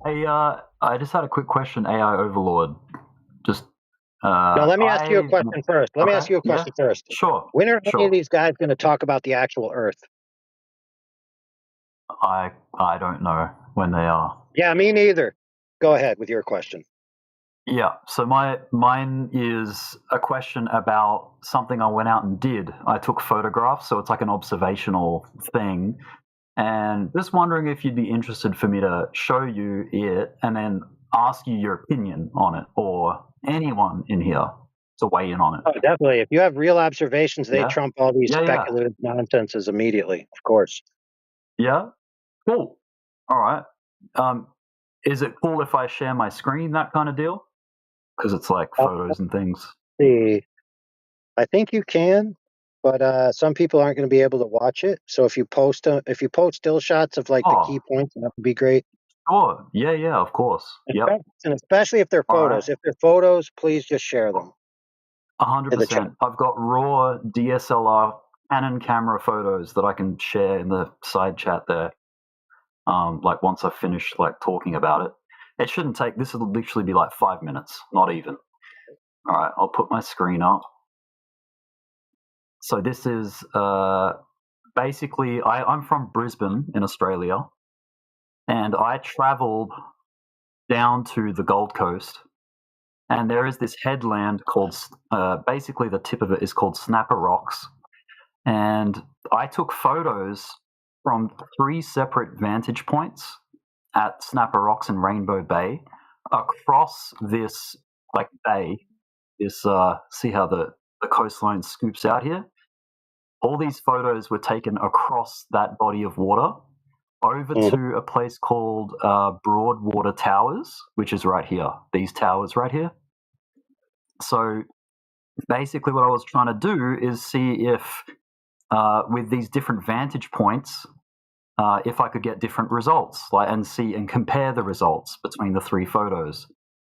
Hey, I just had a quick question, AI Overlord. Just, Now, let me ask you a I question first. Let me okay, ask you a yeah, question first. sure, When are any of sure. these guys going to talk about the actual Earth? I don't know when they are. Yeah, me neither. Go ahead with your question. Yeah, so mine is a question about something I went out and did. I took photographs, so it's like an observational thing, and just wondering if you'd be interested for me to show you it and then ask you your opinion on it, or anyone in here to weigh in on it. Oh, definitely. If you have real observations, they Yeah, trump all these yeah, yeah, speculative nonsenses immediately, of course. yeah. Cool. All right. Um, is it cool if I share my screen, that kind of deal? Because it's like Let's photos and things. see. I think you can, but some people aren't going to be able to watch it. So if you post still shots of like the key Oh, points, that would be great. sure. Yeah, yeah, of course. Yep. And especially if they're All right. photos. If they're photos, please just share them in the chat. 100%. I've got raw DSLR Canon camera photos that I can share in the side chat there. Like once I've finished like talking about it. It shouldn't take, this will literally be like 5 minutes, not even. All right, I'll put my screen up. So this is basically, I'm from Brisbane in Australia, and I traveled down to the Gold Coast, and there is this headland called, basically the tip of it is called Snapper Rocks, and I took photos from 3 separate vantage points at Snapper Rocks and Rainbow Bay across this like bay. This see how the coastline scoops out here. All these photos were taken across that body of water over Mhm. to a place called Broadwater Towers, which is right here. These towers right here. So basically, what I was trying to do is see if, with these different vantage points, if I could get different results, like and see and compare the results between the 3 photos.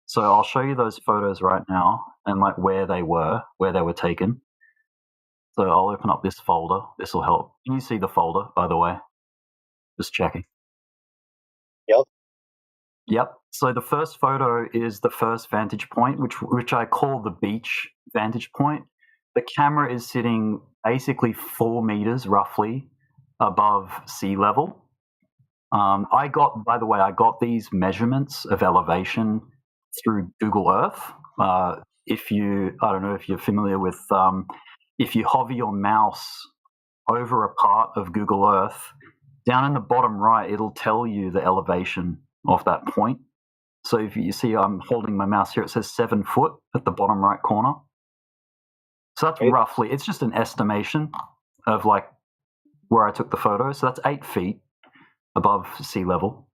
So I'll show you those photos right now and like where they were taken. So I'll open up this folder. This will help. Can you see the folder, by the way? Just checking. Yep. Yep. So the first photo is the first vantage point, which I call the beach vantage point. The camera is sitting basically 4 meters roughly above sea level. I got these measurements of elevation through Google Earth. I don't know if you're familiar with, if you hover your mouse over a part of Google Earth, down in the bottom right, it'll tell you the elevation of that point. So if you see, I'm holding my mouse here, it says 7 foot at the bottom right corner. So that's roughly, it's just an estimation of like where I took the photo. So that's 8 feet above sea level.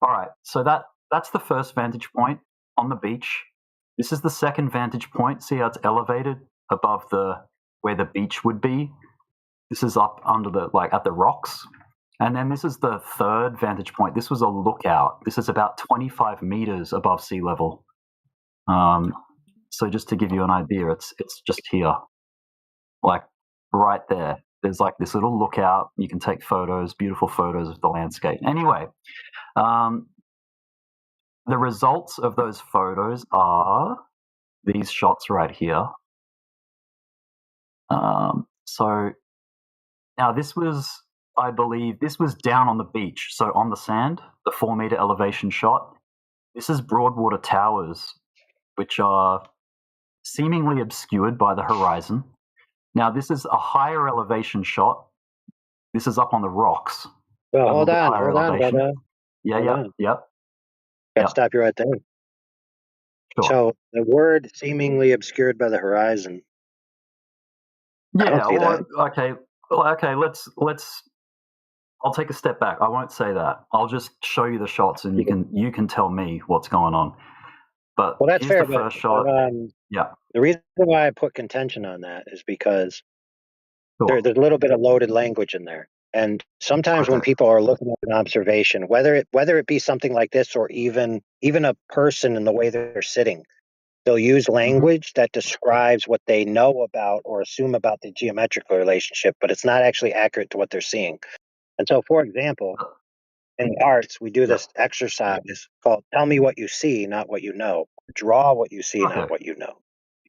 All right, so that's the first vantage point on the beach. This is the second vantage point. See how it's elevated above where the beach would be. This is up under at the rocks. And then this is the third vantage point. This was a lookout. This is about 25 meters above sea level. So just to give you an idea, it's just here, like right there. There's like this little lookout. You can take photos, beautiful photos of the landscape. Anyway, the results of those photos are these shots right here. So now I believe this was down on the beach, so on the sand, the 4 meter elevation shot. This is Broadwater Towers, which are seemingly obscured by the horizon. Now, this is a higher elevation shot. This is up on the rocks. Well, A little bit higher hold on, elevation. brother. Yeah, Hold yeah, on. yep, Gotta yep, stop you right there. sure. So the word seemingly obscured by the horizon. I don't Yeah, see that. okay, let's I'll take a step back. I won't say that. I'll just show you the shots and you can tell me what's going on. But Well, that's here's the fair, but first shot. Yeah, the reason why I put contention on that is because sure. there's a little bit of loaded language in there. And sometimes when Okay. people are looking at an observation, whether it be something like this or even a person in the way they're sitting, they'll use Mhm. language that describes what they know about or assume about the geometrical relationship, but it's not actually accurate to what they're seeing. And so, for example, in the arts, we do this exercise called "Tell me what you see, not what you know." Draw what you see, not what you know.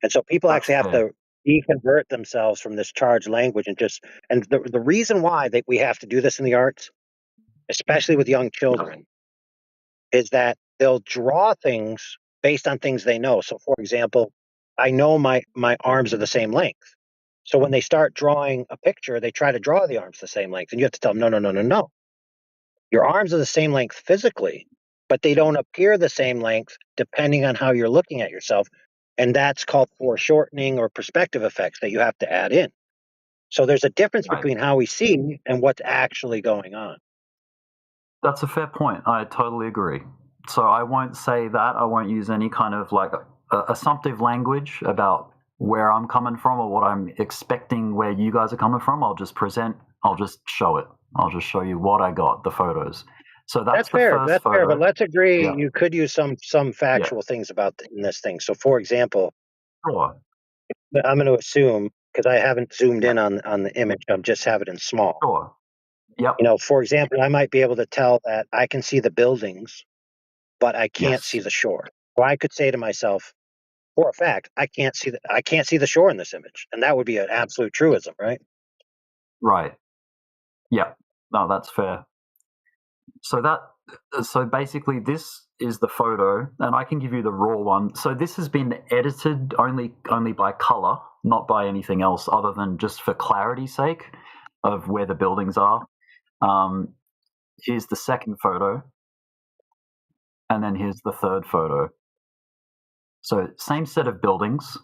And so people That's actually have fair. to deconvert themselves from this charged language and the reason why that we have to do this in the arts, especially with young children, is that they'll draw things based on things they know. So, for example, I know my arms are the same length. So when they start drawing a picture, they try to draw the arms the same length, and you have to tell them, no, no, no, no, no. Your arms are the same length physically, but they don't appear the same length depending on how you're looking at yourself. And that's called foreshortening or perspective effects that you have to add in. So there's a difference Right. between how we see and what's actually going on. That's a fair point. I totally agree. So I won't say that. I won't use any kind of like assumptive language about where I'm coming from or what I'm expecting where you guys are coming from. I'll just show it. I'll just show you what I got, the photos. So that's the Fair. first That's photo. fair. But let's agree Yeah. you could use some factual things about in this thing. So, for example, Sure. I'm going to assume because I haven't zoomed in on the image, I'm just have it in small. Sure. Yep. You know, for example, I might be able to tell that I can see the buildings, but I can't see Yes. the shore. Or I could say to myself, for a fact, I can't see the shore in this image, and that would be an absolute truism, right? Right. Yeah. No, that's fair. So basically this is the photo, and I can give you the raw one. So this has been edited only by color, not by anything else other than just for clarity's sake of where the buildings are. Here's the second photo, and then here's the third photo. So same set of buildings,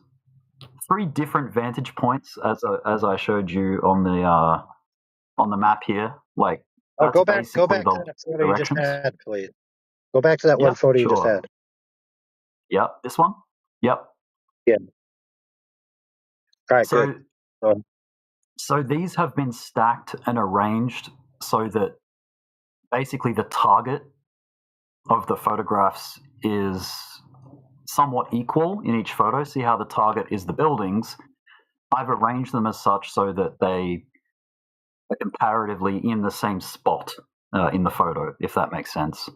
3 different vantage points as I showed you on the map here. Like that's Go back basically to the that photo you just directions. had, please. Go back to that one Yeah, photo you just sure. had. Yep, this one. Yep. Yeah. All right, So good. So, So these have been stacked and arranged so that basically the target of the photographs is somewhat equal in each photo. See how the target is the buildings? I've arranged them as such so that they are comparatively in the same spot in the photo, if that makes sense.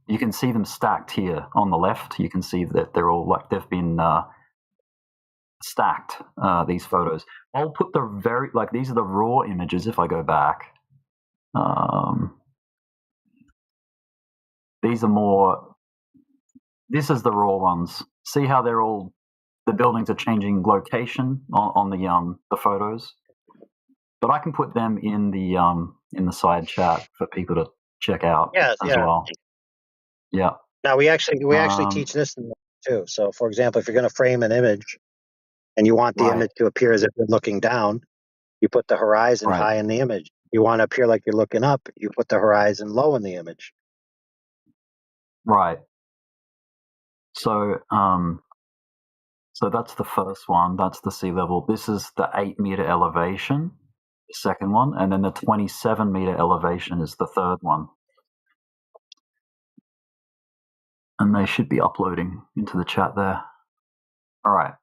You can see them stacked here on the left. You can see that they're all like they've been stacked, these photos. I'll put these are the raw images if I go back. These are more. This is the raw ones. See how the buildings are changing location on the photos. But I can put them in the side chat for people to check out yeah, as well. Yeah. Now we actually teach this too. So, for example, if you're going to frame an image and you want the Right. image to appear as if you're looking down, you put the horizon Right. high in the image. You want to appear like you're looking up, you put the horizon low in the image. Right. So so that's the first one. That's the sea level. This is the 8-meter elevation, the second one, and then the 27-meter elevation is the third one. And they should be uploading into the chat there. All right.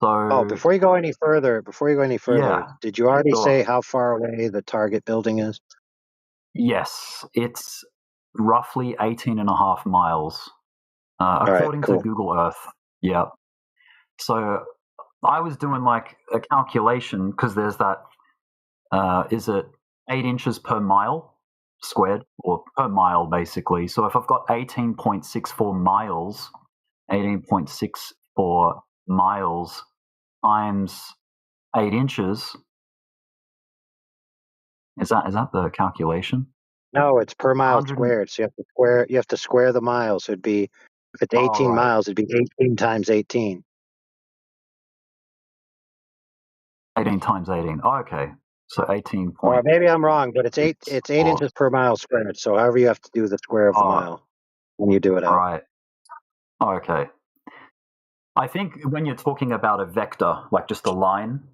So Before you go any further, yeah, did you already sure. say how far away the target building is? Yes, it's roughly 18.5 miles, according to Google Earth. Yeah. So I was doing like a calculation because there's that. Is it 8 inches per mile squared or per mile basically? So if I've got 18.64 miles, 18.64 miles times 8 inches. Is that the calculation? No, it's per mile 100. squared. So you have to square the miles. So it'd be if it's 18 right. miles, it'd be 18 times 18. 18 times 18. Oh, okay. So 18 Or point. maybe I'm wrong, but it's 8 inches per mile squared. So however you have to do the square of the mile when you do it out. Right. Okay. I think when you're talking about a vector, like just a line,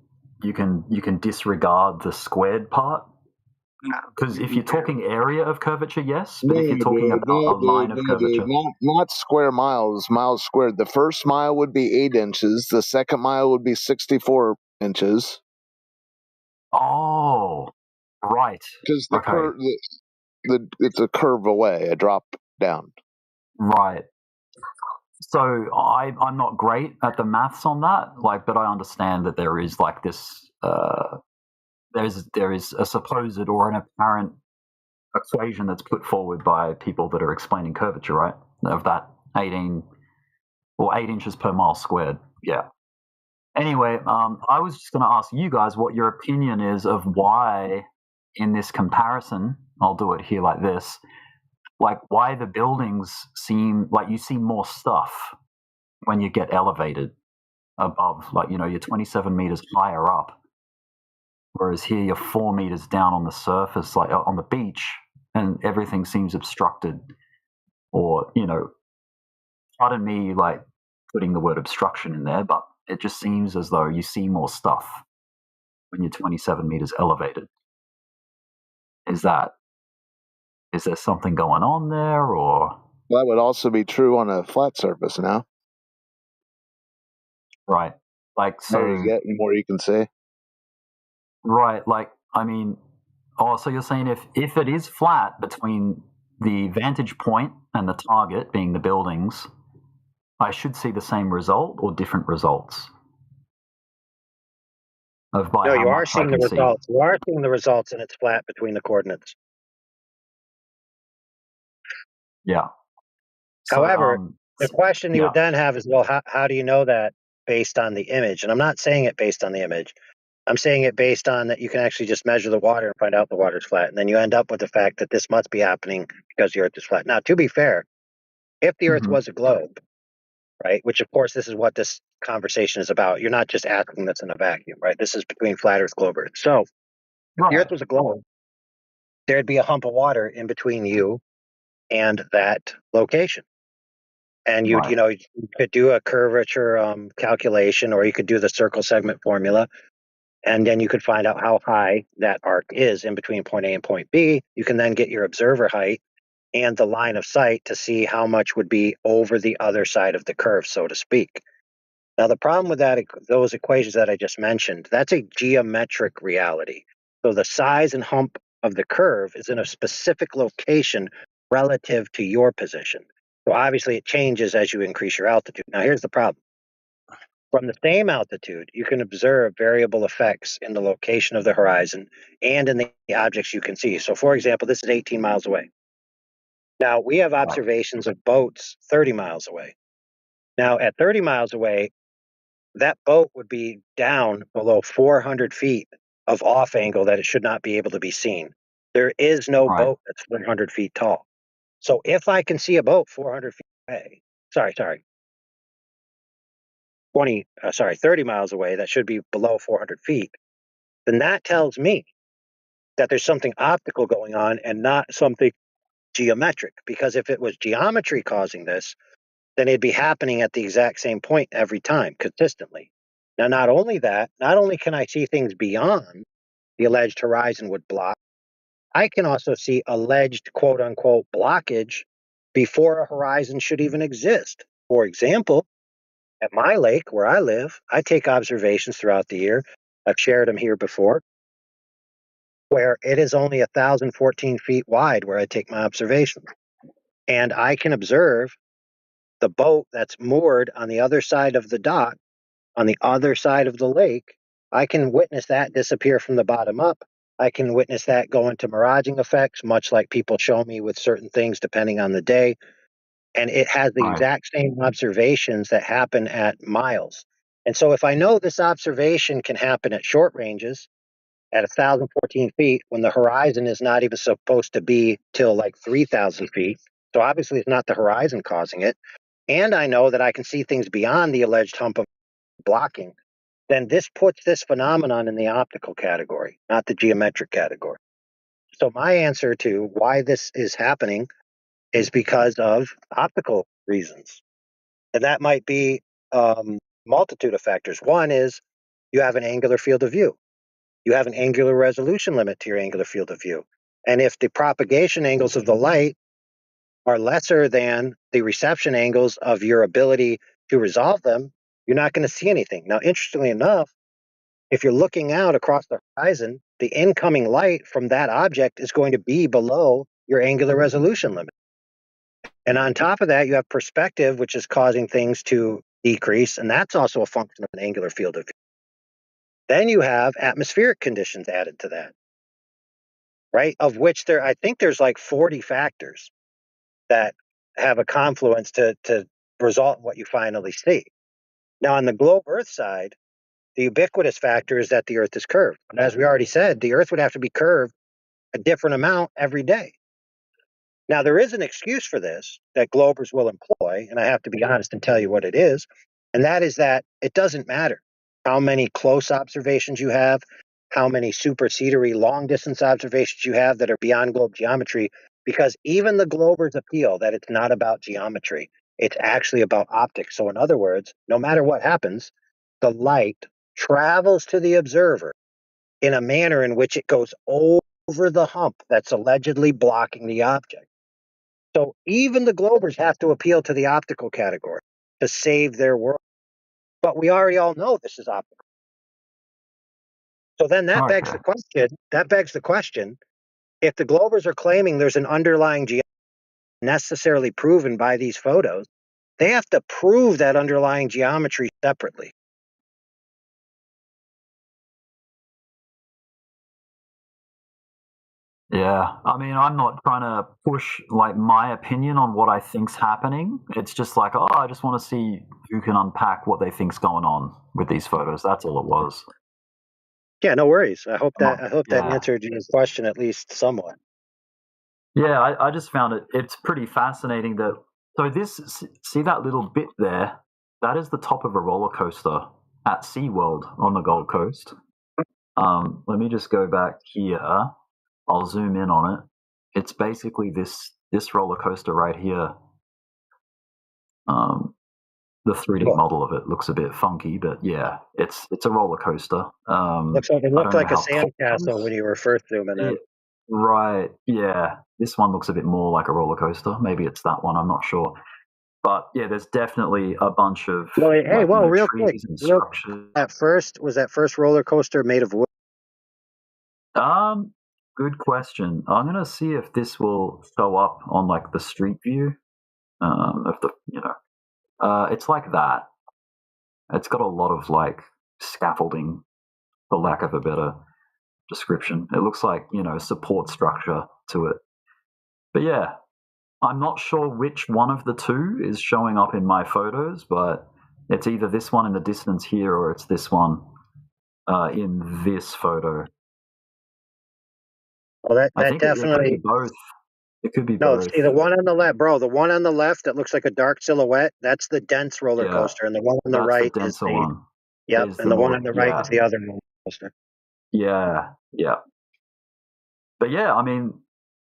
you can disregard the squared part. Because if you're talking area of curvature, yes, but if you're talking about a line of curvature, not square miles, miles squared. The first mile would be 8 inches. The second mile would be 64 inches. Oh, right. Because it's a curve away, a drop down. Right. So I'm not great at the maths on that, but I understand that there is this there is a supposed or an apparent equation that's put forward by people that are explaining curvature, right? Of that 8 inches per mile squared. Yeah. Anyway, I was just going to ask you guys what your opinion is of why, in this comparison, I'll do it here like this, why the buildings seem like you see more stuff when you get elevated above, you're 27 meters higher up, whereas here you're 4 meters down on the surface, on the beach, and everything seems obstructed, or, pardon me, putting the word obstruction in there, but it just seems as though you see more stuff when you're 27 meters elevated. Is there something going on there, or? That would also be true on a flat surface now. Right. The more you get, the more you can see. Right. So you're saying if it is flat between the vantage point and the target, being the buildings, I should see the same result or different results? No, you are seeing the results. You are seeing the results, and it's flat between the coordinates. Yeah. However, the question you would then have is, well, how do you know that based on the image? And I'm not saying it based on the image. I'm saying it based on that you can actually just measure the water and find out the water's flat. And then you end up with the fact that this must be happening because the Earth is flat. Now, to be fair, if the Earth was a globe, right, which of course this is what this conversation is about. You're not just asking this in a vacuum, right? This is between flat Earth, globe Earth. So if the Earth was a globe, there'd be a hump of water in between you and that location. And you could do a curvature calculation, or you could do the circle segment formula, and then you could find out how high that arc is in between point A and point B. You can then get your observer height and the line of sight to see how much would be over the other side of the curve, so to speak. Now, the problem with those equations that I just mentioned, that's a geometric reality. So the size and hump of the curve is in a specific location relative to your position. So obviously it changes as you increase your altitude. Now, here's the problem. From the same altitude, you can observe variable effects in the location of the horizon and in the objects you can see. So, for example, this is 18 miles away. Now, we have observations of boats 30 miles away. Now, at 30 miles away, that boat would be down below 400 feet of off angle that it should not be able to be seen. There is no boat that's 400 feet tall. So if I can see a boat 400 feet away, 30 miles away, that should be below 400 feet, then that tells me that there's something optical going on and not something geometric. Because if it was geometry causing this, then it'd be happening at the exact same point every time, consistently. Now, not only can I see things beyond the alleged horizon would block, I can also see alleged quote unquote blockage before a horizon should even exist. For example, at my lake where I live, I take observations throughout the year. I've shared them here before, where it is only 1,014 feet wide where I take my observations. And I can observe the boat that's moored on the other side of the dock, on the other side of the lake. I can witness that disappear from the bottom up. I can witness that go into miraging effects, much like people show me with certain things depending on the day. And it has the exact same observations that happen at miles. And so if I know this observation can happen at short ranges, at 1,014 feet, when the horizon is not even supposed to be till like 3,000 feet, so obviously it's not the horizon causing it, and I know that I can see things beyond the alleged hump of blocking, then this puts this phenomenon in the optical category, not the geometric category. So my answer to why this is happening is because of optical reasons. And that might be multitude of factors. One is you have an angular field of view. You have an angular resolution limit to your angular field of view. And if the propagation angles of the light are lesser than the reception angles of your ability to resolve them, you're not going to see anything. Now, interestingly enough, if you're looking out across the horizon, the incoming light from that object is going to be below your angular resolution limit. And on top of that, you have perspective, which is causing things to decrease, and that's also a function of an angular field of view. Then you have atmospheric conditions added to that, right? Of which I think there's like 40 factors that have a confluence to result in what you finally see. Now, on the globe Earth side, the ubiquitous factor is that the Earth is curved. And as we already said, the Earth would have to be curved a different amount every day. Now, there is an excuse for this that globers will employ, and I have to be honest and tell you what it is, and that is that it doesn't matter how many close observations you have, how many supersedery long-distance observations you have that are beyond globe geometry, because even the globers appeal that it's not about geometry. It's actually about optics. So in other words, no matter what happens, the light travels to the observer in a manner in which it goes over the hump that's allegedly blocking the object. So even the globers have to appeal to the optical category to save their world. But we already all know this is optical. So then that begs the question. That begs the question: if the globers are claiming there's an underlying geometry necessarily proven by these photos, they have to prove that underlying geometry separately. Yeah, I mean, I'm not trying to push like my opinion on what I think's happening. It's just like, oh, I just want to see who can unpack what they think's going on with these photos. That's all it was. Yeah, no worries. I hope that Yeah. answered your question at least somewhat. Yeah, I just found it's pretty fascinating that, so see that little bit there? That is the top of a roller coaster at SeaWorld on the Gold Coast. Let me just go back here. I'll zoom in on it. It's basically this roller coaster right here. The 3D model of it looks a bit funky, but yeah, it's a roller coaster. It looked like a sandcastle when you were first zooming in. Right, yeah. This one looks a bit more like a roller coaster. Maybe it's that one, I'm not sure. But yeah, there's definitely a bunch of real quick, structures. was that first roller coaster made of wood? Good question. I'm gonna see if this will show up on like the street view. Of the it's like that. It's got a lot of like scaffolding, for lack of a better description. It looks like, support structure to it. But yeah, I'm not sure which one of the two is showing up in my photos, but it's either this one in the distance here or it's this one in this photo. Well, I think definitely it could be both. It could be no. both. See the one on the left, bro. The one on the left that looks like a dark silhouette. That's the dense roller coaster, and the one on the right is the one. Yep, and the one on the right is the other roller coaster. Yeah. But yeah, I mean,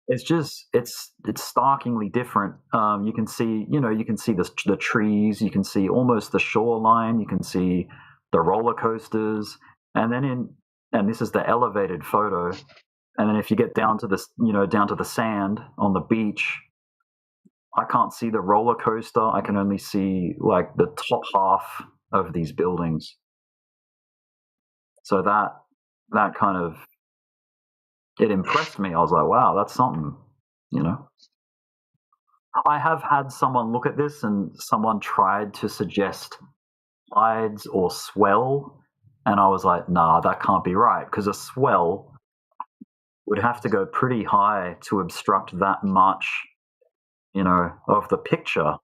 it's just it's starkingly different. You can see, the trees, you can see almost the shoreline, you can see the roller coasters, and then this is the elevated photo. And then if you get down to the sand on the beach, I can't see the roller coaster. I can only see like the top half of these buildings. So that kind of, it impressed me. I was like, wow, that's something, I have had someone look at this and someone tried to suggest tides or swell, and I was like, nah, that can't be right, because a swell would have to go pretty high to obstruct that much, of the picture.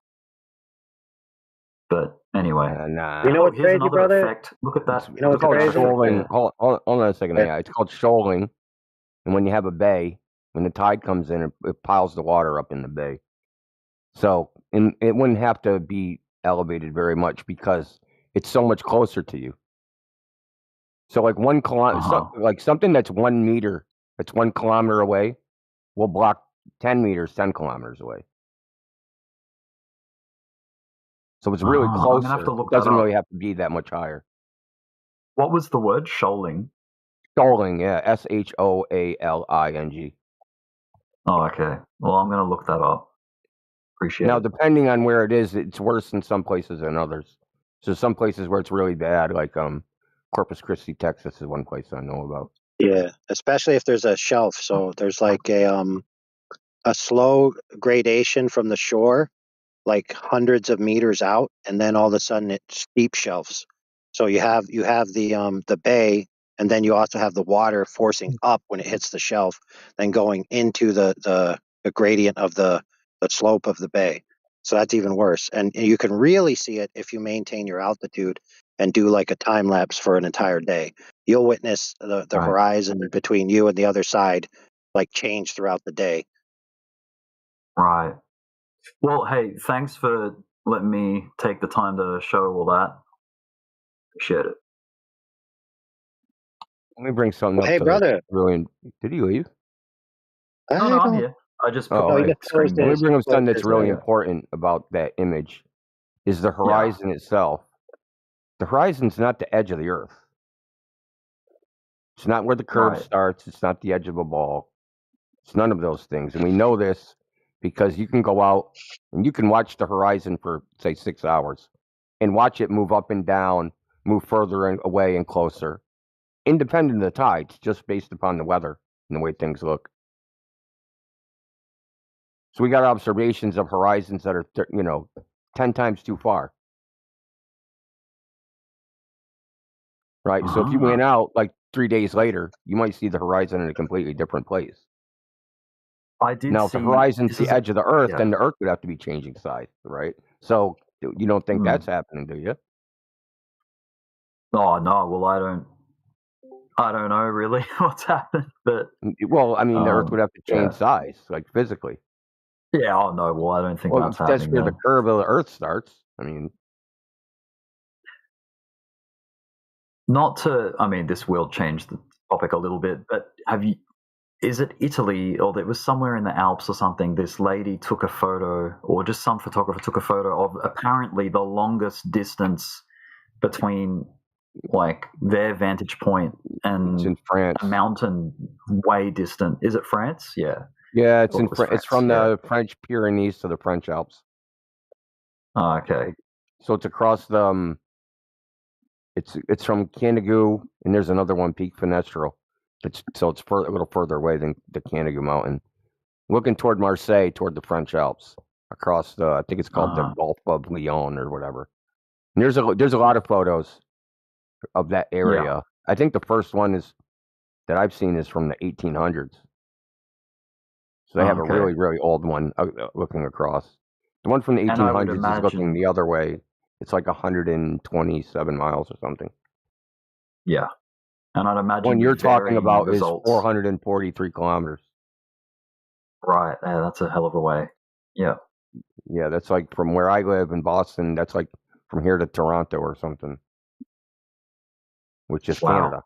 But anyway, nah. You know what's here's crazy, another brother? effect. Look at that. You know what's crazy? Shoaling. Hold on a second. Yeah, it's called shoaling, and when you have a bay, when the tide comes in, it piles the water up in the bay. So, it wouldn't have to be elevated very much because it's so much closer to you. So, like 1 kilometer, like something that's 1 meter, that's 1 kilometer away, will block 10 meters, 10 kilometers away. So it's really close. It doesn't really have to be that much higher. What was the word? Shoaling? Shoaling, yeah. SHOALING. Oh, okay. Well, I'm going to look that up. Appreciate it. Now, depending on where it is, it's worse in some places than others. So some places where it's really bad, like Corpus Christi, Texas is one place I know about. Yeah, especially if there's a shelf. So there's like a a slow gradation from the shore, like hundreds of meters out, and then all of a sudden it steep shelves. So you have the bay, and then you also have the water forcing up when it hits the shelf, then going into the gradient of the slope of the bay. So that's even worse. And you can really see it if you maintain your altitude and do like a time lapse for an entire day. You'll witness the Right. horizon between you and the other side like change throughout the day. Right. Well, hey, thanks for letting me take the time to show all that. Appreciate it. Let me bring something up. Hey, brother. Really, did he leave? No, I'm here. I just put Oh, my okay. screen Let me there. bring up something that's really yeah. important about that image. Is the horizon itself. The horizon's not the edge of the Earth. It's not where the curve Right. starts. It's not the edge of a ball. It's none of those things. And we know this because you can go out and you can watch the horizon for, say, 6 hours and watch it move up and down, move further and away and closer, independent of the tides, just based upon the weather and the way things look. So we got observations of horizons that are, 10 times too far. Right. So if you went out like 3 days later, you might see the horizon in a completely different place. I did Now, if see the horizon's this the is edge of the Earth, yeah. then the Earth would have to be changing size, right? So you don't think that's happening, do you? Oh no, well I don't know really what's happened, but Well, I mean, the Earth would have to change size, like physically. yeah, oh no, well I don't think Well, that's if that's happening where then. the curve of the Earth starts. I mean, this will change the topic a little bit, but is it Italy or it was somewhere in the Alps or something? This lady took a photo, or just some photographer took a photo of apparently the longest distance between like their vantage point and it's in France. a mountain way distant. Is it France? Yeah. Yeah, it's in France, It's from the French Pyrenees to the French Alps. Oh, okay. So it's across the. It's from Canigou, and there's another one, Peak Fenestrel. It's a little further away than the Canigou Mountain, looking toward Marseille, toward the French Alps, across I think it's called the Gulf of Lyon or whatever. And there's a lot of photos of that area. Yeah. I think the first one that I've seen is from the 1800s. So they have a really, really old one looking across. The one from the 1800s is looking the other way. It's like 127 miles or something. Yeah. And I'd imagine One you're talking about results. is 443 kilometers. Right. Yeah, that's a hell of a way. Yeah. Yeah, that's like from where I live in Boston, that's like from here to Toronto or something, which is Canada.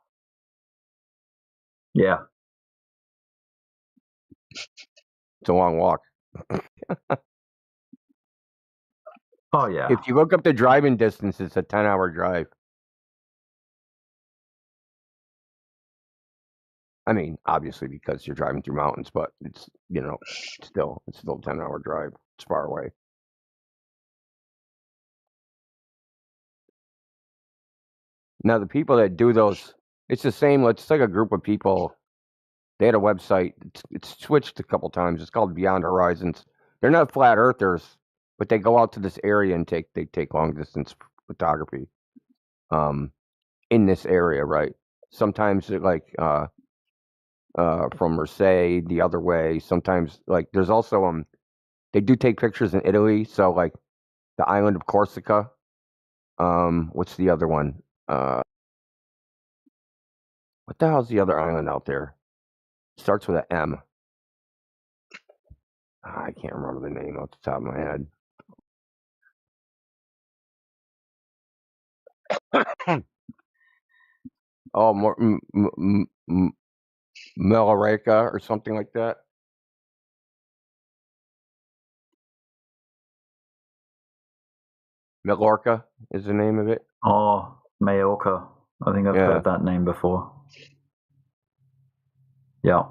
Yeah. It's a long walk. Oh, yeah. If you look up the driving distance, it's a 10-hour drive. I mean, obviously because you're driving through mountains, but it's still a 10-hour drive. It's far away. Now the people that do those, it's the same. It's like a group of people. They had a website. It's switched a couple times. It's called Beyond Horizons. They're not flat earthers, but they go out to this area and take long distance photography. In this area, right? Sometimes like from Marseille the other way. Sometimes like there's also they do take pictures in Italy. So like the island of Corsica. What's the other one? What the hell's the other island out there? Starts with an M. I can't remember the name off the top of my head. Oh, Mellorca or something like that. Mallorca is the name of it. Oh, Majorca. I think I've heard that name before. Yeah.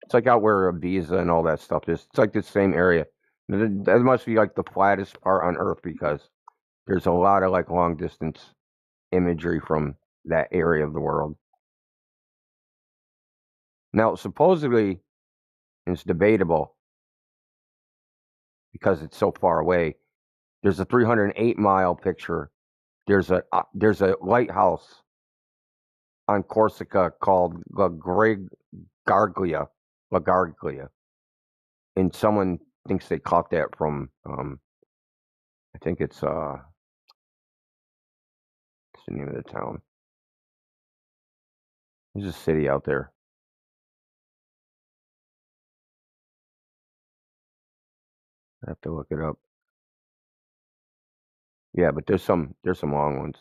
It's like out where Ibiza and all that stuff is. It's like the same area. That must be like the flattest part on Earth because there's a lot of like long distance imagery from that area of the world. Now, supposedly, and it's debatable because it's so far away. There's a 308-mile picture. There's a lighthouse on Corsica called La Garglia, and someone thinks they caught that from I think it's what's the name of the town? There's a city out there. I have to look it up. Yeah, but there's some long ones.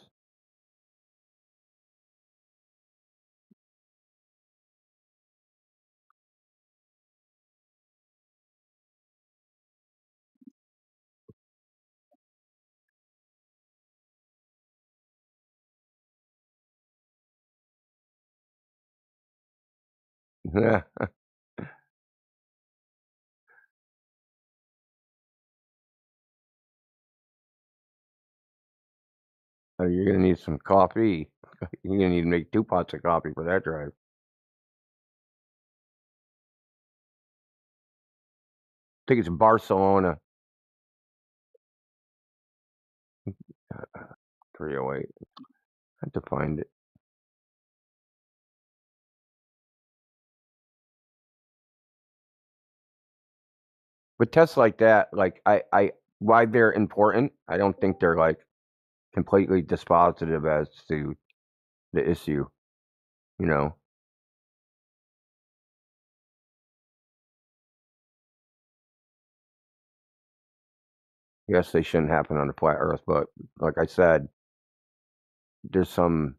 Yeah. You're gonna need some coffee. You're gonna need to make 2 pots of coffee for that drive. I think it's Barcelona. 308. I have to find it. But tests like that, like I why they're important, I don't think they're like completely dispositive as to the issue, you know. Yes, they shouldn't happen on the flat Earth, but like I said, there's the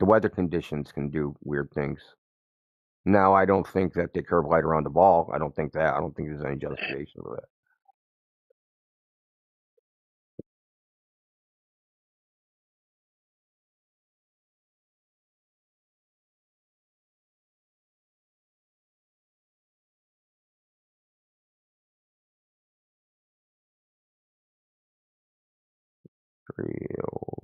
weather conditions can do weird things. Now, I don't think that they curve light around the ball. I don't think that. I don't think there's any justification for that. Real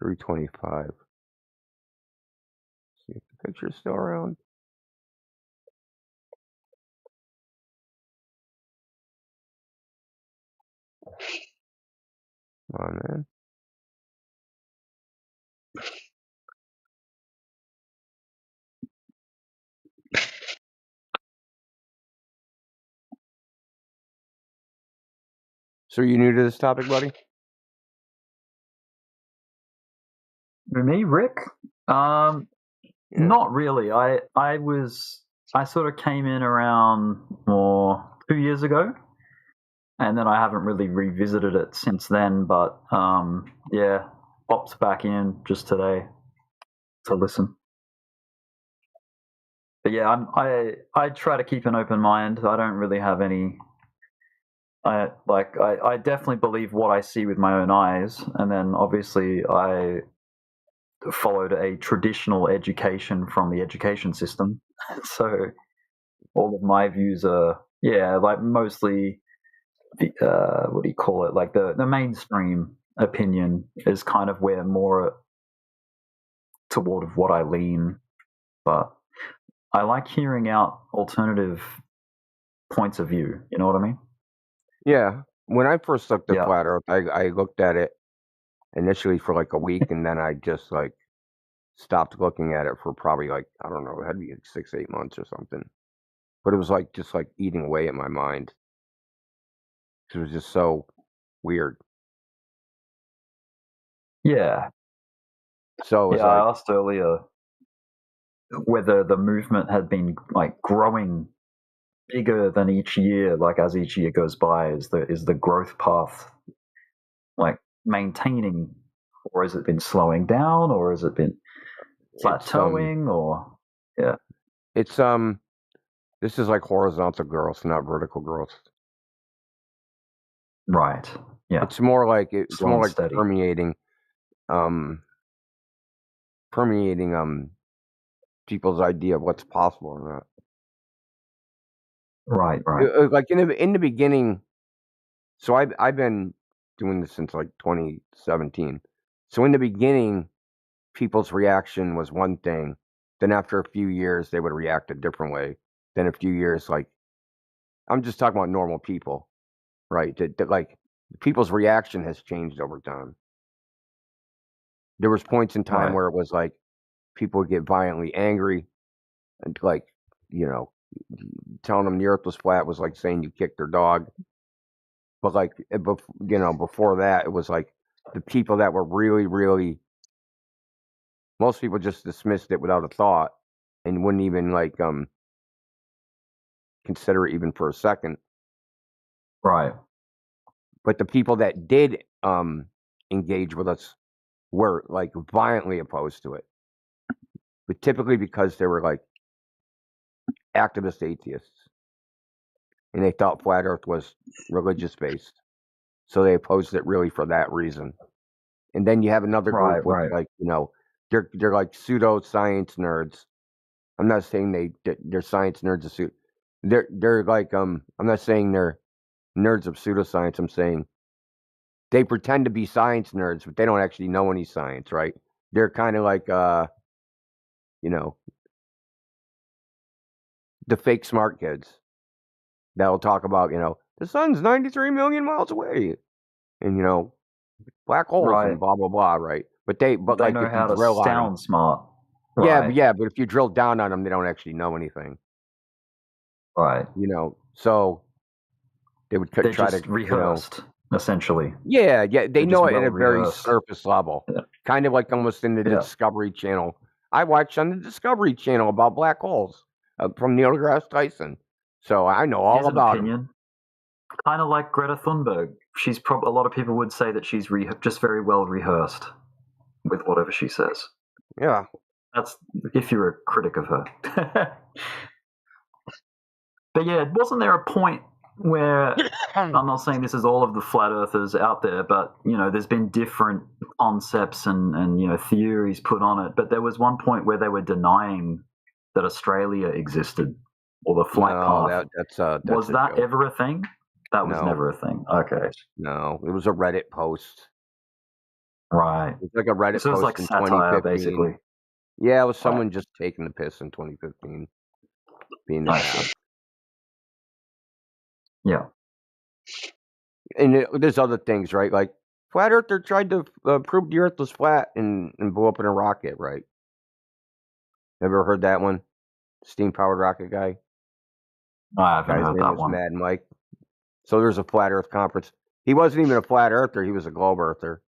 325. See if the picture's still around. Come on, man. So, are you new to this topic, buddy? Me, Rick? Yeah. Not really. I sort of came in around 2 years ago, and then I haven't really revisited it since then. But yeah, popped back in just today to listen. But yeah, I try to keep an open mind. I don't really have any. I definitely believe what I see with my own eyes, and then obviously I followed a traditional education from the education system, so all of my views are like mostly the what do you call it? Like the mainstream opinion is kind of where more toward what I lean, but I like hearing out alternative points of view. You know what I mean? Yeah. When I first looked at Yeah. flat Earth, I looked at it initially for like a week, and then I just like stopped looking at it for probably like, I don't know, it had to be like 6-8 months or something. But it was like just like eating away at my mind. It was just so weird. Yeah. So it was I like, asked earlier whether the movement had been like growing bigger than each year, like as each year goes by, is the growth path like maintaining, or has it been slowing down, or has it been plateauing, or yeah? It's this is like horizontal growth, not vertical growth. Right. Yeah. It's more like Slow and steady. permeating people's idea of what's possible or not. Right. Like in the beginning, so I've been doing this since like 2017. So in the beginning, people's reaction was one thing. Then after a few years, they would react a different way. Then a few years, like, I'm just talking about normal people, right? That like people's reaction has changed over time. There was points in time Right. where it was like people would get violently angry, and like, you know, telling them the Earth was flat was like saying you kicked their dog. But like, before that, it was like the people that were really, really. Most people just dismissed it without a thought and wouldn't even like consider it even for a second. Right. But the people that did engage with us were like violently opposed to it. But typically because they were like activist atheists. And they thought flat Earth was religious based. So they opposed it really for that reason. And then you have another group which Right. like, they're like pseudo science nerds. I'm not saying they're science nerds. They're like I'm not saying they're nerds of pseudoscience. I'm saying they pretend to be science nerds, but they don't actually know any science, right? They're kind of like the fake smart kids that'll talk about, the sun's 93 million miles away, and black holes Right. and blah blah blah, right? But They like know if you how to drill on them, sound smart. yeah, Right. but if you drill down on them, they don't actually know anything, Right. So they would They're try just to, rehearsed, essentially. yeah, they They're know just it at well a very rehearsed. surface level, Yeah. kind of like almost in the Yeah. Discovery Channel. I watched on the Discovery Channel about black holes from Neil deGrasse Tyson, so I know all Here's an about them. opinion. Kind of like Greta Thunberg. She's a lot of people would say that she's just very well rehearsed with whatever she says. Yeah, That's if you're a critic of her. But yeah, wasn't there a point where I'm not saying this is all of the flat earthers out there, but there's been different concepts and theories put on it. But there was one point where they were denying that Australia existed or the flight path. that's Was a that joke. ever a thing? That was No. never a thing. Okay. No, it was a Reddit post. Right. It was like a Reddit So it was post like in satire, 2015. basically. Yeah, it was someone just taking the piss in 2015, being an I ass. see. Yeah. And there's other things, right? Like flat earther tried to prove the Earth was flat and blew up in a rocket, right? Ever heard that one? Steam powered rocket guy. I haven't Guy's heard name that is one. Mad Mike. So there's a flat Earth conference. He wasn't even a flat earther; he was a globe earther.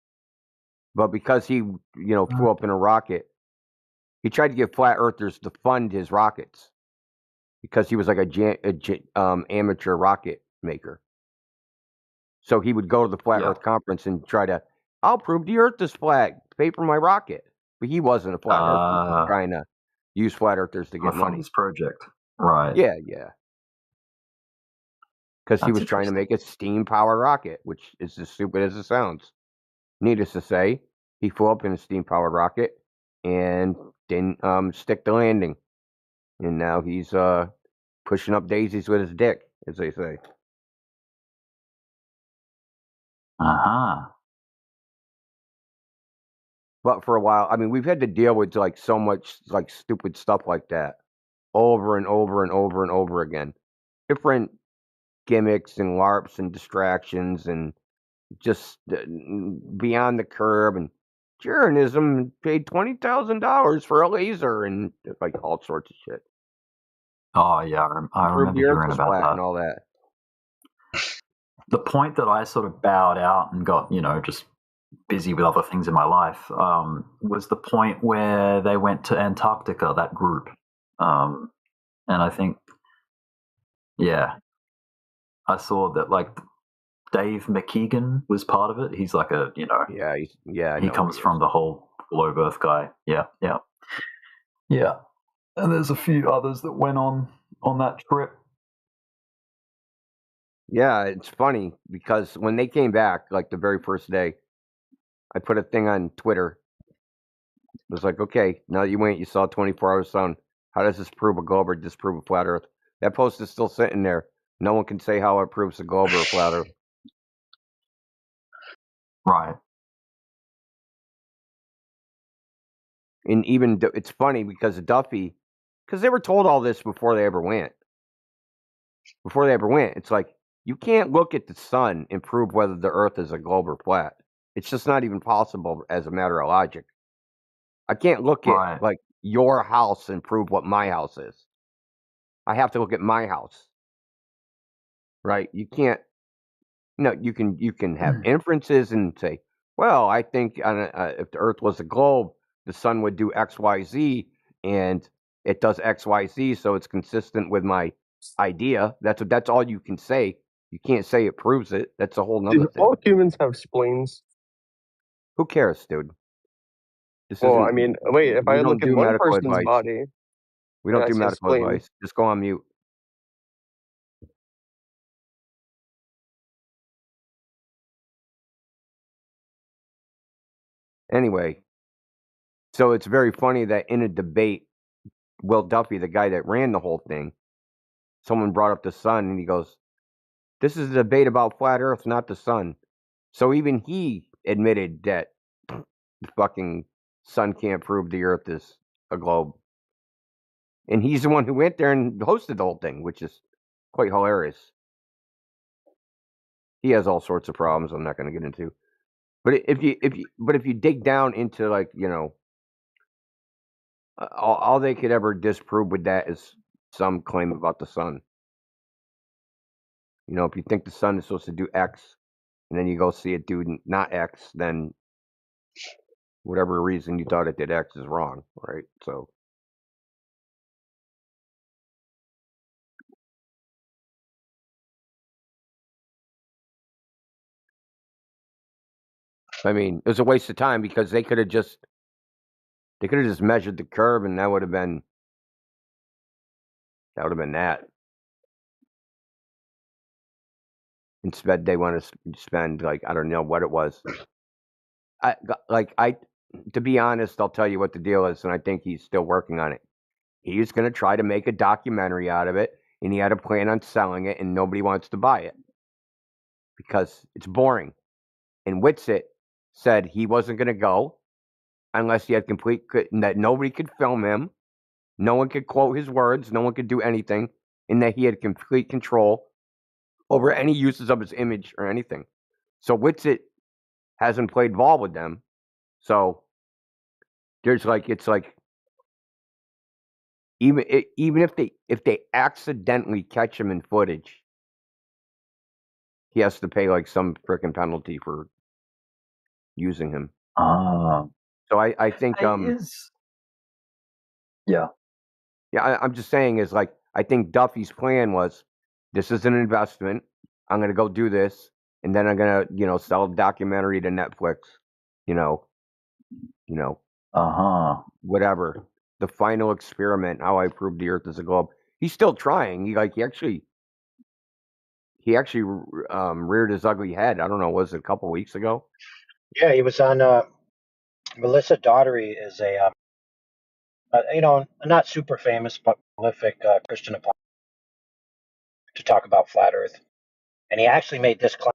But because he, flew up in a rocket, he tried to get flat earthers to fund his rockets because he was like a amateur rocket maker. So he would go to the flat Earth conference and try to, I'll prove the Earth is flat, pay for my rocket. But he wasn't a flat earther. He was trying to use flat earthers to get Fund money. this project. Right. Yeah. Because he That's was trying to interesting. make a steam-powered rocket, which is as stupid as it sounds. Needless to say, he flew up in a steam-powered rocket and didn't stick the landing. And now he's pushing up daisies with his dick, as they say. Uh-huh. But for a while, I mean, we've had to deal with like so much like stupid stuff like that over and over and over and over again. Different gimmicks and LARPs and distractions and just beyond the curve, and Jeranism paid $20,000 for a laser and like all sorts of shit. Oh yeah, I Prove remember the Earth hearing was about flat that. and all that. The point that I sort of bowed out and got, just busy with other things in my life, was the point where they went to Antarctica, that group. And I think, I saw that like Dave McKeegan was part of it. He's like a, he comes from the whole globe Earth guy. Yeah. And there's a few others that went on that trip. Yeah, it's funny because when they came back, like the very first day, I put a thing on Twitter. It was like, okay, now that you went, you saw 24 hours sun. How does this prove a globe or disprove a flat Earth? That post is still sitting there. No one can say how it proves a globe or a flat Earth. Right. And even it's funny because Duffy, because they were told all this before they ever went. It's like, you can't look at the sun and prove whether the Earth is a globe or flat. It's just not even possible as a matter of logic. I can't look at Right. like your house and prove what my house is. I have to look at my house, right? You can't. No, you can have inferences and say, well, I think if the Earth was a globe, the sun would do X, Y, Z, and it does X, Y, Z, so it's consistent with my idea. That's all you can say. You can't say it proves it. That's a whole nother Do thing. all humans have spleens? Who cares, dude? This Well, isn't. I mean, wait, if We I don't look at do one medical person's advice. body, We don't and I do see a medical spleen. advice. Just go on mute. Anyway, so it's very funny that in a debate, Will Duffy, the guy that ran the whole thing, someone brought up the sun, and he goes, "This is a debate about flat Earth, not the sun." So even he admitted that the fucking sun can't prove the Earth is a globe, and he's the one who went there and hosted the whole thing, which is quite hilarious. He has all sorts of problems I'm not going to get into. But if you dig down into, like, all they could ever disprove with that is some claim about the sun. If you think the sun is supposed to do X, and then you go see it do not X, then whatever reason you thought it did X is wrong, right? So, I mean, it was a waste of time because they could have just measured the curve, and that would have been that. Instead, they want to spend, like, I don't know what it was. To be honest, I'll tell you what the deal is, and I think he's still working on it. He was going to try to make a documentary out of it, and he had a plan on selling it, and nobody wants to buy it because it's boring. And Whitsitt said he wasn't going to go unless he had that nobody could film him, no one could quote his words, no one could do anything, and that he had complete control over any uses of his image or anything. So Whitsitt hasn't played ball with them. So it's like even if they accidentally catch him in footage, he has to pay like some frickin' penalty for using him. So I think Yeah. I'm just saying is, like, I think Duffy's plan was, this is an investment. I'm gonna go do this, and then I'm gonna sell a documentary to Netflix. Whatever. The final experiment, how I proved the Earth is a globe. He's still trying. He actually reared his ugly head. I don't know, was it a couple weeks ago? Yeah, he was on. Melissa Daugherty is a not super famous but prolific Christian apologist to talk about flat Earth, and he actually made this claim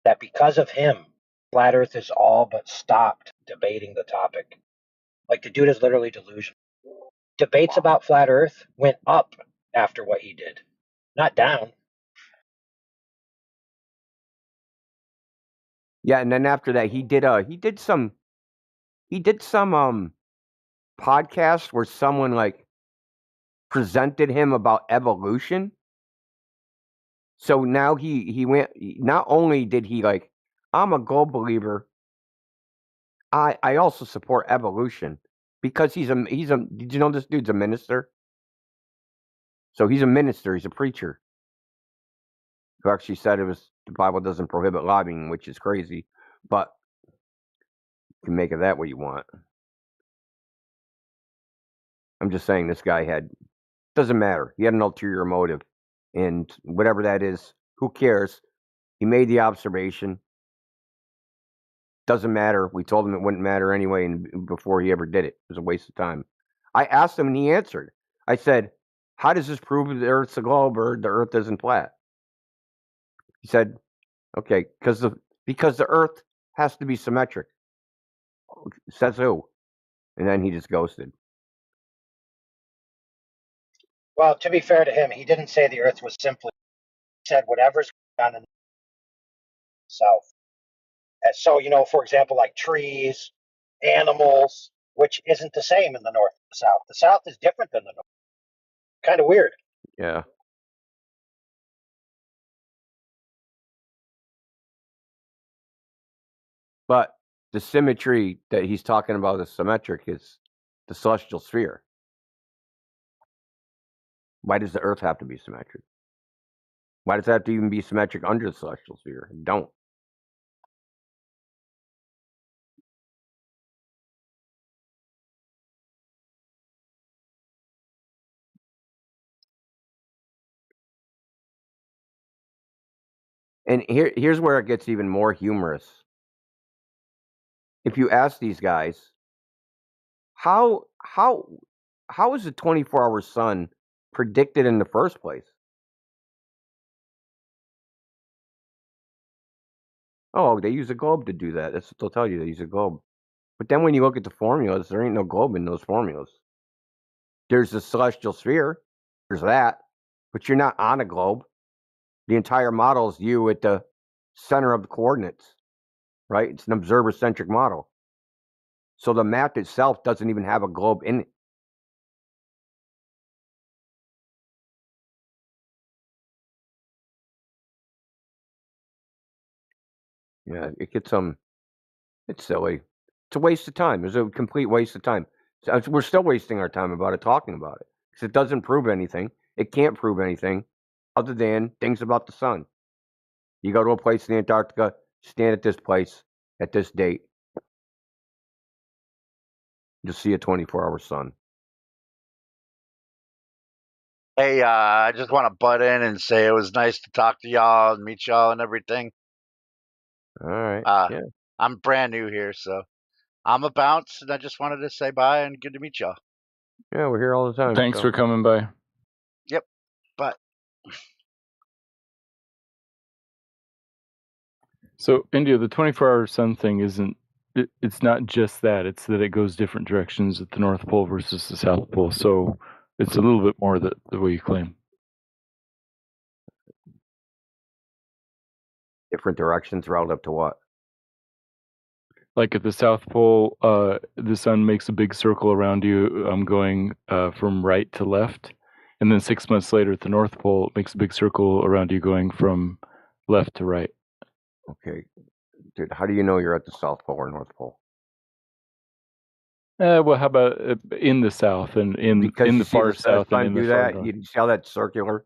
that because of him, flat Earth is all but stopped debating the topic. Like, the dude is literally delusional. Debates about flat Earth went up after what he did, not down. Yeah, and then after that, he did some podcast where someone, like, presented him about evolution. So now he went. Not only did he, like, I'm a globe believer, I also support evolution because he's a. Did you know this dude's a minister? So he's a minister. He's a preacher who actually said the Bible doesn't prohibit lobbying, which is crazy, but you can make of that what you want. I'm just saying this guy doesn't matter. He had an ulterior motive, and whatever that is, who cares? He made the observation. Doesn't matter. We told him it wouldn't matter anyway, and before he ever did it, it was a waste of time. I asked him, and he answered. I said, "How does this prove the Earth's a globe or the Earth isn't flat?" He said, "Okay, because the Earth has to be symmetric. Says who? And then he just ghosted. Well, to be fair to him, he didn't say the Earth was simply. He said whatever's going on in the south. And so, for example, like trees, animals, which isn't the same in the north and the south. The south is different than the north. Kind of weird. Yeah. But the symmetry that he's talking about is symmetric is the celestial sphere. Why does the Earth have to be symmetric? Why does it have to even be symmetric under the celestial sphere? Don't. And here's where it gets even more humorous. If you ask these guys, how is the 24-hour sun predicted in the first place? Oh, they use a globe to do that. That's what they'll tell you. They use a globe. But then when you look at the formulas, there ain't no globe in those formulas. There's the celestial sphere. There's that. But you're not on a globe. The entire model is you at the center of the coordinates, right? It's an observer-centric model. So the map itself doesn't even have a globe in it. Yeah, it gets it's silly. It's a waste of time. It's a complete waste of time. So we're still wasting our time about it, talking about it. Because it doesn't prove anything. It can't prove anything other than things about the sun. You go to a place in Antarctica, stand at this place at this date. You'll see a 24-hour sun. Hey, I just want to butt in and say it was nice to talk to y'all and meet y'all and everything. All right. Yeah. I'm brand new here, so I'm a bounce, and I just wanted to say bye and good to meet y'all. Yeah, we're here all the time. Thanks for coming by. Yep. Bye. So, India, the 24-hour sun thing it's not just that. It's that it goes different directions at the North Pole versus the South Pole. So it's a little bit more the way you claim. Different directions relative to what? Like at the South Pole, the sun makes a big circle around you, going from right to left. And then 6 months later at the North Pole, it makes a big circle around you going from left to right. Okay. Dude, how do you know you're at the South Pole or North Pole? Well, how about in the South and in the far South and in the far North? You see how that's circular?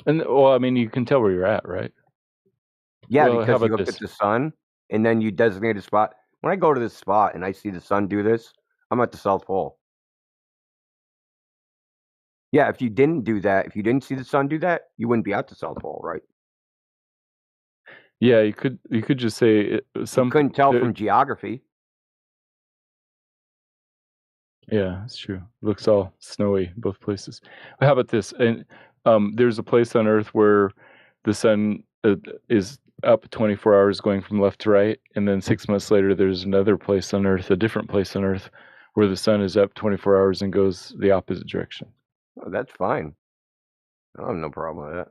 And well, I mean, you can tell where you're at, right? Yeah, Well, because you look at the sun and then you designate a spot. When I go to this spot and I see the sun do this, I'm at the South Pole. Yeah, if you didn't do that, if you didn't see the sun do that, you wouldn't be at the South Pole, right? Yeah, you could just say you couldn't tell from geography. Yeah, that's true. It looks all snowy both places. How about this? And there's a place on Earth where the sun is up 24 hours going from left to right, and then 6 months later there's another place on Earth, a different place on Earth, where the sun is up 24 hours and goes the opposite direction. Oh, that's fine. I have no problem with that.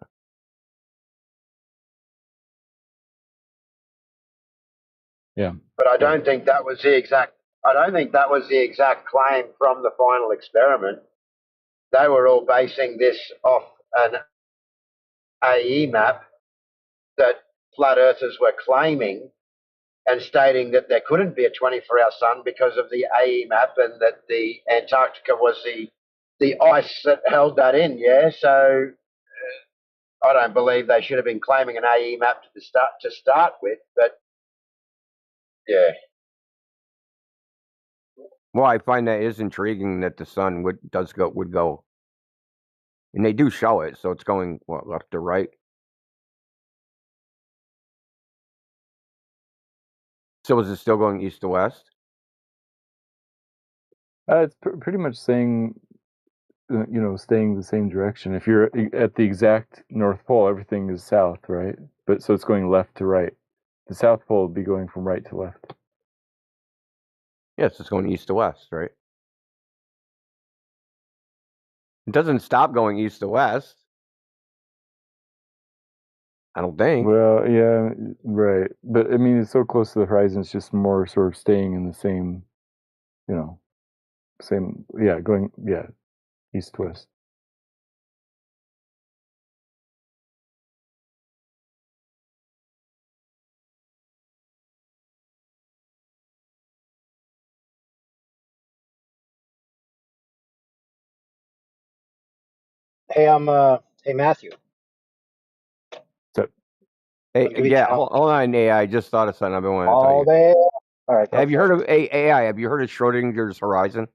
Yeah. But I don't think that was the exact claim from the final experiment. They were all basing this off an AE map that flat earthers were claiming and stating that there couldn't be a 24-hour sun because of the AE map and that the Antarctica was the ice that held that in. Yeah, so I don't believe they should have been claiming an AE map to start with, but yeah. Well, I find that is intriguing that the sun would go, and they do show it, so it's going left to right. So is it still going east to west? It's pretty much saying, staying the same direction. If you're at the exact North Pole, everything is south, right? But so it's going left to right. The South Pole would be going from right to left. Yes, it's going east to west, right? It doesn't stop going east to west. I don't think. Well, yeah, right. But I mean, it's so close to the horizon, it's just more sort of staying in the same, going, east to west. Hey, hey Matthew. So, Hey, I'll give you a yeah, challenge. hold on, AI. I just thought of something I've been wanting to tell All you. day. All right, go Have you for heard it. of AI? Have you heard of Schrodinger's horizon?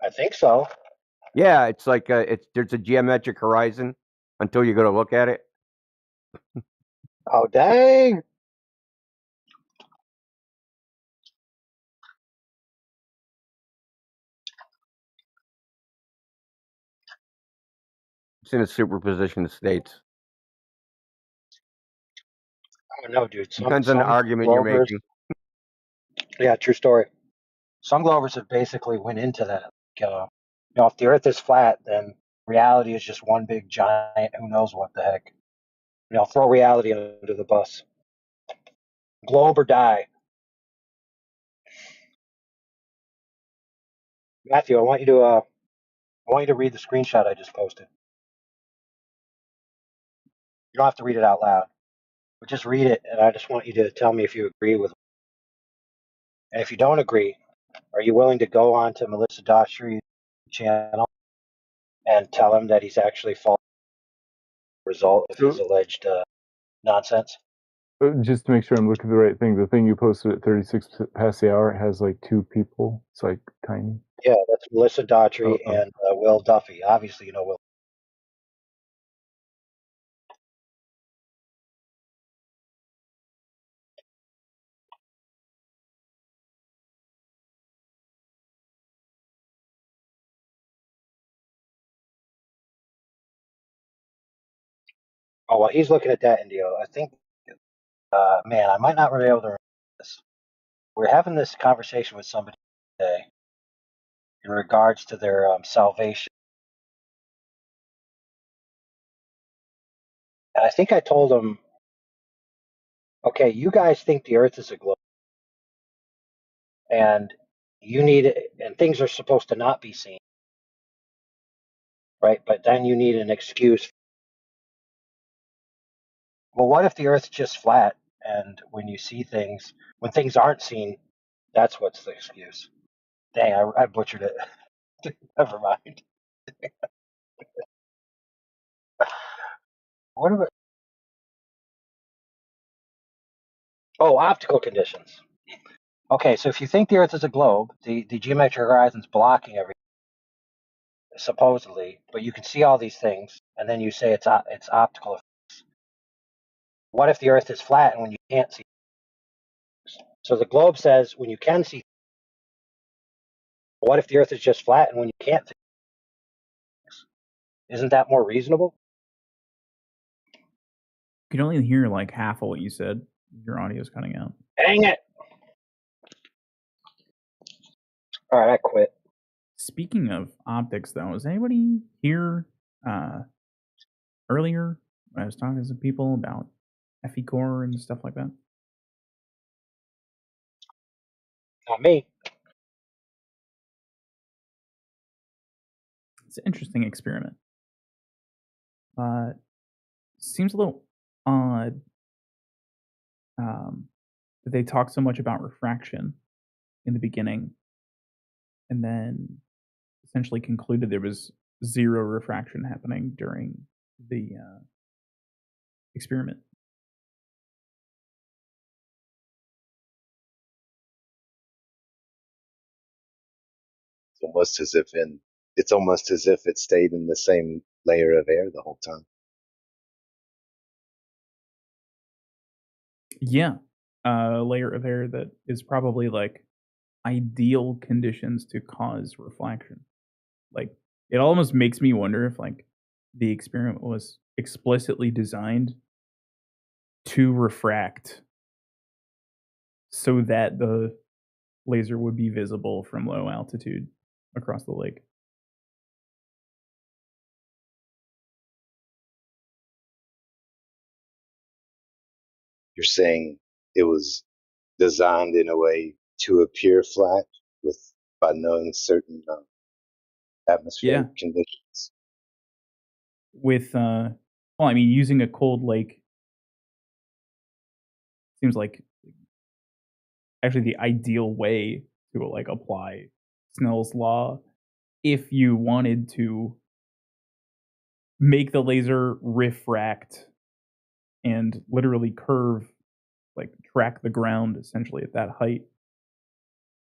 I think so. Yeah, it's like there's a geometric horizon until you go to look at it. Oh, dang. It's in a superposition of states. I don't know, dude. Depends on the Some argument you're Glovers. making. Yeah, true story. Some Glovers have basically went into that. If the Earth is flat, then reality is just one big giant. Who knows what the heck? Throw reality under the bus. Globe or die. Matthew, I want you to read the screenshot I just posted. You don't have to read it out loud, but just read it, and I just want you to tell me if you agree with it. And if you don't agree, are you willing to go on to Melissa Daughtry's channel and tell him that he's actually false result of his so alleged nonsense? just to make sure I'm looking at the right thing, the thing you posted at 36 past the hour has like 2 people. It's like tiny. Yeah, that's Melissa Daughtry Oh. and Will Duffy. Obviously, you know Will. Oh, well, he's looking at that, Indio. I think, man, I might not be able to remember this. We're having this conversation with somebody today in regards to their salvation. And I think I told them, okay, you guys think the Earth is a globe, and and things are supposed to not be seen, right? But then you need an excuse. Well, what if the Earth's just flat, and when you see things, when things aren't seen, that's what's the excuse? Dang, I butchered it. Never mind. What about? Oh, optical conditions. Okay, so if you think the Earth is a globe, the geometric horizon's blocking everything, supposedly, but you can see all these things, and then you say it's optical effects. What if the Earth is flat and when you can't see? So the globe says when you can see. What if the Earth is just flat and when you can't see? Isn't that more reasonable? You can only hear like half of what you said. Your audio's cutting out. Dang it! All right, I quit. Speaking of optics, though, is anybody here earlier? I was talking to some people about FE core and stuff like that. Not me. It's an interesting experiment. Seems a little odd that they talk so much about refraction in the beginning, and then essentially concluded there was zero refraction happening during the experiment. It's almost as if it stayed in the same layer of air the whole time. Yeah, a layer of air that is probably like ideal conditions to cause reflection. Like it almost makes me wonder if like the experiment was explicitly designed to refract so that the laser would be visible from low altitude across the lake. You're saying it was designed in a way to appear flat by knowing certain atmospheric conditions. With using a cold lake seems like actually the ideal way to like apply Snell's law if you wanted to make the laser refract and literally curve, like track the ground essentially at that height.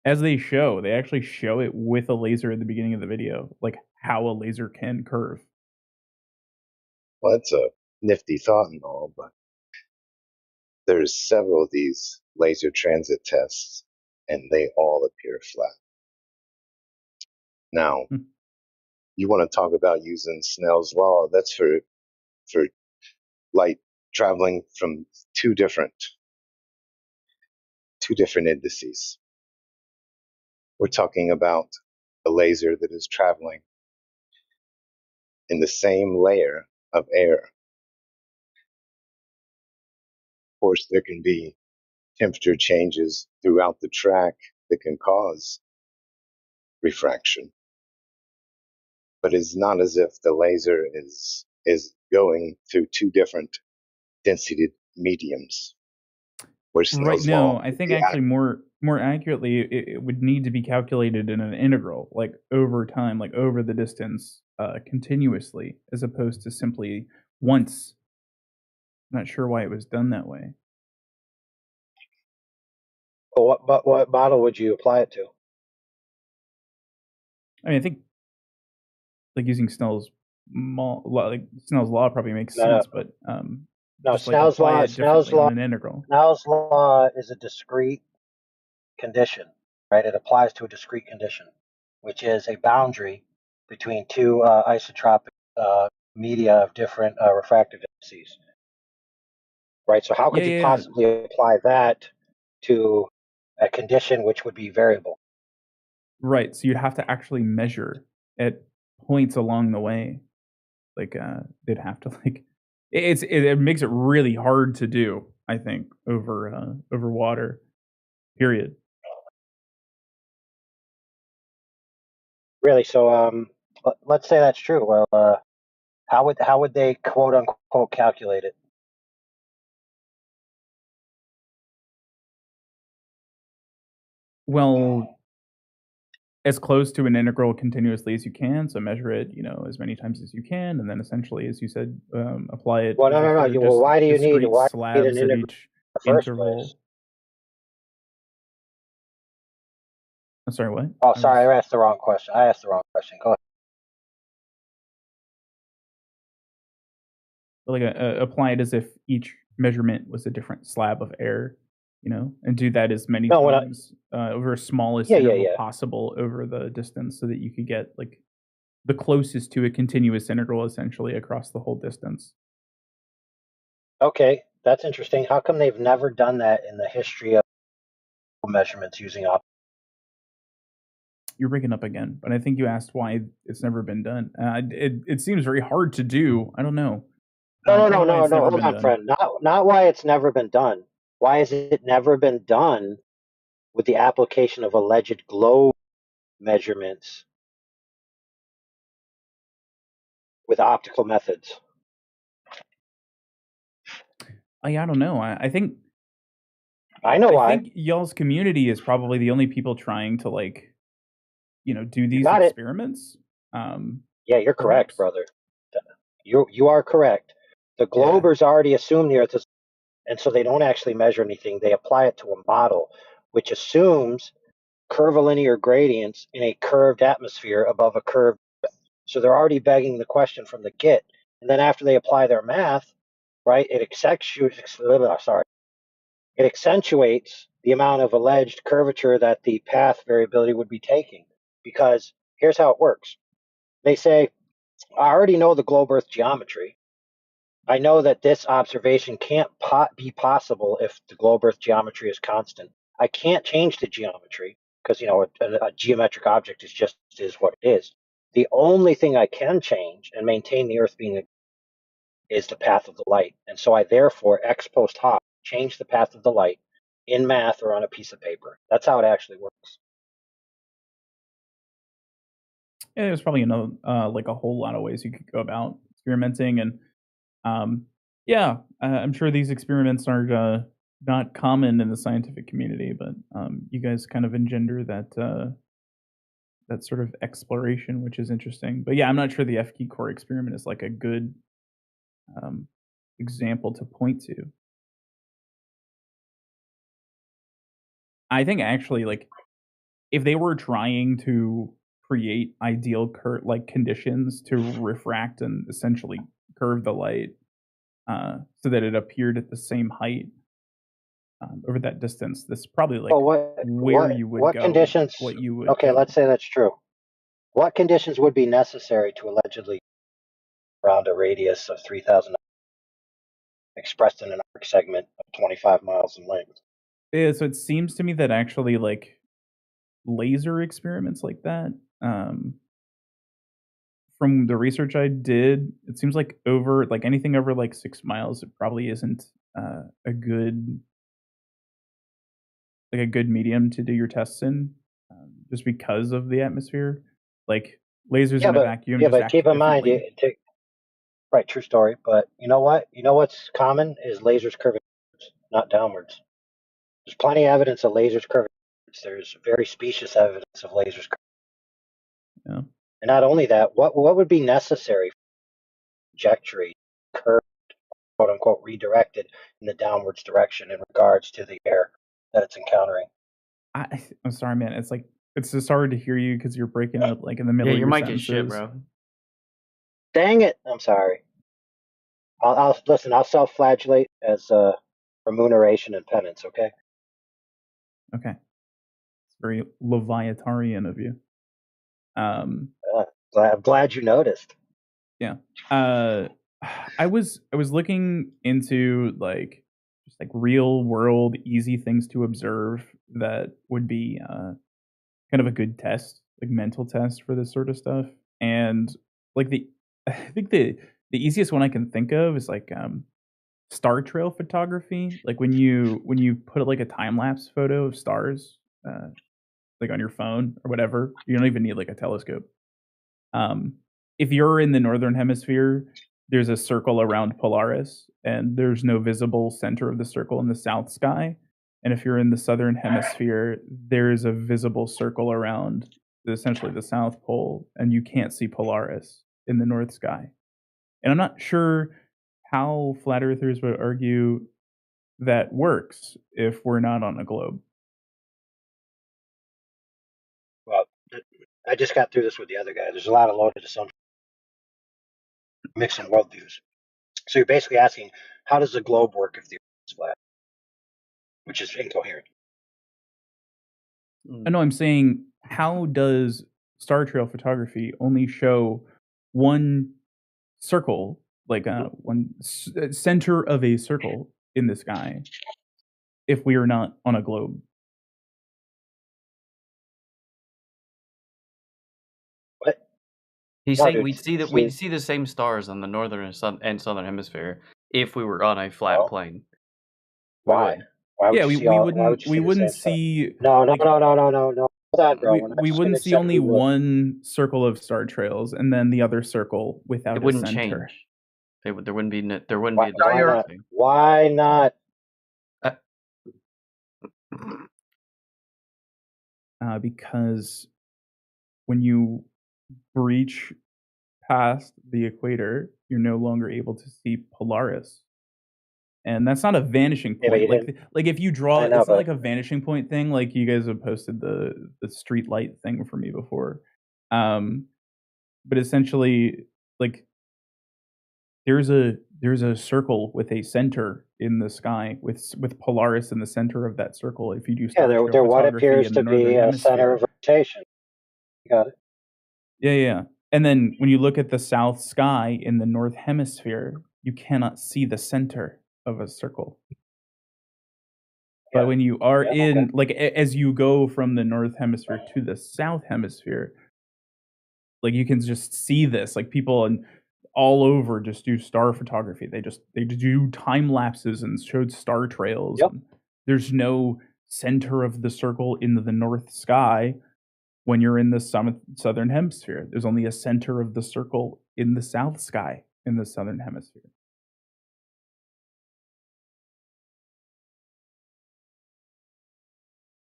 As they actually show it with a laser at the beginning of the video, like how a laser can curve. Well, that's a nifty thought and all, but there's several of these laser transit tests, and they all appear flat. Now, you want to talk about using Snell's law? That's for light traveling from two different indices. We're talking about a laser that is traveling in the same layer of air. Of course, there can be temperature changes throughout the track that can cause refraction. But it's not as if the laser is going through two different density mediums. Right. No, I think actually more accurately, it would need to be calculated in an integral, like over time, like over the distance, continuously, as opposed to simply once. I'm not sure why it was done that way. Well, what model would you apply it to? I mean, I think like using Snell's law probably makes sense, but no, just Snell's like law. Snell's law an integral. Snell's law is a discrete condition, right? It applies to a discrete condition, which is a boundary between two isotropic media of different refractive indices, right? So how could you possibly apply that to a condition which would be variable? Right. So you'd have to actually measure at points along the way. Like they'd have to like it makes it really hard to do, I think, over water. Period. Really? So let's say that's true. Well, how would they quote unquote calculate it? Well, as close to an integral continuously as you can. So measure it, as many times as you can, and then essentially, as you said, apply it. Well, no. Well, why do you need slabs at each interval? I'm sorry, what? Oh, sorry, I asked the wrong question. Go ahead. Like apply it as if each measurement was a different slab of air, and do that as many times over smallest interval possible over the distance, so that you could get like the closest to a continuous integral essentially across the whole distance. Okay, that's interesting. How come they've never done that in the history of measurements using optics? You're breaking up again, but I think you asked why it's never been done. It seems very hard to do. I don't know. No. Hold on, friend. Not why it's never been done. Why has it never been done with the application of alleged globe measurements with optical methods? I don't know. I think I know why. I think y'all's community is probably the only people trying to do these experiments. Yeah, you're correct, brother. You are correct. The globers already assume the Earth is, and so they don't actually measure anything. They apply it to a model, which assumes curvilinear gradients in a curved atmosphere above a curved. So they're already begging the question from the get. And then after they apply their math, right, it accentuates the amount of alleged curvature that the path variability would be taking. Because here's how it works. They say, I already know the globe Earth geometry. I know that this observation can't be possible if the globe Earth geometry is constant. I can't change the geometry because, a geometric object is what it is. The only thing I can change and maintain the Earth being is the path of the light. And so I therefore, ex post hoc, change the path of the light in math or on a piece of paper. That's how it actually works. Yeah, there's probably another like a whole lot of ways you could go about experimenting, and I'm sure these experiments are not common in the scientific community, but you guys kind of engender that sort of exploration, which is interesting. But yeah, I'm not sure the FK core experiment is like a good example to point to. I think actually, like, if they were trying to create ideal conditions to refract and essentially curve the light so that it appeared at the same height over that distance, that's probably like where you would go. Conditions? What you would. Okay, let's say that's true. What conditions would be necessary to allegedly around a radius of 3,000 expressed in an arc segment of 25 miles in length? Yeah, so it seems to me that actually, like, laser experiments like that, from the research I did, it seems like anything over like 6 miles, it probably isn't a good medium to do your tests in, just because of the atmosphere. Like lasers in a vacuum. Yeah, but keep in mind, right, true story. But you know what? You know what's common is lasers curving upwards, not downwards. There's plenty of evidence of lasers curving upwards. There's very specious evidence of lasers curving. Yeah. And not only that, what would be necessary for trajectory curved, quote unquote, redirected in the downwards direction in regards to the air that it's encountering? I'm sorry, man. It's just hard to hear you because you're breaking up like in the middle of your sentences. Your mic is shit, bro. Dang it! I'm sorry. I'll listen. I'll self-flagellate as remuneration and penance. Okay. Okay. It's very Leviathanian of you. I'm glad you noticed. Yeah. I was looking into like just like real world easy things to observe that would be kind of a good test, like mental test for this sort of stuff. And like I think the easiest one I can think of is like star trail photography. Like when you put like a time lapse photo of stars, like on your phone or whatever, you don't even need like a telescope. If you're in the northern hemisphere, there's a circle around Polaris, and there's no visible center of the circle in the south sky. And if you're in the southern hemisphere, there's a visible circle around essentially the South Pole, and you can't see Polaris in the north sky. And I'm not sure how flat earthers would argue that works if we're not on a globe. Well, I just got through this with the other guy. There's a lot of loaded assumptions, mixing worldviews. So you're basically asking, how does the globe work if the Earth is flat? Which is incoherent. I know. I'm saying, how does star trail photography only show one circle, like one center of a circle in the sky, if we are not on a globe? What? He's saying we'd see the same stars on the northern and southern hemisphere if we were on a flat plane. Why? Why would we wouldn't see. No. Hold on, bro. We wouldn't see only one circle of star trails, and then the other circle without it wouldn't a center. Change. There wouldn't be be Why not? Because when you breach past the equator, you're no longer able to see Polaris. And that's not a vanishing point. Like if you draw, it's not like a vanishing point thing. Like you guys have posted the street light thing for me before. But essentially, like there's a circle with a center in the sky with Polaris in the center of that circle. If you do there what appears to be a center of rotation. You got it. Yeah. And then when you look at the south sky in the north hemisphere, you cannot see the center of a circle. But when you are in, like, as you go from the north hemisphere to the south hemisphere, like, you can just see this. Like, people all over just do star photography. They do time lapses and showed star trails. Yep. There's no center of the circle in the north sky when you're in the southern hemisphere. There's only a center of the circle in the south sky in the southern hemisphere.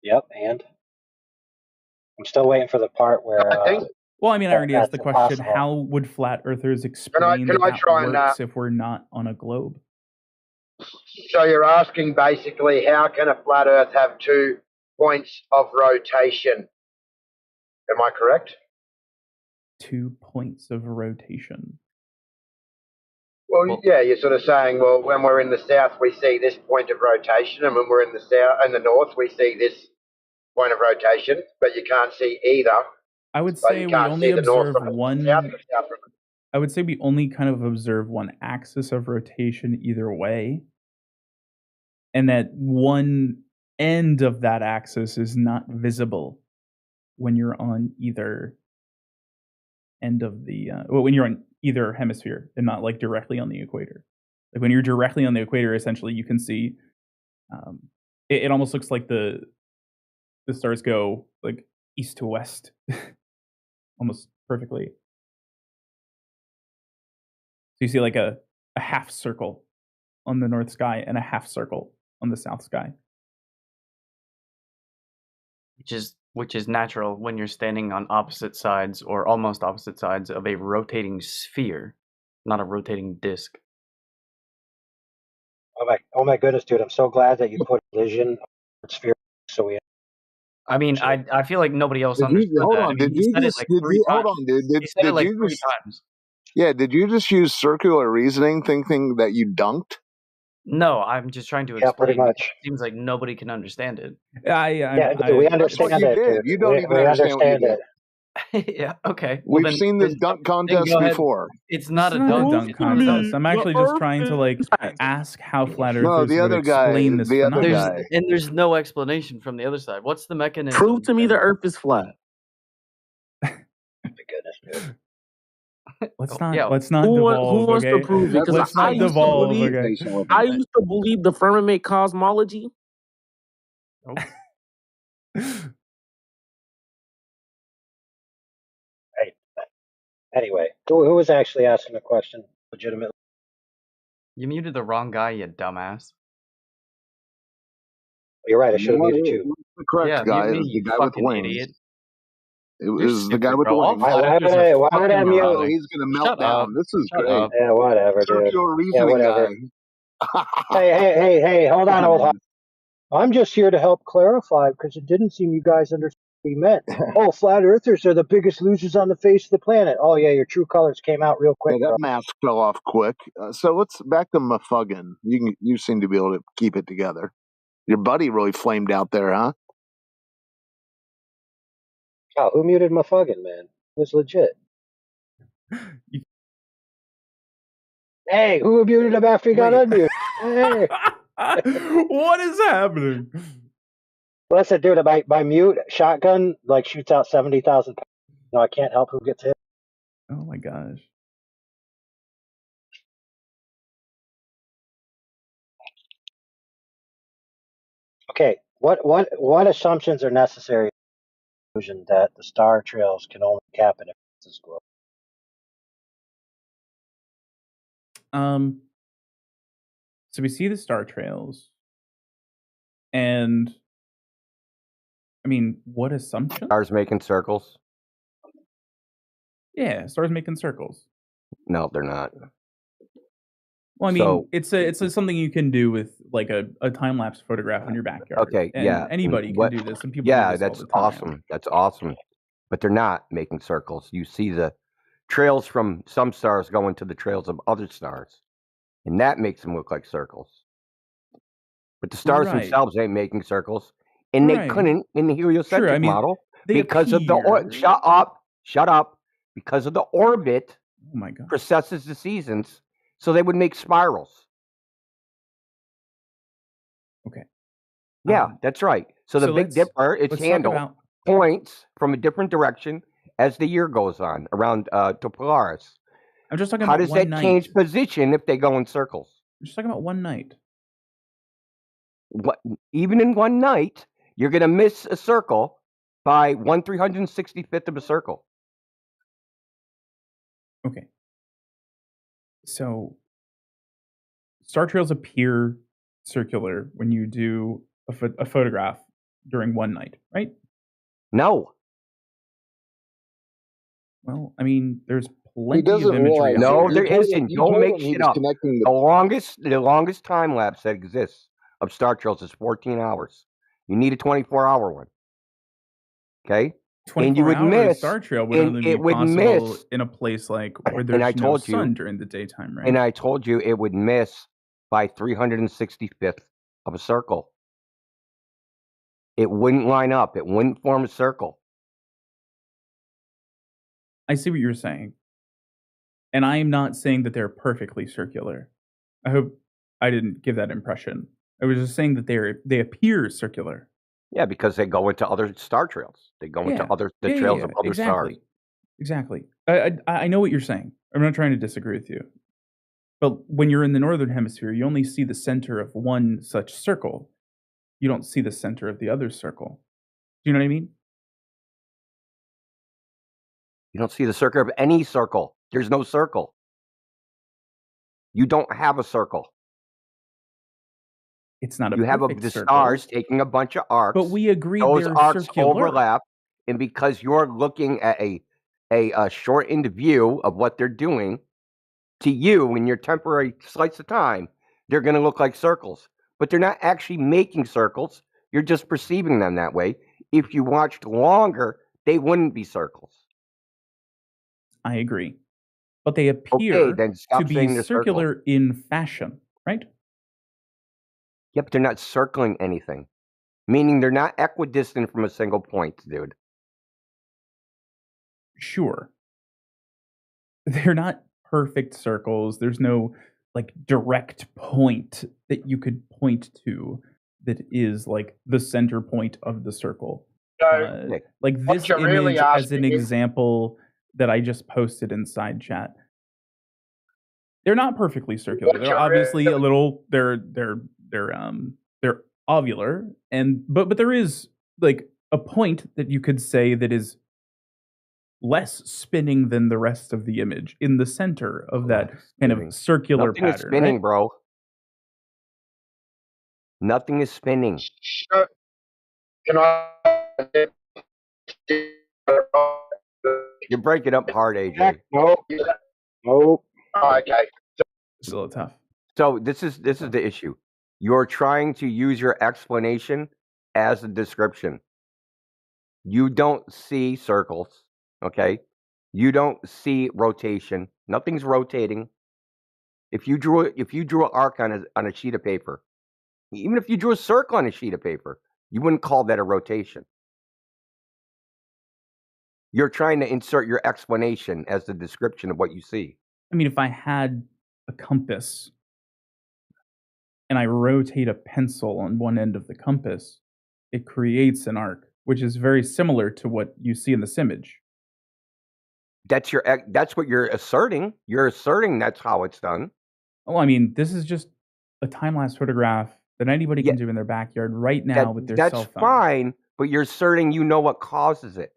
Yep, and I'm still waiting for the part where. Well, I mean, I already asked the question: impossible. how would flat earthers explain can I that try and, works if we're not on a globe? So you're asking basically, how can a flat Earth have 2 points of rotation? Am I correct? 2 points of rotation. Well, yeah, you're sort of saying, well, when we're in the south, we see this point of rotation, and when we're in the north, we see this point of rotation, but you can't see either. I would So say you we can't only see the north observe from the one. south, the south from the. I would say we only kind of observe one axis of rotation either way, and that one end of that axis is not visible when you're on either end of the when you're on either hemisphere and not like directly on the equator. Like when you're directly on the equator, essentially you can see it almost looks like the stars go like east to west almost perfectly. So you see like a half circle on the north sky and a half circle on the south sky. Which is natural when you're standing on opposite sides or almost opposite sides of a rotating sphere, not a rotating disc. Oh my goodness, dude! I'm so glad that you put collision sphere. So we. I mean, I feel like nobody else understood hold that. on, I mean, did he you said just it like did 3 you times. hold on, dude? He said it like you 3 just times. yeah? Did you just use circular reasoning, thinking that you dunked? No, I'm just trying to Yeah, pretty explain. much. It seems like nobody can understand it. We understand you it, did. dude. You don't even understand what you did. Yeah. Okay. Well, We've seen this dunk contest go ahead. before. It's not It's a not dunk a dunk contest. I'm actually just trying to like ask how flat No, earthers the would other guy, explain this the other phenomenon. guy. There's no explanation from the other side. What's the mechanism? Prove to me the Earth is flat. My goodness, dude. Let's not Yeah. devolve. Who wants Okay, to prove it? Because let's not devolve. Okay. I used to believe the firmament cosmology. Anyway, who was actually asking the question legitimately? You muted the wrong guy, you dumbass. You're right. I should have muted you. The correct guy mute is me, the you guy with fucking wings. idiot. It You're was the guy stupid, with the bro. All wings. flat earthers are Why would I fucking mute? Oh, moronic. he's gonna melt Shut down. up. This is Shut great. up. Yeah, whatever, dude. Circular Yeah, reasoning whatever. guy. Hey, hold on. I'm just here to help clarify because it didn't seem you guys understood what we meant. Oh, flat earthers are the biggest losers on the face of the planet. Oh, yeah, your true colors came out real quick. Yeah, that bro. mask fell off quick. So let's back to Muffuggin. You seem to be able to keep it together. Your buddy really flamed out there, huh? Oh, who muted my fucking man? It was legit. Hey, who muted him after he got unmuted? Hey. What is happening? Listen, dude, my mute shotgun like shoots out 70,000. No, I can't help who gets hit. Oh my gosh. Okay, what assumptions are necessary that the star trails can only cap an ellipsis globe? So we see the star trails, and I mean, what assumption? Stars making circles? Yeah, stars making circles. No, they're not. Well, I mean, it's something you can do with like a time lapse photograph in your backyard. Okay, and yeah. anybody can do this, and people yeah, do this all that's the time. awesome. That's awesome. But they're not making circles. You see the trails from some stars going to the trails of other stars, and that makes them look like circles. But the stars Right. themselves ain't making circles, and they Right. couldn't in the heliocentric Sure, I mean, model they because of the appear. shut up, because of the orbit Oh my god. precesses the seasons. So they would make spirals. Okay. Yeah, that's right. So the Big Dipper, its let's talk handle about points from a different direction as the year goes on around to Polaris. I'm just talking How about does one that night. change position if they go in circles? I'm just talking about one night. Even in one night, you're going to miss a circle by 1/365th of a circle. Okay. So star trails appear circular when you do a photograph during one night, right? No. Well, I mean, there's He plenty of doesn't imagery realize. out No, there. there isn't. You Don't told make him he shit was up. connecting The longest time lapse that exists of star trails is 14 hours. You need a 24-hour one. Okay? And you 24 would hours miss star trail would and only be it would possible miss in a place like where and I there's no told you sun during the daytime, right? and I told you it would miss by 365th of a circle. It wouldn't line up. It wouldn't form a circle. I see what you're saying. And I am not saying that they're perfectly circular. I hope I didn't give that impression. I was just saying that they appear circular. Yeah, because they go into other star trails. They go into trails of other stars. Exactly. I know what you're saying. I'm not trying to disagree with you. But when you're in the northern hemisphere, you only see the center of one such circle. You don't see the center of the other circle. Do you know what I mean? You don't see the circle of any circle. There's no circle. You don't have a circle. It's not a You have perfect the circle. stars taking a bunch of arcs. But we agree those they're arcs circular. overlap, and because you're looking at a shortened view of what they're doing, to you in your temporary slice of time, they're going to look like circles. But they're not actually making circles. You're just perceiving them that way. If you watched longer, they wouldn't be circles. I agree. But they appear to be circular in fashion, right? Yeah, but they're not circling anything. Meaning they're not equidistant from a single point, dude. Sure. They're not perfect circles. There's no like direct point that you could point to that is like the center point of the circle. So, like what this you're really image as an asking is- example that I just posted inside chat. They're not perfectly circular. What They're you're obviously really- a little they're ovular, and but there is like a point that you could say that is less spinning than the rest of the image in the center of that kind of circular Nothing pattern. is spinning, right? bro. Nothing is spinning. Sure. Can I? You're breaking up hard, AJ. Nope. Oh, okay. It's a little tough. So this is the issue. You're trying to use your explanation as a description. You don't see circles, okay? You don't see rotation. Nothing's rotating. If you drew an arc on a sheet of paper, even if you drew a circle on a sheet of paper, you wouldn't call that a rotation. You're trying to insert your explanation as the description of what you see. I mean, if I had a compass and I rotate a pencil on one end of the compass, it creates an arc, which is very similar to what you see in this image. That's what you're asserting. You're asserting that's how it's done. Oh, I mean, this is just a time-lapse photograph that anybody can do in their backyard right now with their cell phone. That's fine, but you're asserting you know what causes it.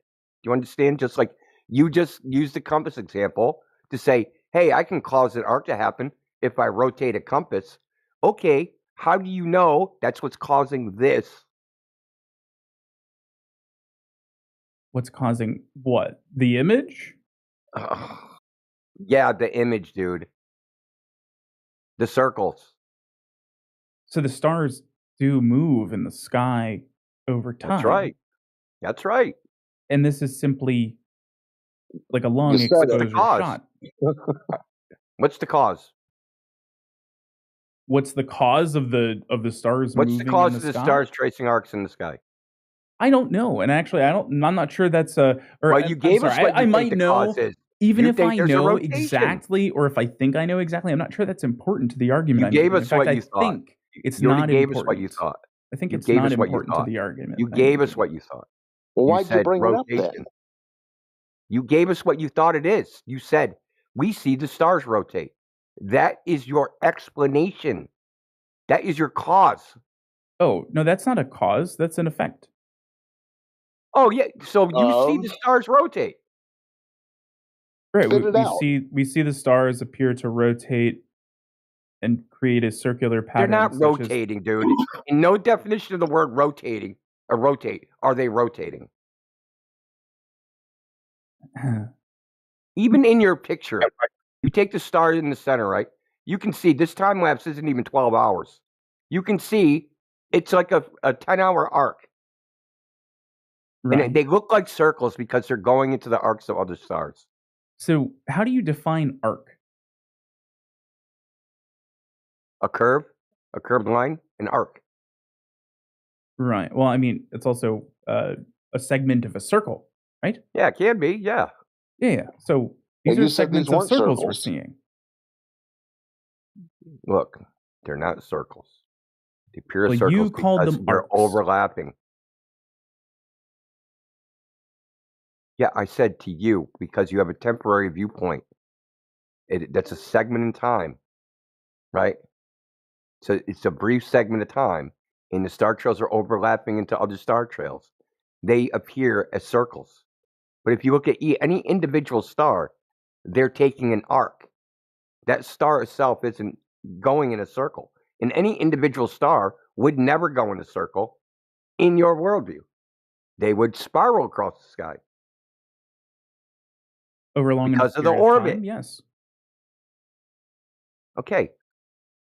Do you understand? Just like you just used the compass example to say, hey, I can cause an arc to happen if I rotate a compass. Okay, how do you know that's what's causing this? What's causing what? The image? Yeah, the image, dude. The circles. So the stars do move in the sky over time. That's right. That's right. And this is simply like a long exposure shot. What's the cause? What's the cause of the stars moving in the sky? What's the cause of the stars tracing arcs in the sky? I don't know, and actually, I'm not sure that's a. Well, you gave us what you I might think the know. cause is. Even You if think I there's a know rotation. exactly, or if I think I know exactly, I'm not sure that's important to the argument You I'm gave making. In us fact, what I you thought. think it's You already not gave us what you important. thought. I think You it's gave not us what you important to thought. the argument You that I'm gave us making. what you thought. Well, You why'd you said bring it up then? rotation. You gave us what you thought it is. You said, we see the stars rotate. That is your explanation. That is your cause. Oh, no, that's not a cause. That's an effect. Oh, yeah. So you see Of? the stars rotate. Right. Spit it We out. see the stars appear to rotate and create a circular They're pattern. not such rotating, dude. In no definition of the word rotating or rotate are they rotating. as Even in your picture, you take the star in the center, right? You can see this time lapse isn't even 12 hours. You can see it's like a 10-hour arc. right. And they look like circles because they're going into the arcs of other stars. So, how do you define arc? A curved line, an arc. Right. Well, I mean, it's also a segment of a circle, right? Yeah, it can be. Yeah. Yeah. So Well, these are you said these segments of weren't circles we're circles. seeing. Look, they're not circles. They appear as Well, circles you called because them they're arcs. overlapping. Yeah, I said to you because you have a temporary viewpoint. That's a segment in time, right? So it's a brief segment of time, and the star trails are overlapping into other star trails. They appear as circles. But if you look at any individual star, they're taking an arc. That star itself isn't going in a circle. And any individual star would never go in a circle in your worldview. They would spiral across the sky Over a long enough because of the period of orbit. time, yes. Okay.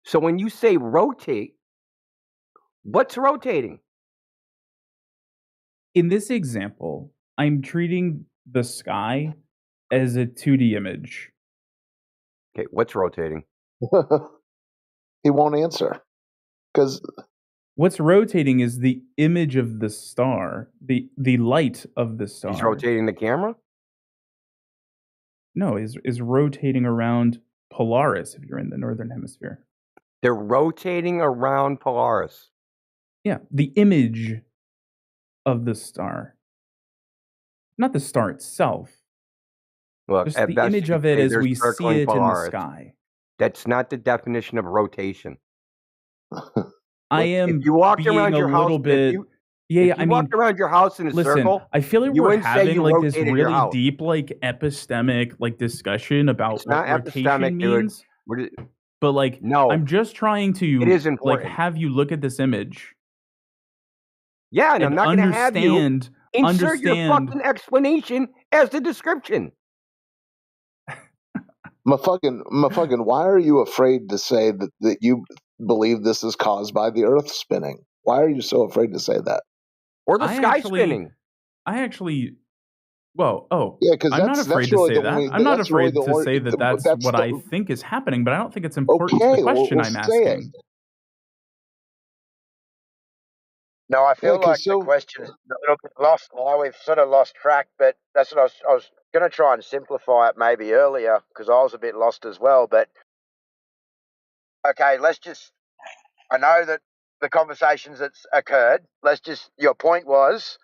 So when you say rotate, what's rotating? In this example, I'm treating the sky as a 2D image. Okay, what's rotating? He won't answer because What's rotating is the image of the star, the light of the star. He's rotating the camera? No, is rotating around Polaris if you're in the northern hemisphere. They're rotating around Polaris. Yeah, the image of the star. Not the star itself. Look, Just at the best image you of could it say as they're we see circling it in the Polaris. sky. That's not the definition of rotation. I If am you walked being around a your house, little bit. if Yeah, you I mean, walked around your house in a listen, circle, I feel like you we're wouldn't say having you like this rotated your really house. deep, like epistemic, like discussion about It's what not epistemic, rotation dude. means. But like, No, I'm just trying it to is like important. have you look at this image Yeah, and I'm and not going to have you insert your understand. fucking explanation as the description. Motherfucking, why are you afraid to say that you believe this is caused by the Earth spinning? Why are you so afraid to say that? Or the sky spinning. Well, Yeah, because I'm not that's afraid to really say the that. only. I'm not That's really afraid the to only. say that that's That's what the, I think is happening, but I don't think it's important to okay. the question Well, I'm say it. asking. No, I feel Yeah, like the question is a little bit lost now. We've sort of lost track, but that's what I was going to try and simplify it maybe earlier because I was a bit lost as well. But okay, I know that the conversations that's occurred, your point was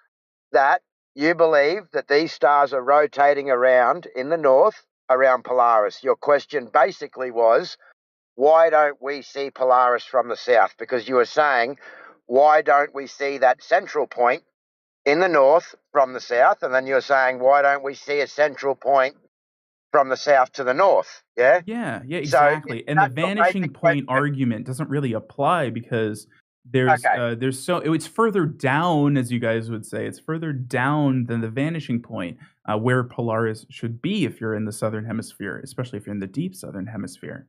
that you believe that these stars are rotating around in the north around Polaris. Your question basically was, why don't we see Polaris from the south? Because you were saying, why don't we see that central point in the north from the south? And then you were saying, why don't we see a central point from the south to the north? Yeah? Yeah, So exactly. And the that's your vanishing basic point question. argument doesn't really apply because there's Okay. it's further down, as you guys would say. It's further down than the vanishing point, where Polaris should be if you're in the southern hemisphere, especially if you're in the deep southern hemisphere.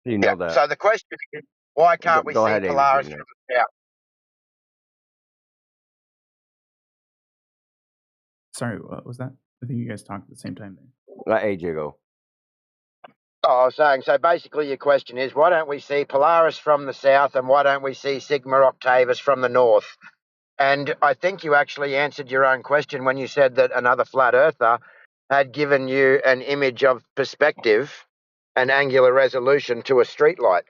You know that. So the question is, why can't we Go see ahead, Polaris Adrian. from the south? Sorry, what was that? I think you guys talked at the same time there. Let AJ go. Oh, I was saying, so basically your question is, why don't we see Polaris from the south and why don't we see Sigma Octavis from the north? And I think you actually answered your own question when you said that another flat earther had given you an image of perspective and angular resolution to a streetlight.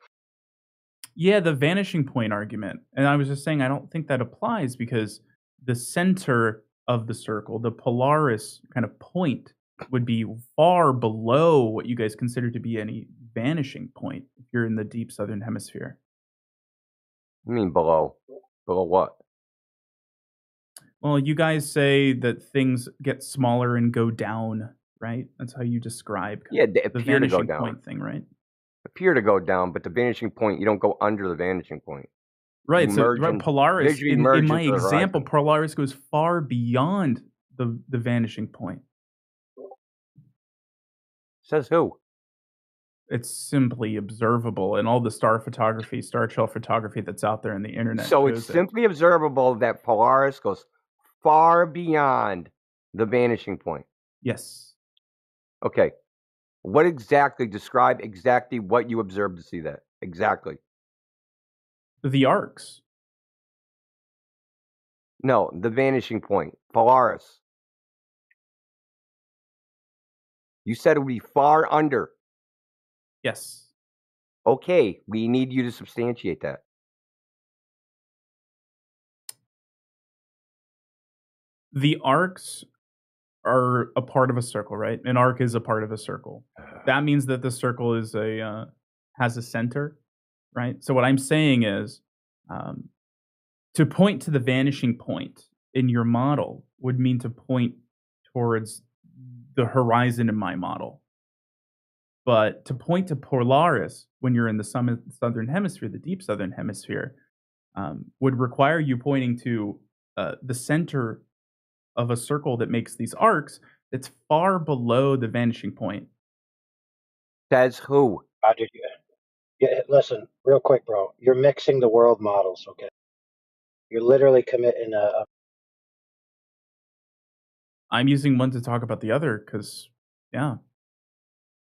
Yeah, the vanishing point argument. And I was just saying I don't think that applies because the center of the circle, the Polaris kind of point, would be far below what you guys consider to be any vanishing point if you're in the deep southern hemisphere. You mean below? Below what? Well, you guys say that things get smaller and go down, right? That's how you describe Yeah, they the appear to go vanishing down. point thing, right? Appear to go down, but the vanishing point, you don't go under the vanishing point. Right. You So merge right, in, Polaris, visually in merge my into the example, horizon. Polaris goes far beyond the vanishing point. Says who? It's simply observable, and all the star photography, star shell photography that's out there in the internet So shows it's it. simply observable that Polaris goes far beyond the vanishing point. Yes. Okay. What exactly, describe exactly what you observed to see that. Exactly. The arcs. No, the vanishing point. Polaris. You said it would be far under. Yes. Okay, we need you to substantiate that. The arcs are a part of a circle, right? An arc is a part of a circle. That means that the circle is has a center, right? So what I'm saying is, to point to the vanishing point in your model would mean to point towards the horizon in my model. But to point to Polaris when you're in the southern hemisphere, the deep southern hemisphere, would require you pointing to the center of a circle that makes these arcs that's far below the vanishing point. Says who? Roger, yeah, listen, real quick, bro. You're mixing the world models, okay? You're literally committing a I'm using one to talk about the other because, yeah.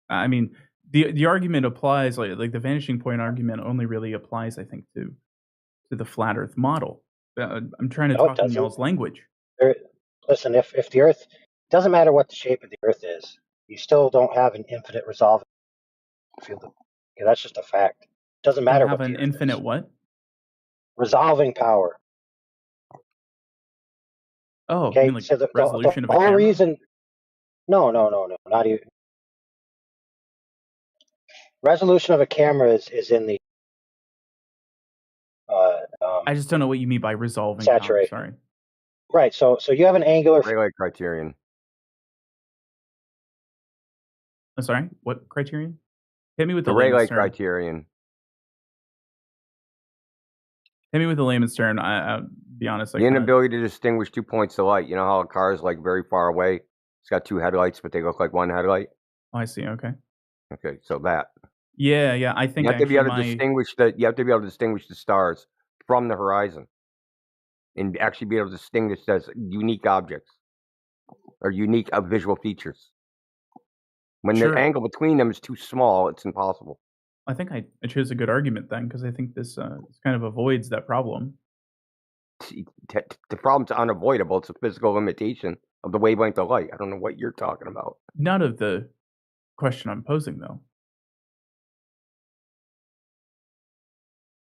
I mean, the argument applies, like the vanishing point argument only really applies, I think, to the flat Earth model. I'm trying to no, it talk in doesn't. y'all's language. Listen, if the Earth doesn't matter what the shape of the Earth is, you still don't have an infinite resolving field. Okay, that's just a fact. Doesn't matter Don't have what an the Earth infinite is. what? Resolving power. Oh, Okay, you mean like so the resolution of a whole camera? reason. No, not even. Resolution of a camera is in the I just don't know what you mean by resolving power. saturation. Sorry. Right. So you have an angular. Rayleigh criterion. I'm sorry. What criterion? Hit me with The the Rayleigh layman's term. criterion. Hit me with the layman's term. I'll be honest. The inability to distinguish 2 points of light. You know how a car is like very far away? It's got two headlights, but they look like one headlight. Oh, I see. Okay. Okay, so that. Yeah. I think You have to be able to actually distinguish that. You have to be able to distinguish the stars from the horizon, and actually be able to distinguish as unique objects or unique visual features. When Sure. the angle between them is too small, it's impossible. I think I chose a good argument then because I think this kind of avoids that problem. The problem's unavoidable. It's a physical limitation of the wavelength of light. I don't know what you're talking about. Not of the question I'm posing, though.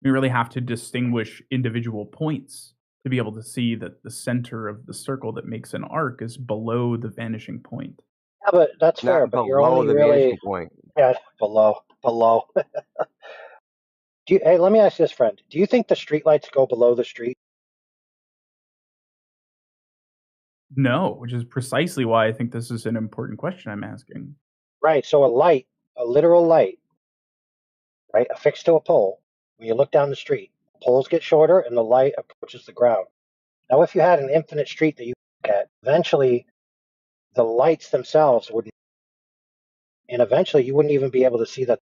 We really have to distinguish individual points to be able to see that the center of the circle that makes an arc is below the vanishing point. Yeah, but that's fair. Not But you're below only the really vanishing point. below. Hey, let me ask you this, friend. Do you think the streetlights go below the street? No, which is precisely why I think this is an important question I'm asking. Right. So a literal light, right, affixed to a pole. When you look down the street, poles get shorter and the light approaches the ground. Now, if you had an infinite street that you look at, eventually the lights themselves wouldn't, and eventually you wouldn't even be able to see that.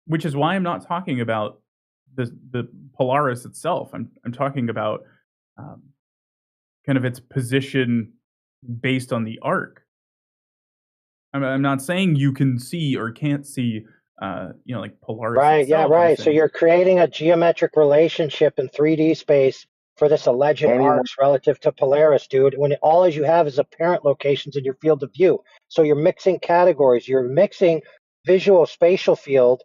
Which is why I'm not talking about the Polaris itself. I'm talking about kind of its position based on the arc. I'm not saying you can see or can't see, like Polaris. Right. Itself. Yeah. Right. So you're creating a geometric relationship in 3D space for this alleged arcs relative to Polaris, dude, when all you have is apparent locations in your field of view. So you're mixing categories. You're mixing visual spatial field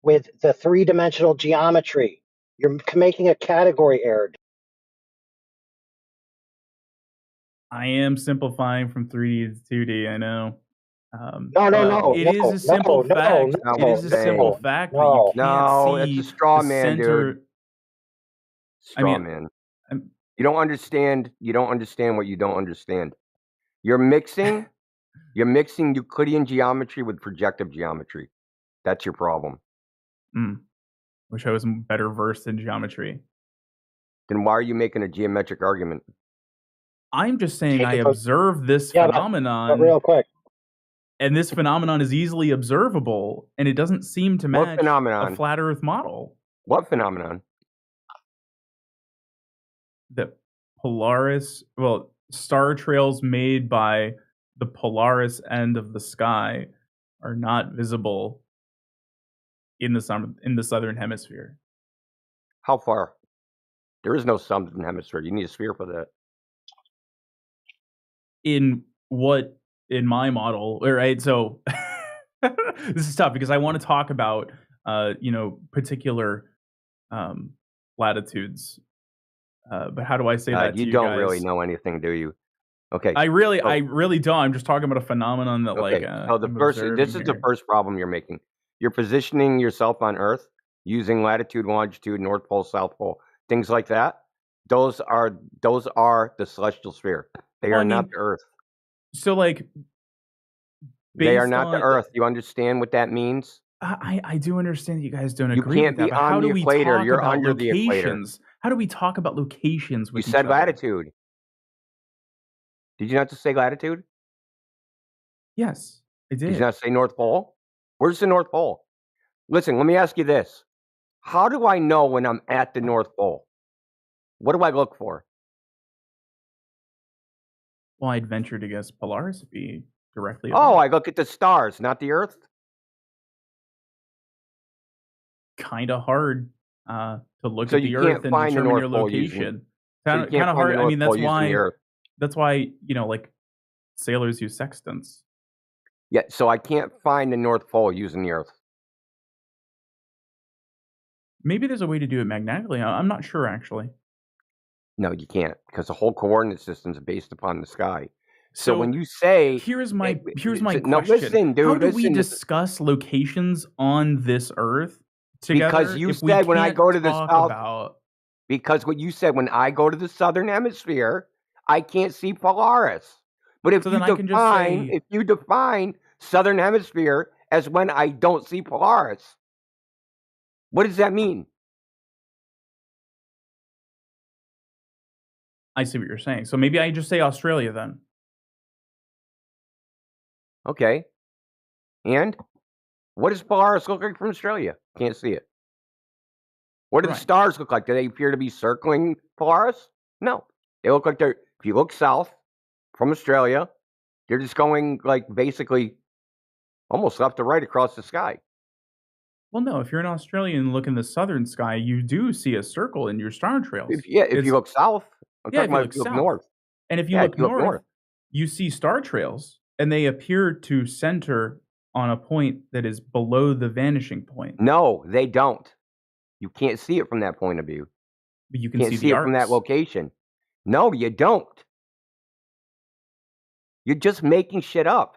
with the three-dimensional geometry. You're making a category error. I am simplifying from 3D to 2D, I know. It is a simple fact. It is a simple fact that you can't see it's a straw the man, center. dude. Straw man. You don't understand. You don't understand what you don't understand. You're mixing Euclidean geometry with projective geometry. That's your problem. Wish I was better versed in geometry. Then why are you making a geometric argument? I'm just saying I observe this phenomenon. But real quick. And this phenomenon is easily observable, and it doesn't seem to match a flat Earth model. What phenomenon? The Polaris, star trails made by the Polaris end of the sky are not visible in the southern hemisphere. How far? There is no southern hemisphere. You need a sphere for that. In my model, right? So this is tough because I want to talk about particular latitudes. But how do I say that to you guys? You don't really know anything, do you? Okay. I really don't. I'm just talking about a phenomenon that this is the first problem you're making. You're positioning yourself on Earth using latitude, longitude, North Pole, South Pole, things like that. Those are the celestial sphere. They are not the Earth. So they are not the Earth. You understand what that means? I do understand that you guys don't agree. You can't be on the equator. You're under the equator. How do we talk about locations with each other? You said latitude. Did you not just say latitude? Yes, I did. Did you not say North Pole? Where's the North Pole? Listen, let me ask you this. How do I know when I'm at the North Pole? What do I look for? Well, I'd venture to guess Polaris would be directly above. I look at the stars, not the Earth? Kind of hard to look at the Earth and determine your location. Kind of hard. I mean, that's why sailors use sextants. Yeah, so I can't find the North Pole using the Earth. Maybe there's a way to do it magnetically. I'm not sure, actually. No, you can't, because the whole coordinate system is based upon the sky. So when you say, here's my question. No, listen, dude. How do we discuss locations on this Earth together? Because you said when I go to the south. Because what you said when I go to the southern hemisphere, I can't see Polaris. But if you define southern hemisphere as when I don't see Polaris, what does that mean? I see what you're saying. So maybe I just say Australia then. Okay. And what does Polaris look like from Australia? Can't see it. What do the stars look like? Do they appear to be circling Polaris? No. They look like if you look south from Australia, they're just going basically almost left to right across the sky. Well, no. If you're in Australia and look in the southern sky, you do see a circle in your star trails. If you look south. I'm talking about if you look north. And if you look north, you see star trails, and they appear to center on a point that is below the vanishing point. No, they don't. You can't see it from that point of view. But you can see it from that location. No, you don't. You're just making shit up.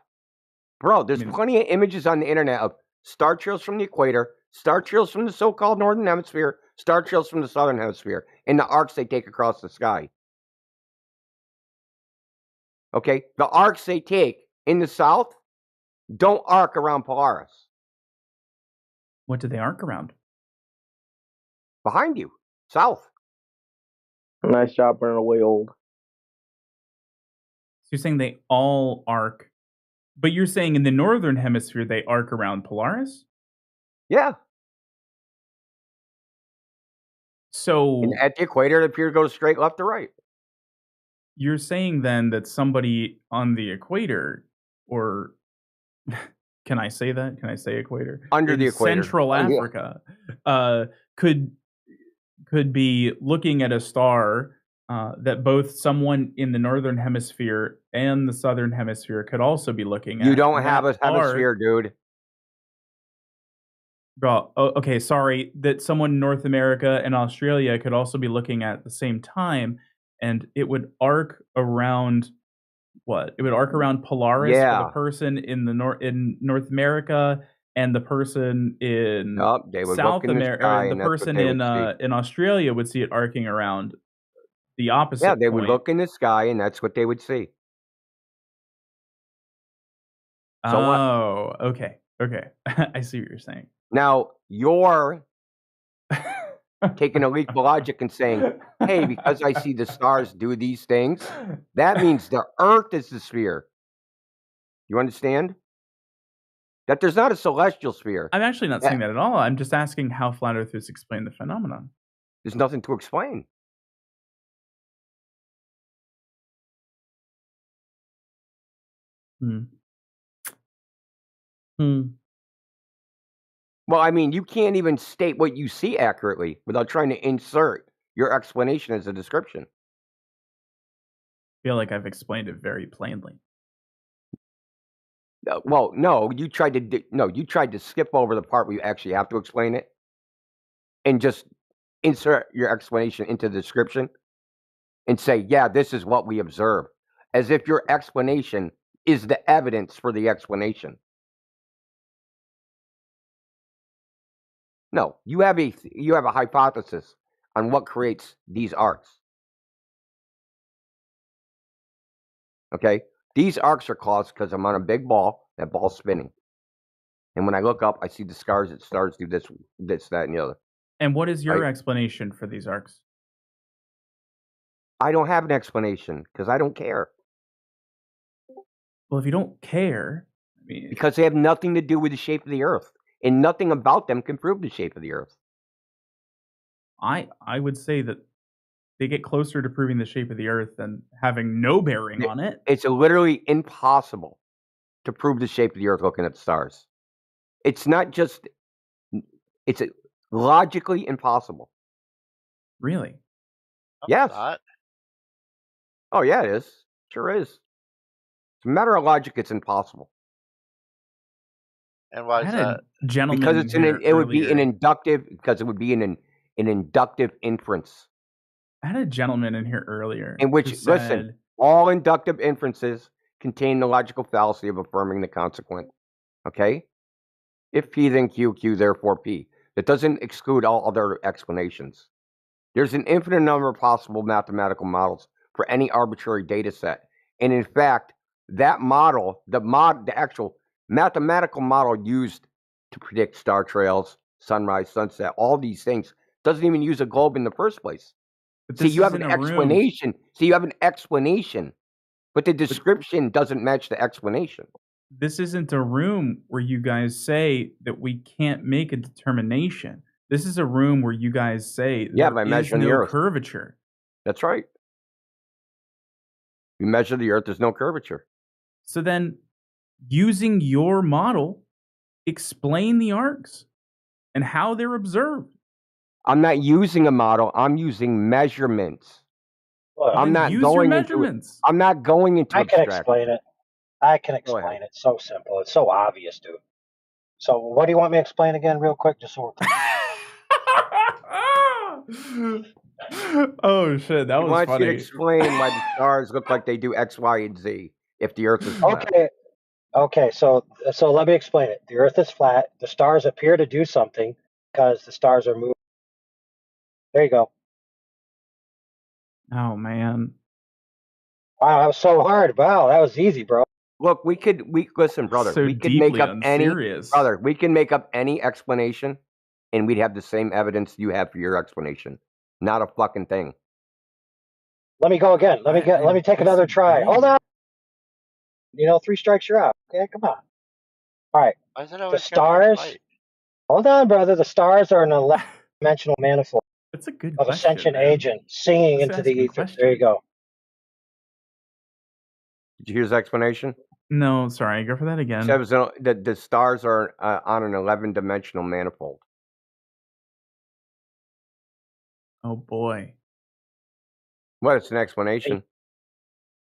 Bro, there's plenty of images on the internet of star trails from the equator, star trails from the so-called northern hemisphere, star trails from the southern hemisphere, and the arcs they take across the sky. Okay? The arcs they take in the south don't arc around Polaris. What do they arc around? Behind you. South. Nice job running away, old. So you're saying they all arc, but you're saying in the northern hemisphere they arc around Polaris? Yeah. So and at the equator, it appears to go straight left to right. You're saying then that somebody on the equator, or can I say that? Can I say equator? Under the equator. Central Africa, could be looking at a star that both someone in the northern hemisphere and the southern hemisphere could also be looking at. You don't and have that a hemisphere, dude. Okay, sorry. That someone in North America and Australia could also be looking at the same time, and it would arc around what? It would arc around Polaris for the Yeah. person in North America, and the person in Nope, they would South look in the America, sky, the and that's what person they would see. in Australia would see it arcing around the opposite Yeah, they would point. look in the sky, and that's what they would see. So what? Oh, okay. I see what you're saying. Now, you're taking a leap of logic and saying, hey, because I see the stars do these things, that means the Earth is the sphere. You understand? That there's not a celestial sphere. I'm actually not saying that at all. I'm just asking how flat earthers explain the phenomenon. There's nothing to explain. Well, I mean, you can't even state what you see accurately without trying to insert your explanation as a description. I feel like I've explained it very plainly. Well, no, you tried to skip over the part where you actually have to explain it and just insert your explanation into the description and say, yeah, this is what we observe, as if your explanation is the evidence for the explanation. No, you have a hypothesis on what creates these arcs. Okay? These arcs are caused because I'm on a big ball, that ball's spinning. And when I look up, I see the stars do this, that, and the other. And what is your explanation for these arcs? I don't have an explanation because I don't care. Well, if you don't care, I mean, because they have nothing to do with the shape of the Earth, and nothing about them can prove the shape of the Earth. I would say that they get closer to proving the shape of the Earth than having no bearing on it. It's literally impossible to prove the shape of the Earth looking at the stars. It's not just, it's logically impossible. Really? Yes. Oh, yeah, it is. Sure is. It's a matter of logic, it's impossible. And why is that? Because it would be an inductive inference. I had a gentleman in here earlier. In which, listen, all inductive inferences contain the logical fallacy of affirming the consequent. Okay? If P, then Q, Q, therefore P. That doesn't exclude all other explanations. There's an infinite number of possible mathematical models for any arbitrary data set. And in fact, that model, the actual mathematical model used to predict star trails, sunrise, sunset, all these things, doesn't even use a globe in the first place. See, you have an explanation. But the description doesn't match the explanation. This isn't a room where you guys say that we can't make a determination. This is a room where you guys say there is no curvature. That's right. You measure the Earth, there's no curvature. So then, using your model, explain the arcs and how they're observed. I'm not using a model. I'm using measurements. Well, I'm not going into it. I'm not going into I can abstract. explain it. I can explain it. So simple. It's so obvious, dude. So what do you want me to explain again real quick? Just so Oh, shit. That was funny. I want you to explain why the stars look like they do X, Y, and Z if the Earth is flat. Okay. So let me explain it. The Earth is flat. The stars appear to do something because the stars are moving. There you go. Oh, man. Wow, that was so hard. Wow, that was easy, bro. Look, listen, brother. So we could make up unserious. we can make up any explanation, and we'd have the same evidence you have for your explanation. Not a fucking thing. Let me go again. Let me take another try. Hold on. 3 strikes, you're out. Okay, come on. All right. The stars. Hold on, brother. The stars are an 11-dimensional manifold. That's a good of question, ascension man. agent singing into the ether. There you go. Did you hear his explanation? No, sorry. Go for that again. The stars are on an 11-dimensional manifold. Oh boy. Well, it's an explanation.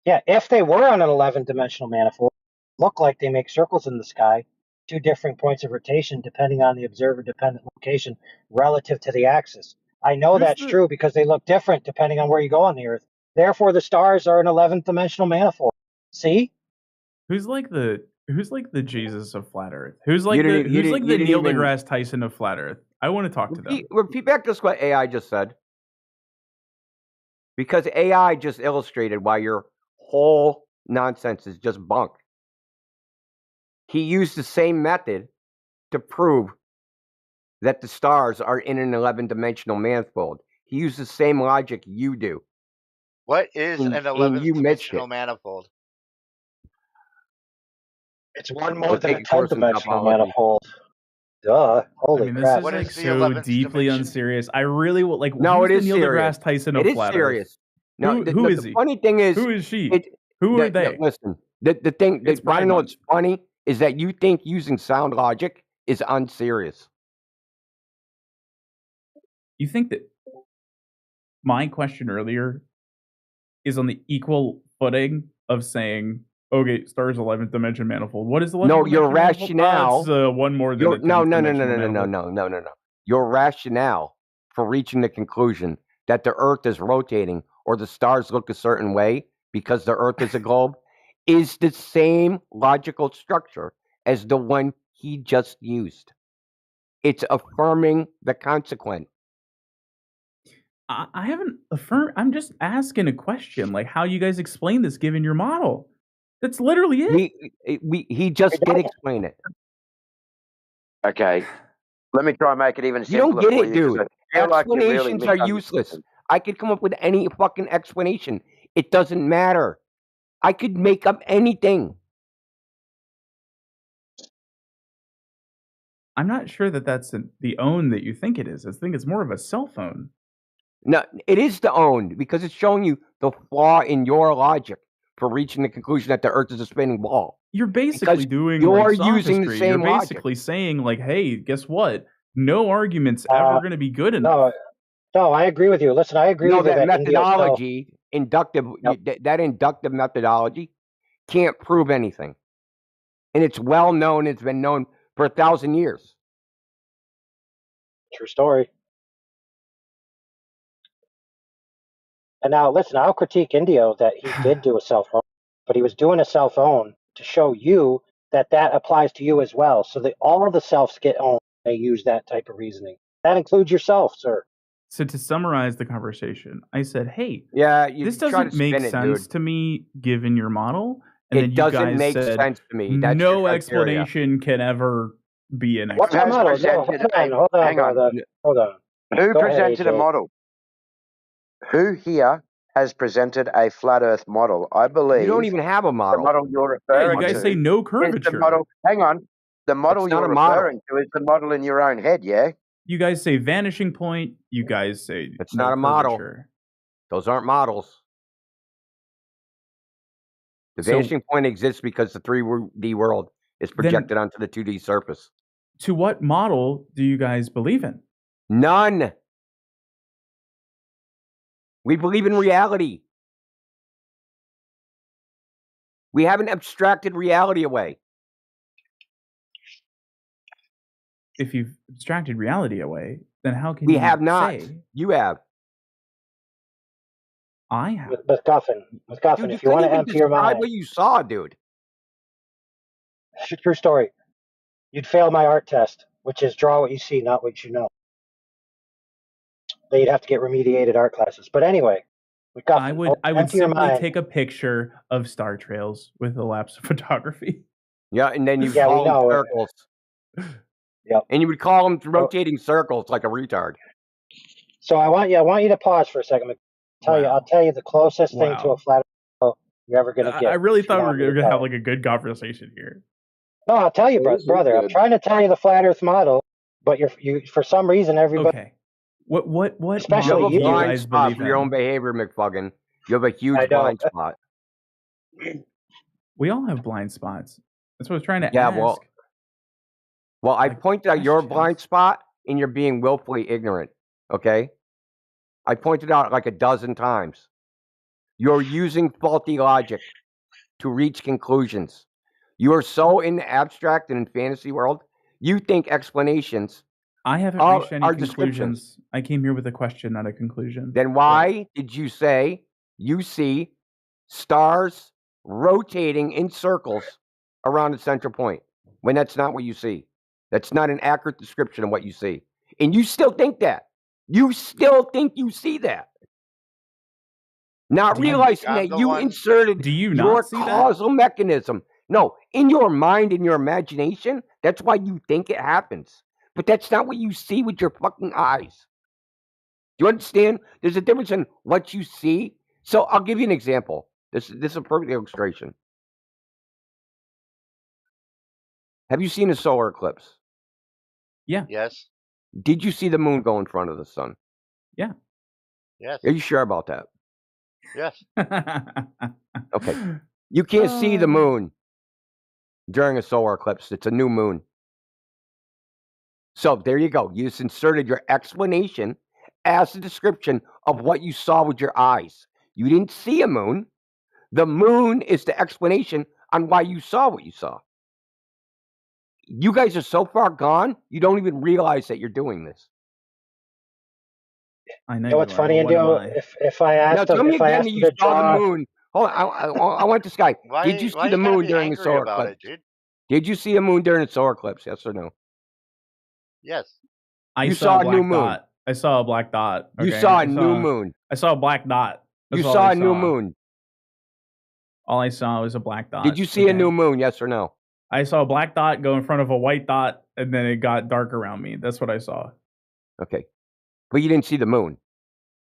Yeah, if they were on an 11-dimensional manifold, look like they make circles in the sky, 2 different points of rotation depending on the observer-dependent location relative to the axis. I know that's true because they look different depending on where you go on the Earth. Therefore, the stars are an 11th-dimensional manifold. See? Who's like the Jesus of flat Earth? Who's like You the didn't- you who's didn't- like you the didn't Neil even- deGrasse Tyson of flat Earth? I want to talk to them. Repeat back just what AI just said. Because AI just illustrated why your whole nonsense is just bunk. He used the same method to prove that the stars are in an 11-dimensional manifold. He used the same logic you do. What is an And you 11th-dimensional missed it. manifold? It's one more We'll than a take a course in 10-dimensional topology. manifold. Duh. Holy I mean, this crap. is What like is the so 11th deeply dimension? unserious. I really will like. No, who's it the is Neil serious. deGrasse Tyson of It is flat serious. Earth? No, Who is the he? funny thing is, Who is she? Who are they? Listen, the thing It's that Pride I know Month. what's funny is that you think using sound logic is unserious. You think that my question earlier is on the equal footing of saying, okay, stars 11th dimension manifold. What is the 11th No, dimension your manifold? rationale. It's one more than a 10th No. dimensional manifold. Your rationale for reaching the conclusion that the Earth is rotating or the stars look a certain way because the Earth is a globe is the same logical structure as the one he just used. It's affirming the consequent. I haven't affirmed. I'm just asking a question, like how you guys explain this given your model. That's literally it. He just did explain it. Okay. Let me try and make it even You simpler don't get for it, you, 'cause dude. I feel like you're really Explanations are useless. misunderstanding. I could come up with any fucking explanation. It doesn't matter. I could make up anything. I'm not sure that that's the own that you think it is. I think it's more of a cell phone. No, it is the owned because it's showing you the flaw in your logic for reaching the conclusion that the Earth is a spinning ball. You're basically Because doing you're like using the sophistry. same You're logic. basically saying like, hey, guess what? No argument's ever going to be good enough. No, I agree with you. Listen, I agree with you that that Indio. methodology, that inductive methodology can't prove anything. And it's well known, it's been known for 1,000 years. True story. And now, listen, I'll critique Indio that he did do a cell phone, but he was doing a cell phone to show you that that applies to you as well. So that all of the selves get owned. They use that type of reasoning. That includes yourself, sir. So to summarize the conversation, I said, hey, Yeah, this try to doesn't make spin it, sense dude. to me given your model. And It then you doesn't guys make said, sense to me. That's no your criteria. explanation can ever be an What's explanation. that model? No, hold on, brother. Hold on. Who Go ahead, presented a AJ. model? Who here has presented a flat Earth model? I believe You don't even have a model. the model you're Yeah, referring you guys to say no is the curvature. model. Hang on, the model It's not you're a model. referring to is the model in your own head. Yeah. You guys say vanishing point. You guys say It's no not a model. curvature. Those aren't models. The So- vanishing point exists because the 3D world is projected onto the 2D surface. To what model do you guys believe in? None. We believe in reality. We haven't abstracted reality away. If you've abstracted reality away, then how can We you have not. say You have. I have? With Guffin, Dude, if you want to empty your describe mind, what you saw, dude. true story. You'd fail my art test, which is draw what you see, not what you know. Then you'd have to get remediated art classes. But anyway, with Guffin, I would empty your simply mind. take a picture of star trails with a lapse of photography. Yeah, and then you Yeah, we call them know. circles. Yep. And you would call them rotating circles like a retard. So I want you to pause for a second. I'll tell you the closest thing to a flat Earth you're ever going to get. I really thought we were going going to have like a good conversation here. No, I'll tell you, brother. I'm trying to tell you the flat Earth model, but you for some reason everybody. Okay. What Especially model do you you blind guys spot believe for your in? own behavior, McFuggin. You have a I huge know. blind spot. We all have blind spots. That's what I was trying to Yeah, ask. well, I pointed out your questions. blind spot, and you're being willfully ignorant. Okay, I pointed out like a dozen times. You're using faulty logic to reach conclusions. You are so in the abstract and in fantasy world, you think explanations I haven't reached any conclusions. I came here with a question, not a conclusion. Then why did you say you see stars rotating in circles around the central point when that's not what you see? That's not an accurate description of what you see. And you still think that. You still think you see that. Not realizing that you inserted your causal mechanism. No, in your mind, in your imagination, that's why you think it happens. But that's not what you see with your fucking eyes. Do you understand? There's a difference in what you see. So I'll give you an example. This is a perfect illustration. Have you seen a solar eclipse? Yeah. Yes. Did you see the moon go in front of the sun? Yeah. Yes. Are you sure about that? Yes. Okay. You can't see the moon during a solar eclipse. It's a new moon. So there you go. You just inserted your explanation as a description of what you saw with your eyes. You didn't see a moon. The moon is the explanation on why you saw what you saw. You guys are so far gone, you don't even realize that you're doing this. I know. You know what's funny, Indio? If I asked now, tell me if I again asked that him you to saw draw, the moon. Hold on, I want this guy. Did you see the moon during the solar eclipse? Did you see the moon during the solar eclipse? Yes or no? Yes. You saw a new moon. Dot. I saw a black dot. Okay? You saw a new moon. I saw a black dot. You saw a new moon. All I saw was a black dot. Did you see a new moon? Yes or no? I saw a black dot go in front of a white dot, and then it got dark around me. That's what I saw. Okay, but you didn't see the moon.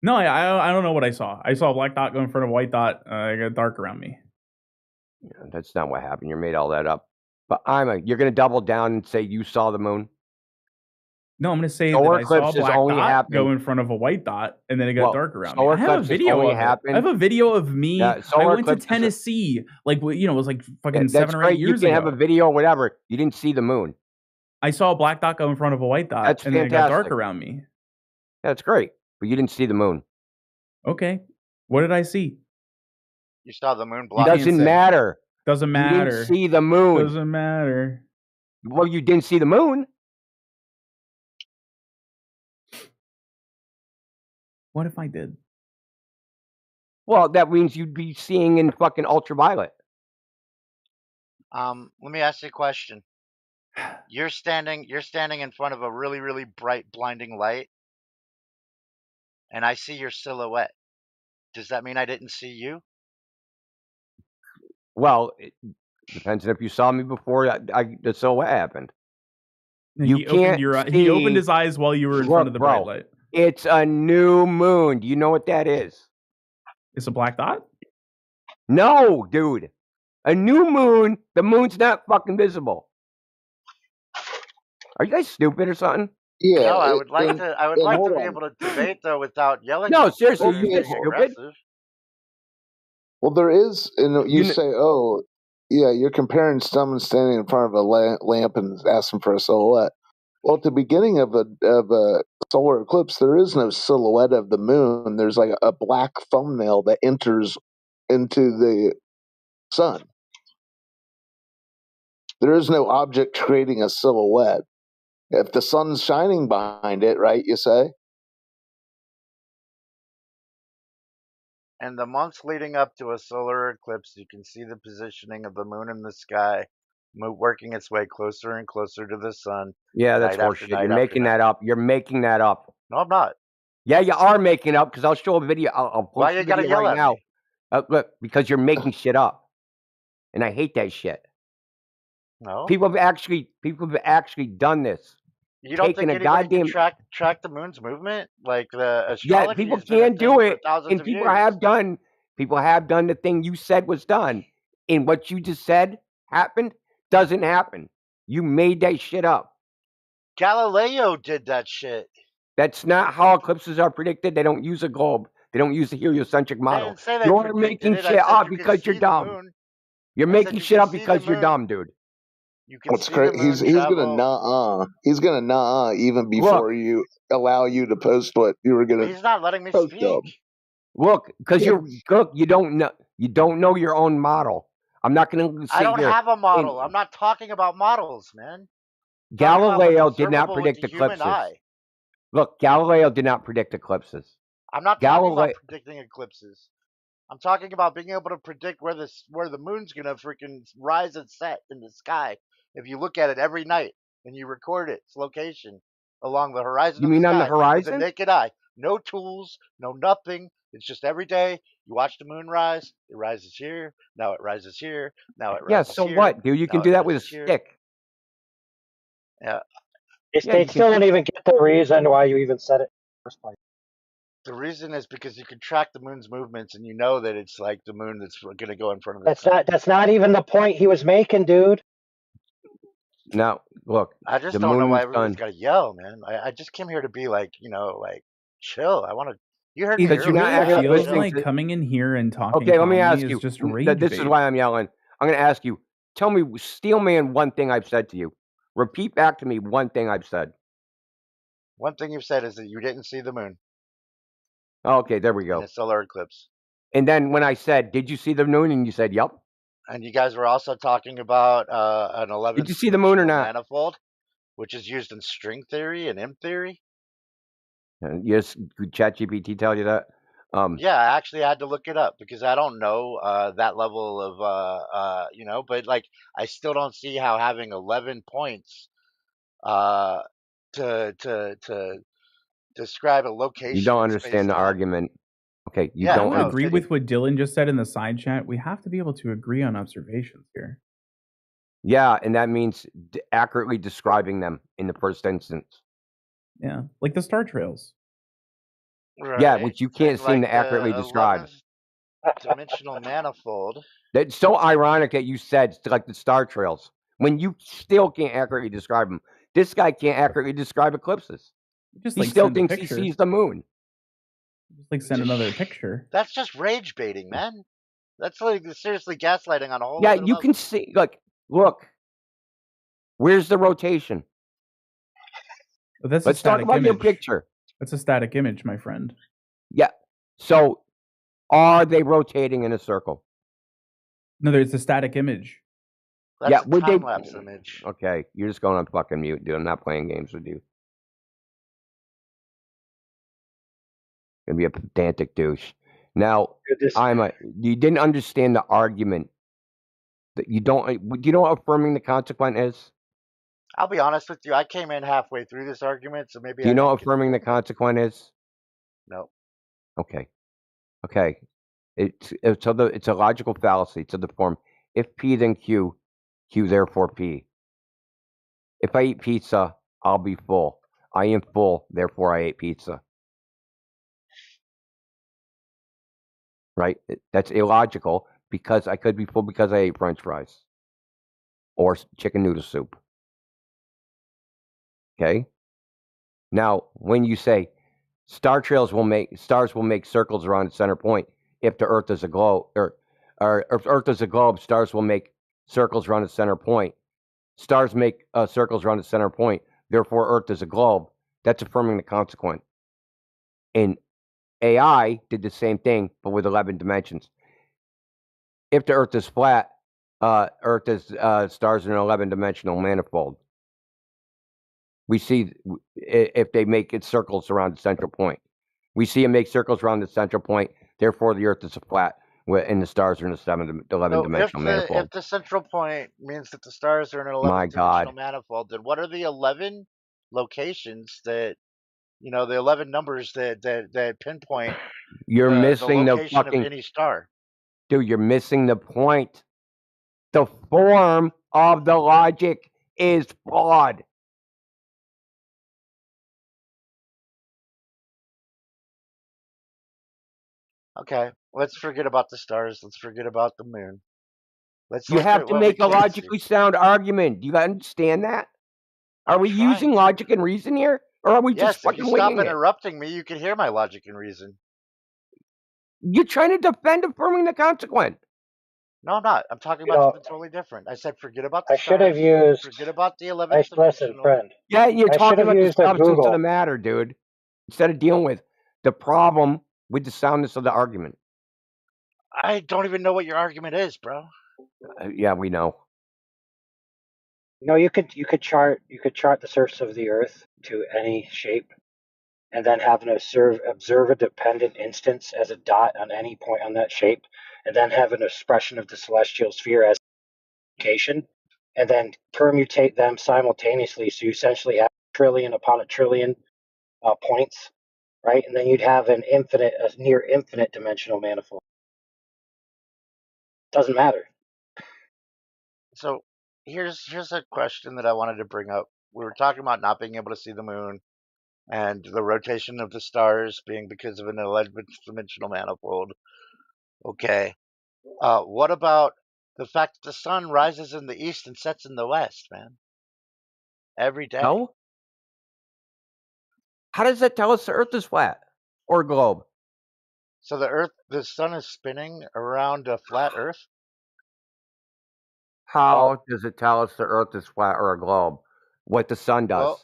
No, I don't know what I saw. I saw a black dot go in front of a white dot. It got dark around me. Yeah, that's not what happened. You made all that up. But you're going to double down and say you saw the moon? No, I'm going to say that I saw a black dot go in front of a white dot, and then it got dark around me. I have a video of it. I have a video of me. I went to Tennessee, it was like fucking 7 or 8 years ago. You can have a video or whatever. You didn't see the moon. I saw a black dot go in front of a white dot, and then it got dark around me. That's great, but you didn't see the moon. Okay, what did I see? You saw the moon. It doesn't matter. Doesn't matter. You didn't see the moon. Doesn't matter. Well, you didn't see the moon. What if I did? Well, that means you'd be seeing in fucking ultraviolet. Let me ask you a question. You're standing in front of a really, really bright, blinding light, and I see your silhouette. Does that mean I didn't see you? Well, it depends on if you saw me before the silhouette happened. He opened his eyes while you were in front of the bright light. It's a new moon. Do you know what that is? It's a black dot? No, dude. A new moon, the moon's not fucking visible. Are you guys stupid or something? Yeah. No, I would like to be able to debate though without yelling. No, seriously, you guys stupid. Well, there is, and you say, oh, yeah, you're comparing someone standing in front of a lamp and asking for a silhouette. Well, at the beginning of a solar eclipse, there is no silhouette of the moon. There's like a black thumbnail that enters into the sun. There is no object creating a silhouette. If the sun's shining behind it, right, you say? And the months leading up to a solar eclipse, you can see the positioning of the moon in the sky, working its way closer and closer to the sun. Yeah, that's horseshit. You're making that up. You're making that up. No, I'm not. Yeah, you are making up because I'll show a video. I'll post Why you gotta yell right at now. me? Look, because you're making shit up, and I hate that shit. No, people have actually done this. You don't think anybody can track the moon's movement like the astrology? Yeah, people can do it, and people have done. People have done the thing you said was done, and what you just said happened doesn't happen. You made that shit up. Galileo did that shit. That's not how eclipses are predicted. They don't use a globe. They don't use the heliocentric model. You're making shit up because you're dumb. You're making shit up because you're dumb, dude. What's crazy? He's gonna He's gonna even before you allow you to post what you were gonna. He's not letting me speak. Look, because you don't know your own model. I'm not going to sit I don't here. have a model. I'm not talking about models, man. Galileo did not predict with the human eclipses. eye. Look, Galileo did not predict eclipses. I'm not talking about predicting eclipses. I'm talking about being able to predict where the moon's gonna freaking rise and set in the sky. If you look at it every night and you record its location along the horizon You of mean the on the sky with horizon? the naked eye, no tools, no nothing. It's just every day you watch the moon rise. It rises here. Now it rises here. Now it rises so here. what, dude? You can do that with a stick. Yeah. They still don't even get the reason why you even said it in the first place. The reason is because you can track the moon's movements, and you know that it's like the moon that's going to go in front of the sun. That's not even the point he was making, dude. Now, look. I just don't know why everybody's got to yell, man. I just came here to be like, chill. I want to. You heard me It earlier. feels like coming in here and talking. Okay, let me ask you. Is just rage this is why I'm yelling. I'm going to ask you. Tell me, Steelman, one thing I've said to you. Repeat back to me one thing I've said. One thing you've said is that you didn't see the moon. Okay, there we go. In a solar eclipse. And then when I said, "Did you see the moon?" and you said, "Yep." And you guys were also talking about an 11th. Did you see the moon or not? Manifold, which is used in string theory and M theory. Yes, could ChatGPT tell you that? Yeah, I actually had to look it up because I don't know that level of but like I still don't see how having 11 points to describe a location. You don't understand the argument. Okay, you I don't would agree with what Dylan just said in the side chat. We have to be able to agree on observations here. Yeah, and that means accurately describing them in the first instance. Yeah, like the star trails. Right. Yeah, which you can't seem to accurately describe. Dimensional manifold. That's so ironic that you said like the star trails when you still can't accurately describe them. This guy can't accurately describe eclipses. He still thinks he sees the moon. Just like send another picture. That's just rage baiting, man. That's like seriously gaslighting on a whole. Yeah, you can see. Like, look, where's the rotation? But let's talk about your picture. That's a static image, my friend. Yeah. So, are they rotating in a circle? No, there's a static image. That's a time-lapse image. Okay, you're just going on fucking mute, dude. I'm not playing games with you. Gonna be a pedantic douche. Now, you didn't understand the argument. That you don't. Do you know what affirming the consequent is? I'll be honest with you. I came in halfway through this argument, so maybe. Do you know what affirming the consequent is? No. Okay. It's a logical fallacy to the form: if P then Q, Q therefore P. If I eat pizza, I'll be full. I am full, therefore I ate pizza. Right? That's illogical because I could be full because I ate French fries or chicken noodle soup. Okay. Now, when you say stars will make circles around the center point if the Earth is a globe, or if Earth is a globe, stars will make circles around the center point. Stars make circles around the center point. Therefore, Earth is a globe. That's affirming the consequent. And AI did the same thing, but with 11 dimensions. If the Earth is flat, Earth is stars in an 11-dimensional manifold. We see if they make it circles around the central point. We see them make circles around the central point. Therefore, the Earth is a flat, and the stars are in a 11-dimensional manifold. If the central point means that the stars are in an 11-dimensional manifold, then what are the 11 locations that, the 11 numbers that pinpoint? You're missing the location of any star. Dude, you're missing the point. The form of the logic is flawed. Okay, let's forget about the stars. Let's forget about the moon. You have to make a logically sound argument. Do you understand that? Are we using logic and reason here? Or are we just fucking winging it? If you stop interrupting me, you can hear my logic and reason. You're trying to defend affirming the consequent. No, I'm not. I'm talking about something totally different. I said forget about the stars. I should have used... Forget about the 11th Listen, friend. Yeah, you're talking about the substance of the matter, dude. Instead of dealing with the problem with the soundness of the argument. I don't even know what your argument is, bro. Yeah, we know. No, you could chart the surface of the Earth to any shape, and then have an observe a dependent instance as a dot on any point on that shape, and then have an expression of the celestial sphere as location, and then permutate them simultaneously. So you essentially have a trillion upon a trillion points, right? And then you'd have a near infinite dimensional manifold. Doesn't matter. So here's a question that I wanted to bring up. We were talking about not being able to see the moon and the rotation of the stars being because of an 11-dimensional manifold. Okay. What about the fact that the sun rises in the east and sets in the west, man? Every day. No? How does that tell us the Earth is flat or a globe? So the sun is spinning around a flat Earth? How does it tell us the Earth is flat or a globe? What the sun does? Well,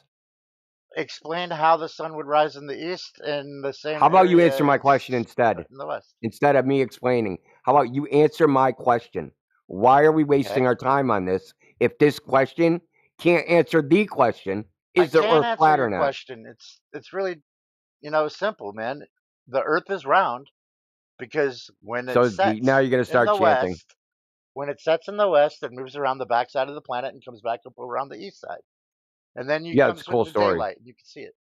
explain how the sun would rise in the east in the same How about you area answer my it's question instead? in the west. Instead of me explaining, how about you answer my question? Why are we wasting Okay. our time on this if this question can't answer the question? Is I the can't Earth answer flat or your not? question. It's really, simple, man. The Earth is round because when it So sets now you're going to in start the chanting. west, when it sets in the west, it moves around the backside of the planet and comes back up around the east side. And then you Yeah, come it's a cool to story. daylight and you can see it.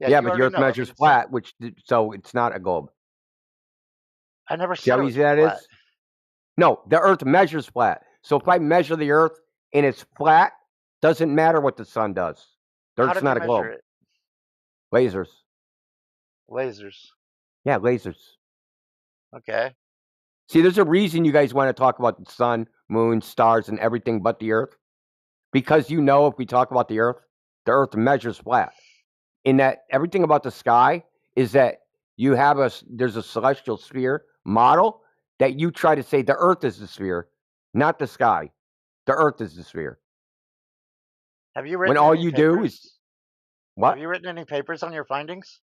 Yeah, Yeah, you but the already Earth know. I mean, measures it's flat, simple. so it's not a globe. I never See said how it was easy that flat. is? No, the Earth measures flat. So if I measure the Earth and it's flat, doesn't matter what the sun does. The How Earth's did you not a globe. measure it? Lasers. Lasers. Yeah, lasers. Okay. See, there's a reason you guys want to talk about the sun, moon, stars, and everything but the Earth. Because you know if we talk about the Earth measures flat. In that everything about the sky is that there's a celestial sphere model that you try to say the Earth is the sphere, not the sky. The Earth is the sphere. Have you When written all any you do is papers? what? Have you written any papers on your findings?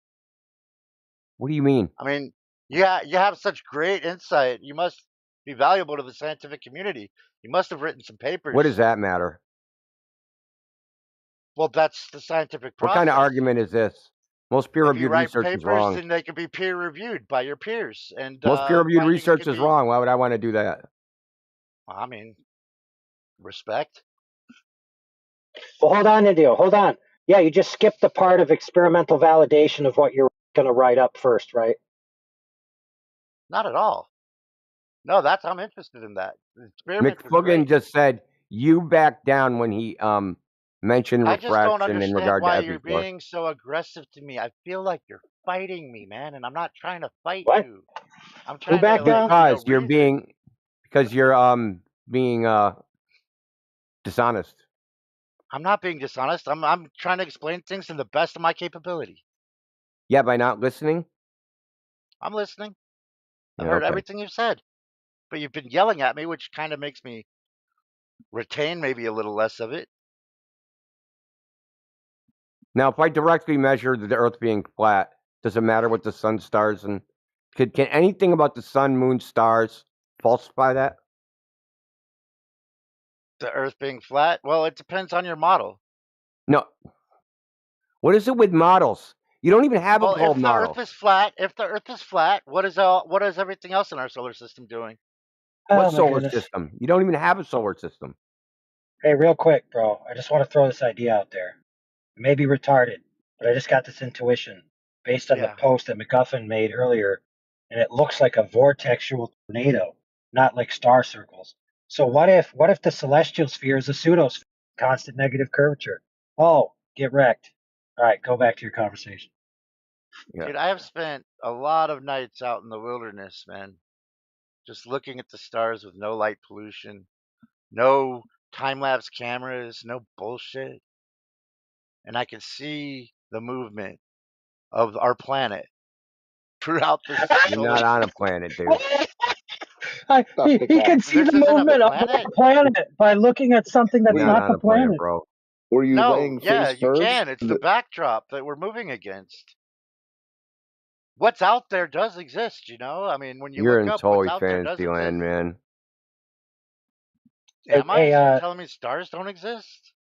What do you mean? I mean, you have such great insight. You must be valuable to the scientific community. You must have written some papers. What does that matter? Well, that's the scientific What process. kind of argument is this? Most If you peer-reviewed write research papers, is wrong. then they can be peer reviewed by your peers, and Most peer-reviewed findings research can is be- wrong. Why would I want to do that? I mean, respect. Well, hold on, Indio. Hold on. Yeah, you just skipped the part of experimental validation of what you're going to write up first, right? Not at all. No, I'm interested in that. The experiments are McFuggen great. just said you backed down when he mentioned I just don't refraction in understand regard why to you're Epichlor. being so aggressive to me. I feel like you're fighting me, man, and I'm not trying to fight What? you. I'm Who trying to backed down? Because you're reason. being dishonest. I'm not being dishonest. I'm trying to explain things to the best of my capability. Yeah, by not listening. I'm listening. I Yeah, heard okay. everything you've said, but you've been yelling at me, which kind of makes me retain maybe a little less of it. Now, if I directly measure the Earth being flat, does it matter what the sun, stars, and can anything about the sun, moon, stars falsify that? The Earth being flat? Well, it depends on your model. No. What is it with models? You don't even have a Well, globe if the model. Earth is flat, what is everything else in our solar system doing? Oh, What my solar goodness. system? You don't even have a solar system. Hey, real quick, bro. I just want to throw this idea out there. It may be retarded, but I just got this intuition based on the post that McGuffin made earlier, and it looks like a vortexual tornado, not like star circles. So what if the celestial sphere is a pseudosphere, constant negative curvature? Oh, get wrecked. All right, go back to your conversation. Yeah. Dude, I have spent a lot of nights out in the wilderness, man, just looking at the stars with no light pollution, no time-lapse cameras, no bullshit. And I can see the movement of our planet throughout the You're solar not on a system. planet, dude. He can see This the isn't a movement of planet? our planet by looking at something that's You're not not on the a planet, planet. bro. Were you No, laying yeah, face you first? can. It's the backdrop that we're moving against. what's out there does exist. I mean, when you You're look in up, what's totally out there does fantasy land, exist. man. Am I? Hey, So you're telling me stars don't exist?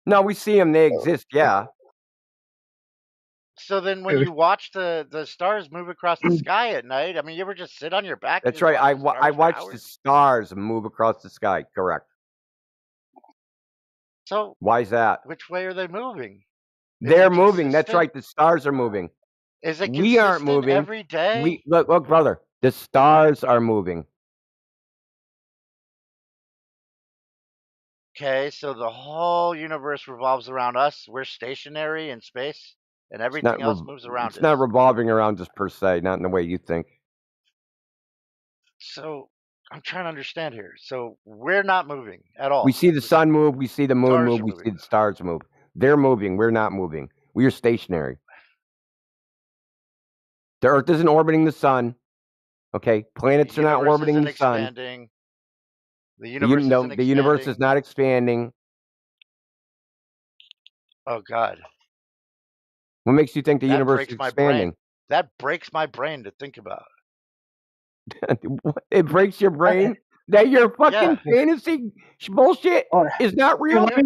No, we see them. They exist, yeah. So then when you watch the stars move across the sky at night, I mean, you ever just sit on your back and That's just right. watch the I stars for watched the hours? stars move across the sky. Correct. So Why is that? which way are they moving? They're moving. That's right. The stars are moving. Is it We aren't consistent moving. every day? Look, brother. The stars are moving. Okay, so the whole universe revolves around us. We're stationary in space, and everything else moves around It's not us. revolving around us per se, not in the way you think. So I'm trying to understand here. So we're not moving at all. We see the sun move. We see the moon Stars move. are We moving. see the stars move. They're moving. We're not moving. We are stationary. The Earth isn't orbiting the sun. Okay, planets are not orbiting the sun. Expanding. The universe isn't expanding. The universe is not expanding. Oh God. What makes you think the universe is expanding? That breaks my brain to think about. It breaks your brain that your fucking fantasy bullshit is not real. I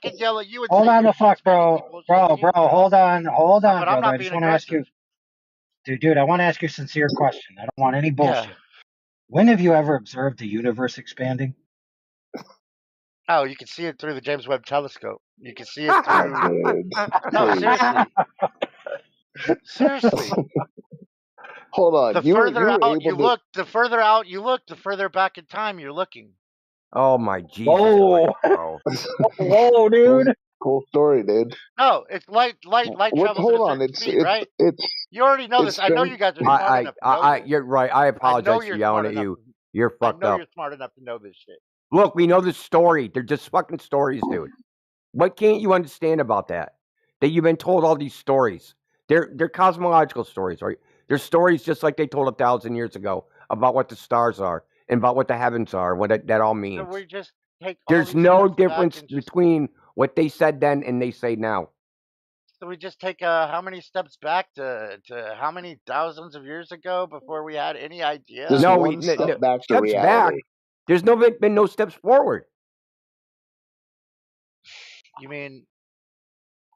could yell at you and hold say, on the fuck, bro. Bro, hold on, but I'm brother. not I being just want to ask you, dude, I want to ask you a sincere question. I don't want any bullshit. Yeah. When have you ever observed the universe expanding? Oh, you can see it through the James Webb Telescope. You can see it through. No, seriously. Seriously. Hold on. The further out you look, the further back in time you're looking. Oh my Jesus! Whoa, bro. whoa, dude! Cool story, dude. No, it's light travels at a certain speed, right? You already know this. I know you guys are smart enough to know this. You're right. I apologize for yelling at you. You're fucked up. I know you're smart enough to know this shit. Look, we know the story. They're just fucking stories, dude. What can't you understand about that? That you've been told all these stories. They're cosmological stories, right? They're stories just like they told 1,000 years ago about what the stars are and about what the heavens are, what that all means. So we just take There's no difference between what they said then and they say now. So we just take how many steps back to how many thousands of years ago before we had any idea? Just one step back to reality. There's been no steps forward. You mean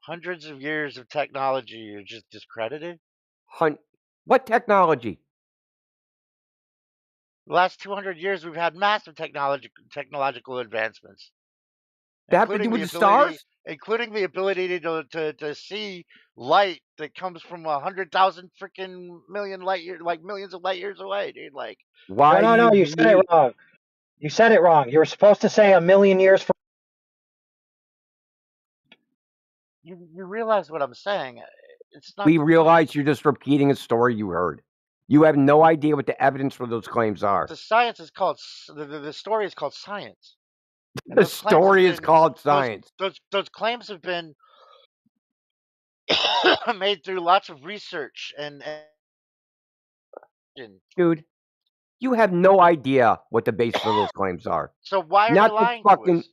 hundreds of years of technology are just discredited? What technology? The last 200 years, we've had massive technological advancements. That have to do with the stars? Including the ability to see light that comes from 100,000 freaking million light years, like millions of light years away, dude. Like, why? No, you said it wrong. You said it wrong. You were supposed to say 1,000,000 years from. You realize what I'm saying? It's not. We realize you're just repeating a story you heard. You have no idea what the evidence for those claims are. The science is called the story is called science. The story is called science. Those claims have been made through lots of research and. Dude, you have no idea what the basis of those claims are. So why are they lying to us?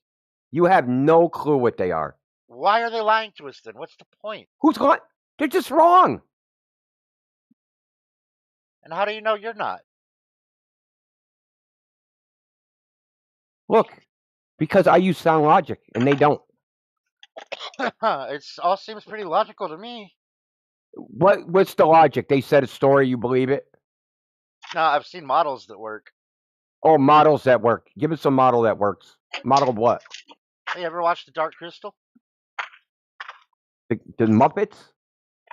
You have no clue what they are. Why are they lying to us then? What's the point? Who's lying? They're just wrong. And how do you know you're not? Look, because I use sound logic and they don't. It all seems pretty logical to me. What's the logic? They said a story, you believe it? No, I've seen models that work. Oh, models that work. Give us a model that works. Model of what? Hey, you ever watched The Dark Crystal? The Muppets?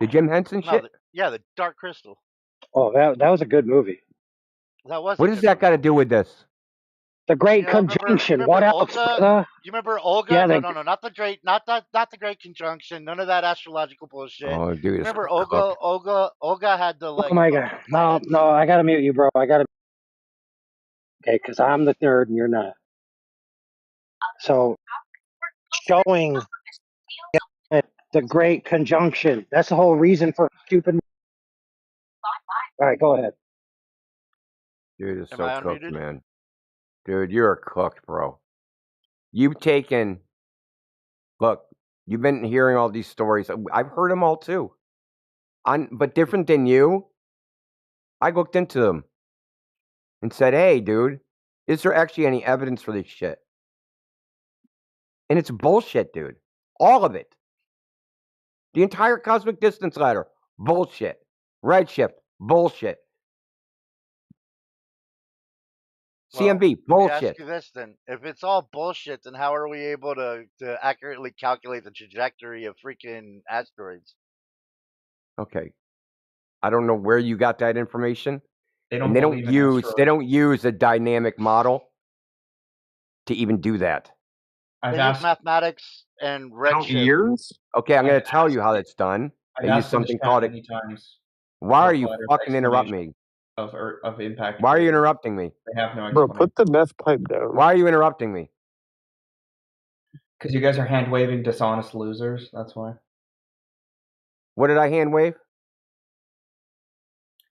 The Jim Henson shit? The Dark Crystal. Oh, that was a good movie. That was. What does that got to do with this? The Great Conjunction. What else? You remember Olga? Yeah, no, not the Great, not the Great Conjunction. None of that astrological bullshit. Oh, dude, remember Olga? Olga had the like. Oh my god! No, I gotta mute you, bro. Okay, because I'm the nerd and you're not. So, showing the Great Conjunction. That's the whole reason for stupid. All right, go ahead. Dude, it's so cooked, man. Dude, you're cooked, bro. You've taken. Look, you've been hearing all these stories. I've heard them all too. But different than you, I looked into them and said, hey, dude, is there actually any evidence for this shit? And it's bullshit, dude. All of it. The entire cosmic distance ladder, bullshit. Redshift, bullshit. CMB, Let me ask bullshit. you this then: if it's all bullshit, then how are we able to accurately calculate the trajectory of freaking asteroids? Okay, I don't know where you got that information. They And don't they don't use a dynamic model to even do that. I've They use asked. mathematics and They don't redshift. years? Okay, I'm going I've to tell you asked how the- that's done. I've They use asked in the something chat called many times. Why for are you flat Earth fucking interrupting me? Of impact. Why are you craters. interrupting me? They have no Bro, explanation. put the meth pipe down. Why are you interrupting me? Because you guys are hand waving dishonest losers. That's why. What did I hand wave?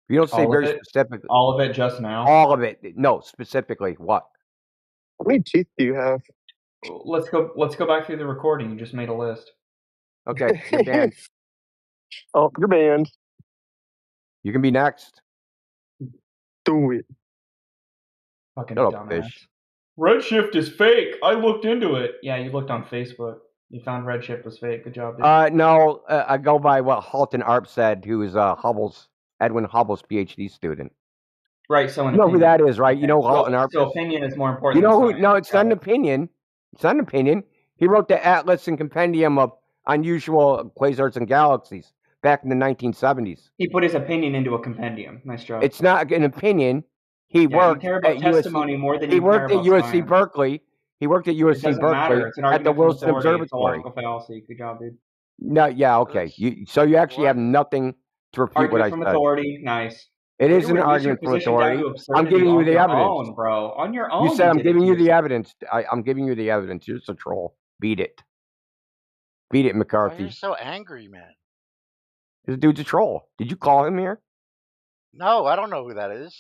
You don't say All of very it? specifically. All of it just now. All of it. No, specifically what? How many teeth do you have? Let's go back through the recording. You just made a list. Okay, you're banned. Oh, you're banned. You can be next. Do it. Fucking Shut up, dumbass. fish. Redshift is fake. I looked into it. Yeah, you looked on Facebook. You found Redshift was fake. Good job, dude. No, I go by what Halton Arp said, who is Edwin Hubble's PhD student. Right, so You know who that is, right? Okay. You know who Halton Arp So is? opinion is more important You know than who? science. No, it's not an opinion. It's not an opinion. He wrote the Atlas and Compendium of Unusual Quasars and Galaxies back in the 1970s. He put his opinion into a compendium. Nice job. It's not an opinion. He worked you care about at testimony USC. more than He you worked care at about USC science. Berkeley. He worked at It USC doesn't Berkeley matter. It's an at the argument from Wilson authority. It's a Observatory. logical fallacy. Good job, dude. No, yeah, okay. So you actually have nothing to refute what I Argument from said. authority. Nice. It Way is to an reduce argument your from position down authority. to I'm absurdity giving you on the your evidence. own, bro. On your own. You said I'm did it giving to you the yourself. evidence. I'm giving you the evidence. You're just a troll. Beat it. Beat it, Why McCarthy. are you so angry, man? This dude's a troll. Did you call him here? No, I don't know who that is.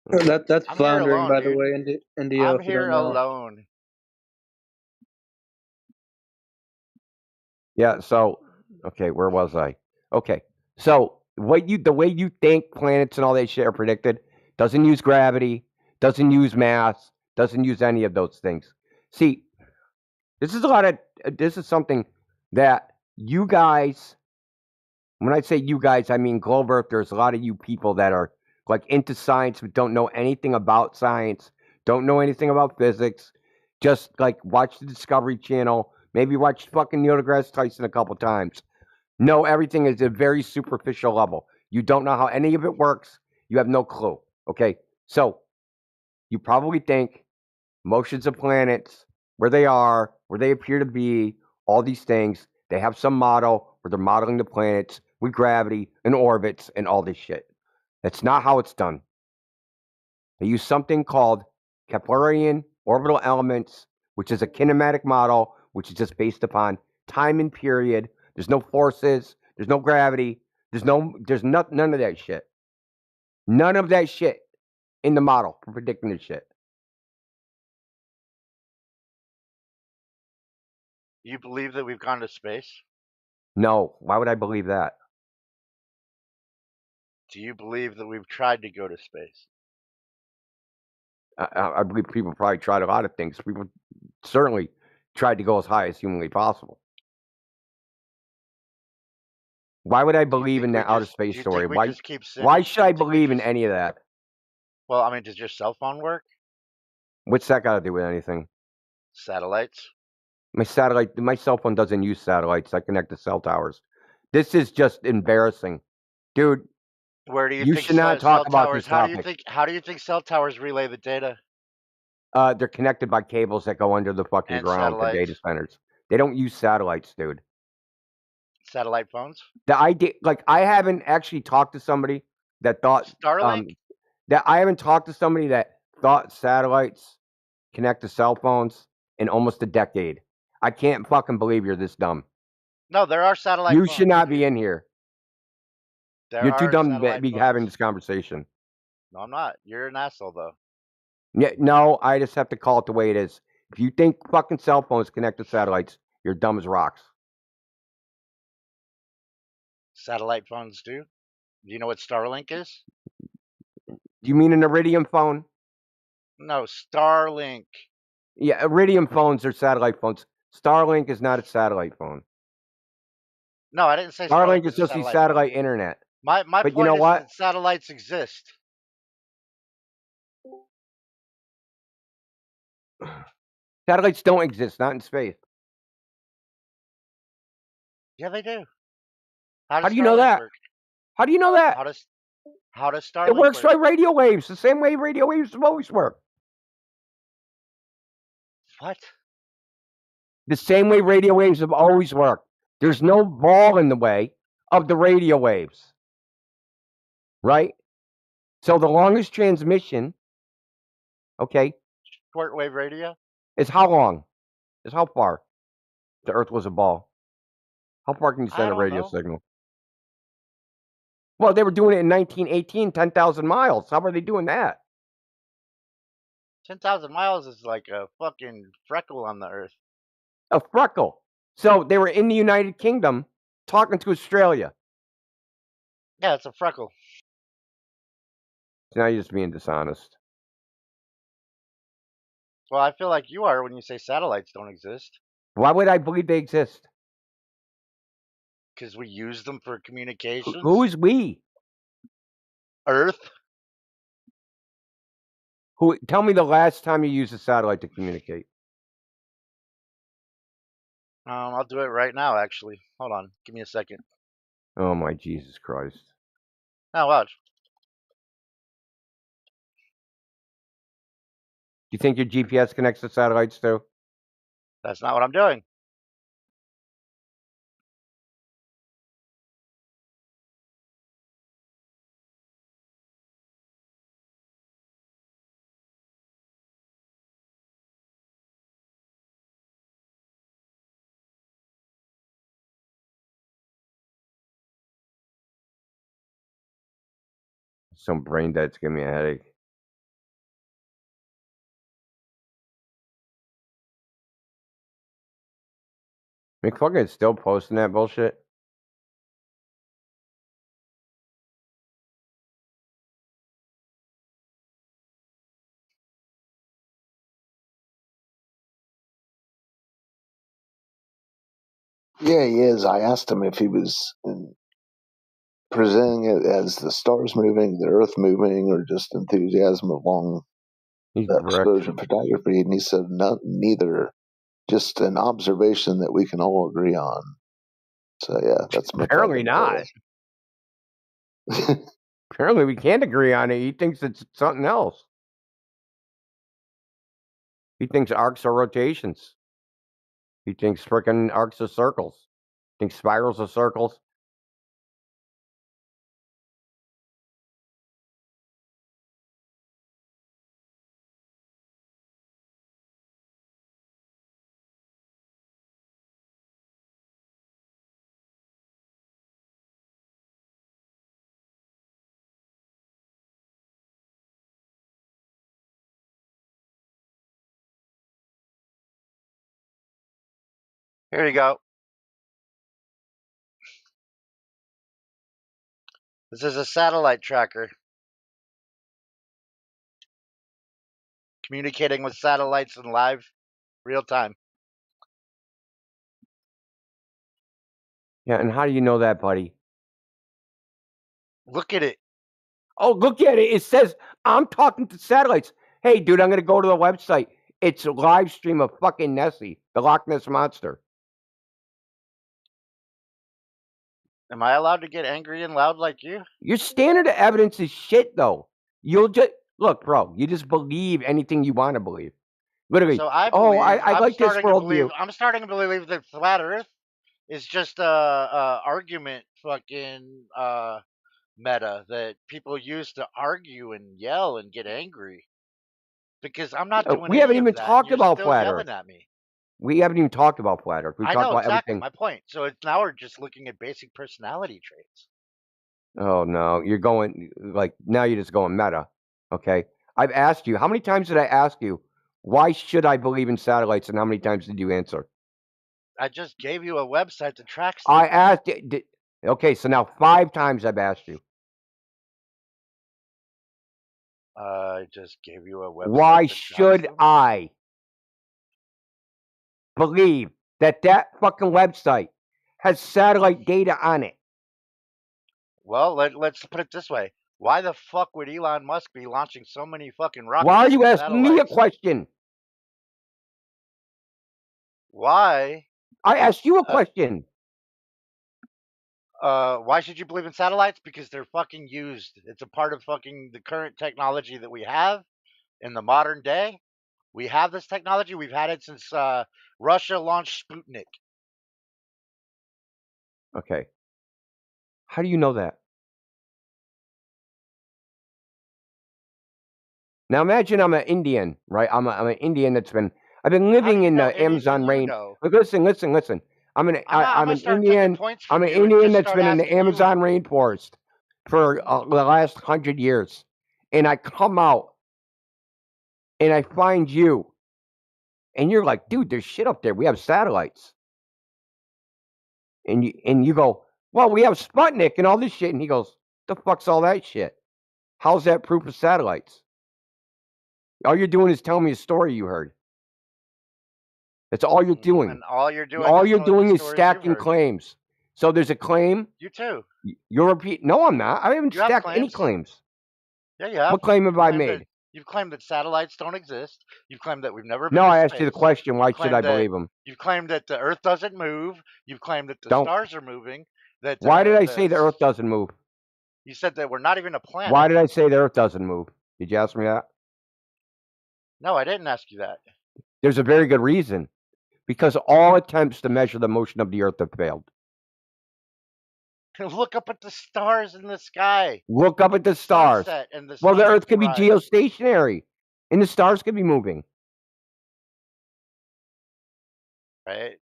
That's I'm here floundering, alone, by the dude. way, Indio. I'm If you here don't know. alone. Yeah, so okay, where was I? Okay. So the way you think planets and all that shit are predicted doesn't use gravity, doesn't use mass, doesn't use any of those things. See, this is something that you guys, when I say you guys, I mean Globe Earth, there's a lot of you people that are like into science but don't know anything about science, don't know anything about physics, just like watch the Discovery Channel, maybe watch fucking Neil deGrasse Tyson a couple times. No, everything is a very superficial level. You don't know how any of it works. You have no clue. Okay, so you probably think motions of planets, where they are, where they appear to be, all these things. They have some model where they're modeling the planets with gravity and orbits and all this shit. That's not how it's done. They use something called Keplerian orbital elements, which is a kinematic model, which is just based upon time and period. There's no forces. There's no gravity. None of that shit. None of that shit in the model for predicting this shit. You believe that we've gone to space? No. Why would I believe that? Do you believe that we've tried to go to space? I believe people probably tried a lot of things. People certainly tried to go as high as humanly possible. Why would I believe in that outer space story? Why should I believe in any of that? Well, I mean, does your cell phone work? What's that got to do with anything? Satellites? My cell phone doesn't use satellites. I connect to cell towers. This is just embarrassing. Dude, where do you should not talk about this topic. How do you think cell towers relay the data? They're connected by cables that go under the fucking And ground to data centers. They don't use satellites, dude. Satellite phones? The idea, like, I haven't actually talked to somebody that thought Starlink? I haven't talked to somebody that thought satellites connect to cell phones in almost a decade. I can't fucking believe you're this dumb. No, there are satellite You phones. should not be in here. You're too dumb to be having this conversation. No, I'm not. You're an asshole, though. Yeah, no, I just have to call it the way it is. If you think fucking cell phones connect to satellites, you're dumb as rocks. Satellite phones do. Do you know what Starlink is? Do you mean an iridium phone? No, Starlink. Yeah, iridium phones are satellite phones. Starlink is not a satellite phone. No, I didn't say Starlink Starlink is is a just the satellite satellite phone. internet. My But you point know is what? that satellites exist. Satellites don't exist, not in space. Yeah, they do. How How does do you know Starlink that? work? How do you know that? How does It Starlink works work? by radio waves, the same way radio waves have always worked. What? The same way radio waves have always worked. There's no ball in the way of the radio waves. Right? So the longest transmission, okay, Shortwave radio? is how long? Is how far? The Earth was a ball. How far can you I send a don't radio know. signal? Well, they were doing it in 1918, 10,000 miles. How were they doing that? 10,000 miles is like a fucking freckle on the Earth. A freckle. So they were in the United Kingdom talking to Australia. Yeah, it's a freckle. So now you're just being dishonest. Well, I feel like you are when you say satellites don't exist. Why would I believe they exist? Because we use them for communications. Who is we? Earth. Tell me the last time you used a satellite to communicate. I'll do it right now, actually. Hold on. Give me a second. Oh, my Jesus Christ. Now watch. Do you think your GPS connects to satellites too? That's not what I'm doing. Some brain dead's giving me a headache. McFucking still posting that bullshit? Yeah, he is. I asked him if he was presenting it as the stars moving, the Earth moving, or just enthusiasm of long exposure photography, and he said neither. Just an observation that we can all agree on. So yeah, that's my apparently not. Apparently we can't agree on it. He thinks it's something else. He thinks arcs are rotations. He thinks frickin' arcs are circles. He thinks spirals are circles. Here you go. This is a satellite tracker. Communicating with satellites in live, real time. Yeah, and how do you know that, buddy? Look at it. Oh, look at it. It says, I'm talking to satellites. Hey, dude, I'm going to go to the website. It's a live stream of fucking Nessie, the Loch Ness Monster. Am I allowed to get angry and loud like you? Your standard of evidence is shit, though. You'll just, look, bro, you just believe anything you want to believe. Literally. So I believe, I like this worldview. I'm starting to believe that flat Earth is just a argument fucking meta that people use to argue and yell and get angry. Because I'm not doing We any haven't of even that. talked You're about still flat yelling Earth. at me. We haven't even talked about flat Earth. We I talked know about exactly everything. my point. So it's now we're just looking at basic personality traits. Oh no, you're going like now you're just going meta. Okay. I've asked you, how many times did I ask you, why should I believe in satellites, and how many times did you answer? I just gave you a website to track stuff. I asked Okay, so now 5 times I've asked you. I just gave you a website. Why that should tracks them. I believe that fucking website has satellite data on it? Well, let's put it this way. Why the fuck would Elon Musk be launching so many fucking rockets? Why are you and asking me a satellites? question? Why? I asked you a question. Why should you believe in satellites? Because they're fucking used. It's a part of fucking the current technology that we have in the modern day. We have this technology. We've had it since Russia launched Sputnik. Okay. How do you know that? Now imagine I'm an Indian, right? I'm an Indian that's been I've been living in the Amazon rain. Listen. I'm an Indian. I'm an Indian that's been in the Amazon rainforest for the last 100 years, and I come out and I find you, and you're like, dude, there's shit up there. We have satellites, and you go, well, we have Sputnik and all this shit, and he goes, the fuck's all that shit? How's that proof of satellites? All you're doing is telling me a story you heard. That's all you're doing. And all you're doing is stacking claims. So there's a claim. You too. You're repeating. No, I'm not. I haven't stacked any claims. Yeah, you have. What claim have I made? You've claimed that satellites don't exist. You've claimed that we've never been No, to I asked space. you the question. Why should I believe them? You've claimed that the Earth doesn't move. You've claimed that the stars are moving. Why did I say the Earth doesn't move? You said that we're not even a planet. Why did I say the Earth doesn't move? Did you ask me that? No, I didn't ask you that. There's a very good reason. Because all attempts to measure the motion of the Earth have failed. Look up at the stars in the sky. Look up at the stars. Well, the Earth could be geostationary, and the stars could be moving. Right.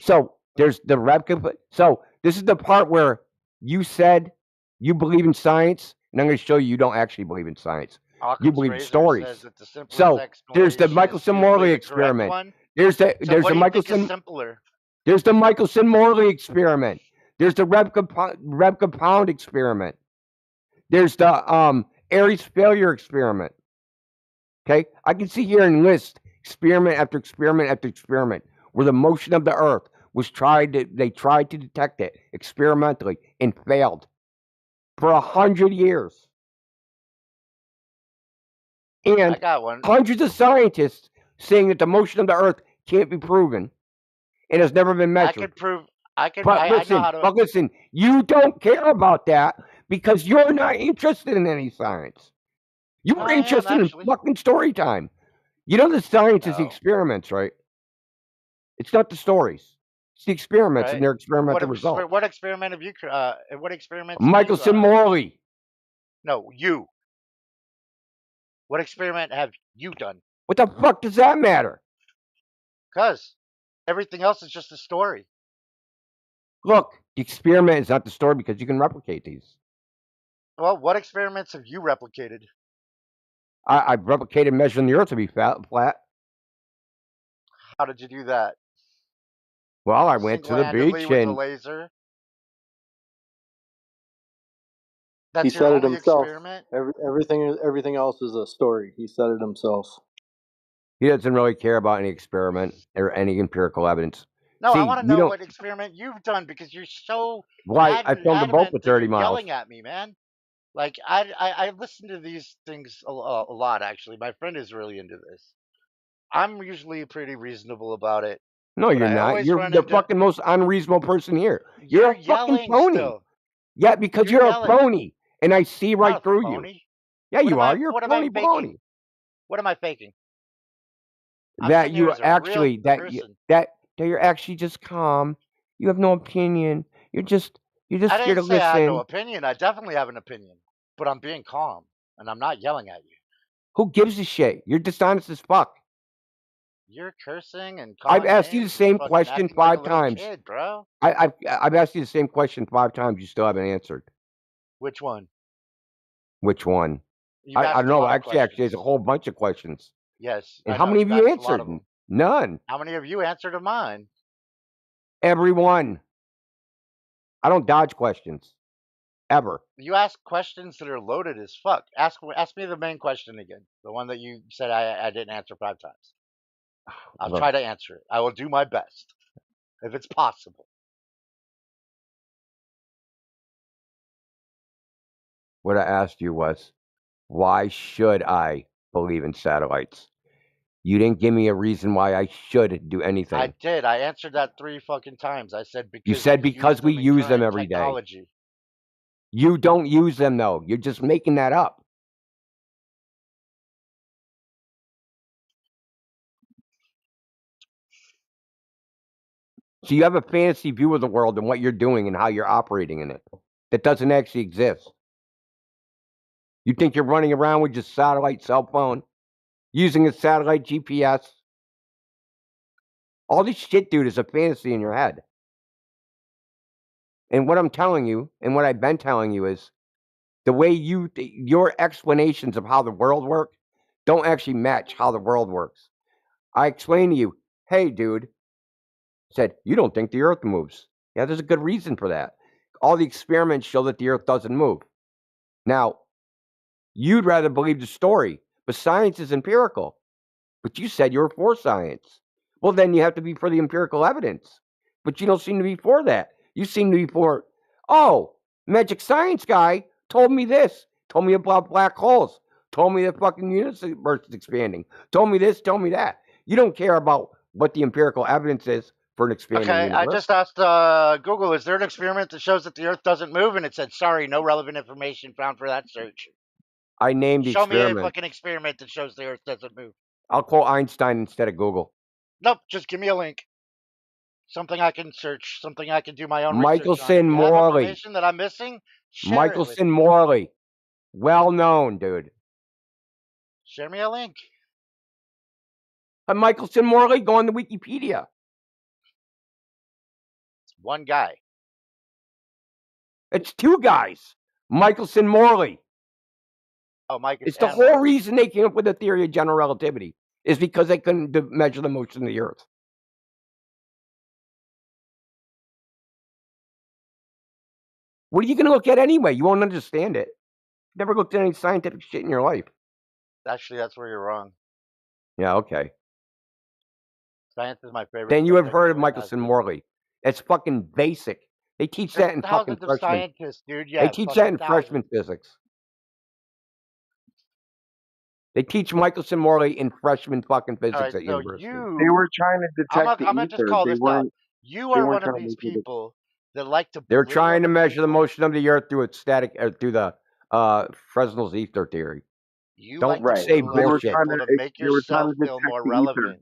So there's the replica. So this is the part where you said you believe in science, and I'm going to show you don't actually believe in science. You believe in stories. So there's the Michelson-Morley experiment. There's the Michelson-Morley experiment. There's the Rebka-Pound experiment. There's the Aries failure experiment. Okay, I can see here and list experiment after experiment after experiment where the motion of the Earth was they tried to detect it experimentally and failed for 100 years. And hundreds of scientists saying that the motion of the Earth can't be proven and has never been measured. But listen, you don't care about that because you're not interested in any science. You're interested in fucking story time. You know the science is the experiments, right? It's not the stories. It's the experiments and their experimental results. What experiment have you? What experiments? Michelson-Morley. No, you. What experiment have you done? What the fuck does that matter? Because everything else is just a story. Look, the experiment is not the story because you can replicate these. Well, what experiments have you replicated? I've replicated measuring the Earth to be flat. How did you do that? Well, I went to the beach with a laser. That's he said it himself. Experiment? Everything else is a story. He said it himself. He doesn't really care about any experiment or any empirical evidence. No, I want to know what experiment you've done because you're so. Why? I filmed a boat for 30 miles. Yelling at me, man. Like I listen to these things a lot. Actually, my friend is really into this. I'm usually pretty reasonable about it. No, you're not. You're the fucking most unreasonable person here. You're a fucking phony. Still. Yeah, because you're a phony, and I see right through you. Yeah, you are. You're a phony phony. What am I faking? That you actually you're actually just calm. You have no opinion. You're just here to listen. I didn't say I have no opinion. I definitely have an opinion, but I'm being calm and I'm not yelling at you. Who gives a shit? You're dishonest as fuck. You're cursing and I've asked you the same question 5 times, kid, bro. I've asked you the same question 5 times. You still haven't answered. Which one? Which one? I don't know. Actually, there's a whole bunch of questions. Yes. And how many have you answered? None. How many of you answered of mine? Everyone. I don't dodge questions. Ever. You ask questions that are loaded as fuck. Ask me the main question again. The one that you said I didn't answer 5 times. I'll Look, try to answer it. I will do my best. If it's possible. what I asked you was, why should I believe in satellites? You didn't give me a reason why I should do anything. I did. I answered that 3 fucking times. I said because You said because we use them in every day. technology. You don't use them though. You're just making that up. So you have a fantasy view of the world and what you're doing and how you're operating in it that doesn't actually exist. You think you're running around with your satellite cell phone, using a satellite GPS. All this shit, dude, is a fantasy in your head. And what I'm telling you, and what I've been telling you is, the way your explanations of how the world works don't actually match how the world works. I explained to you, hey, dude, said, you don't think the Earth moves. Yeah, there's a good reason for that. All the experiments show that the Earth doesn't move. Now, you'd rather believe the story, but science is empirical. But you said you were for science. Well, then you have to be for the empirical evidence. But you don't seem to be for that. You seem to be for, oh, magic science guy told me this, told me about black holes, told me the fucking universe is expanding, told me this, told me that. You don't care about what the empirical evidence is for an expanding universe. I just asked Google, is there an experiment that shows that the Earth doesn't move? And it said, sorry, no relevant information found for that search. I named the Show experiment. me a fucking experiment that shows the Earth doesn't move. I'll call Einstein instead of Google. Nope, just give me a link. Something I can search, something I can do my own Michelson research on. If you have Morley. information that I'm missing, share Michelson it with me. Morley. Well known, dude. Share me a link. Michelson Morley, go on to Wikipedia. It's one guy. It's 2 guys. Michelson Morley. Oh, Mike. It's the whole reason they came up with the theory of general relativity is because they couldn't measure the motion of the Earth. What are you going to look at anyway? You won't understand it. Never looked at any scientific shit in your life. Actually, that's where you're wrong. Yeah, okay. Science is my favorite. Then you have heard of Michelson Morley. It's fucking basic. They teach that in fucking freshman. Scientists, dude. Yeah, they teach that in freshman physics. They teach Michelson Morley in freshman fucking physics at university. They were trying to detect the ether. I'm gonna just call this out. You are one of these people that like to. They're trying to measure the motion of the Earth through its static, through the Fresnel's ether theory. You don't like say to bullshit. To make yourself feel more relevant.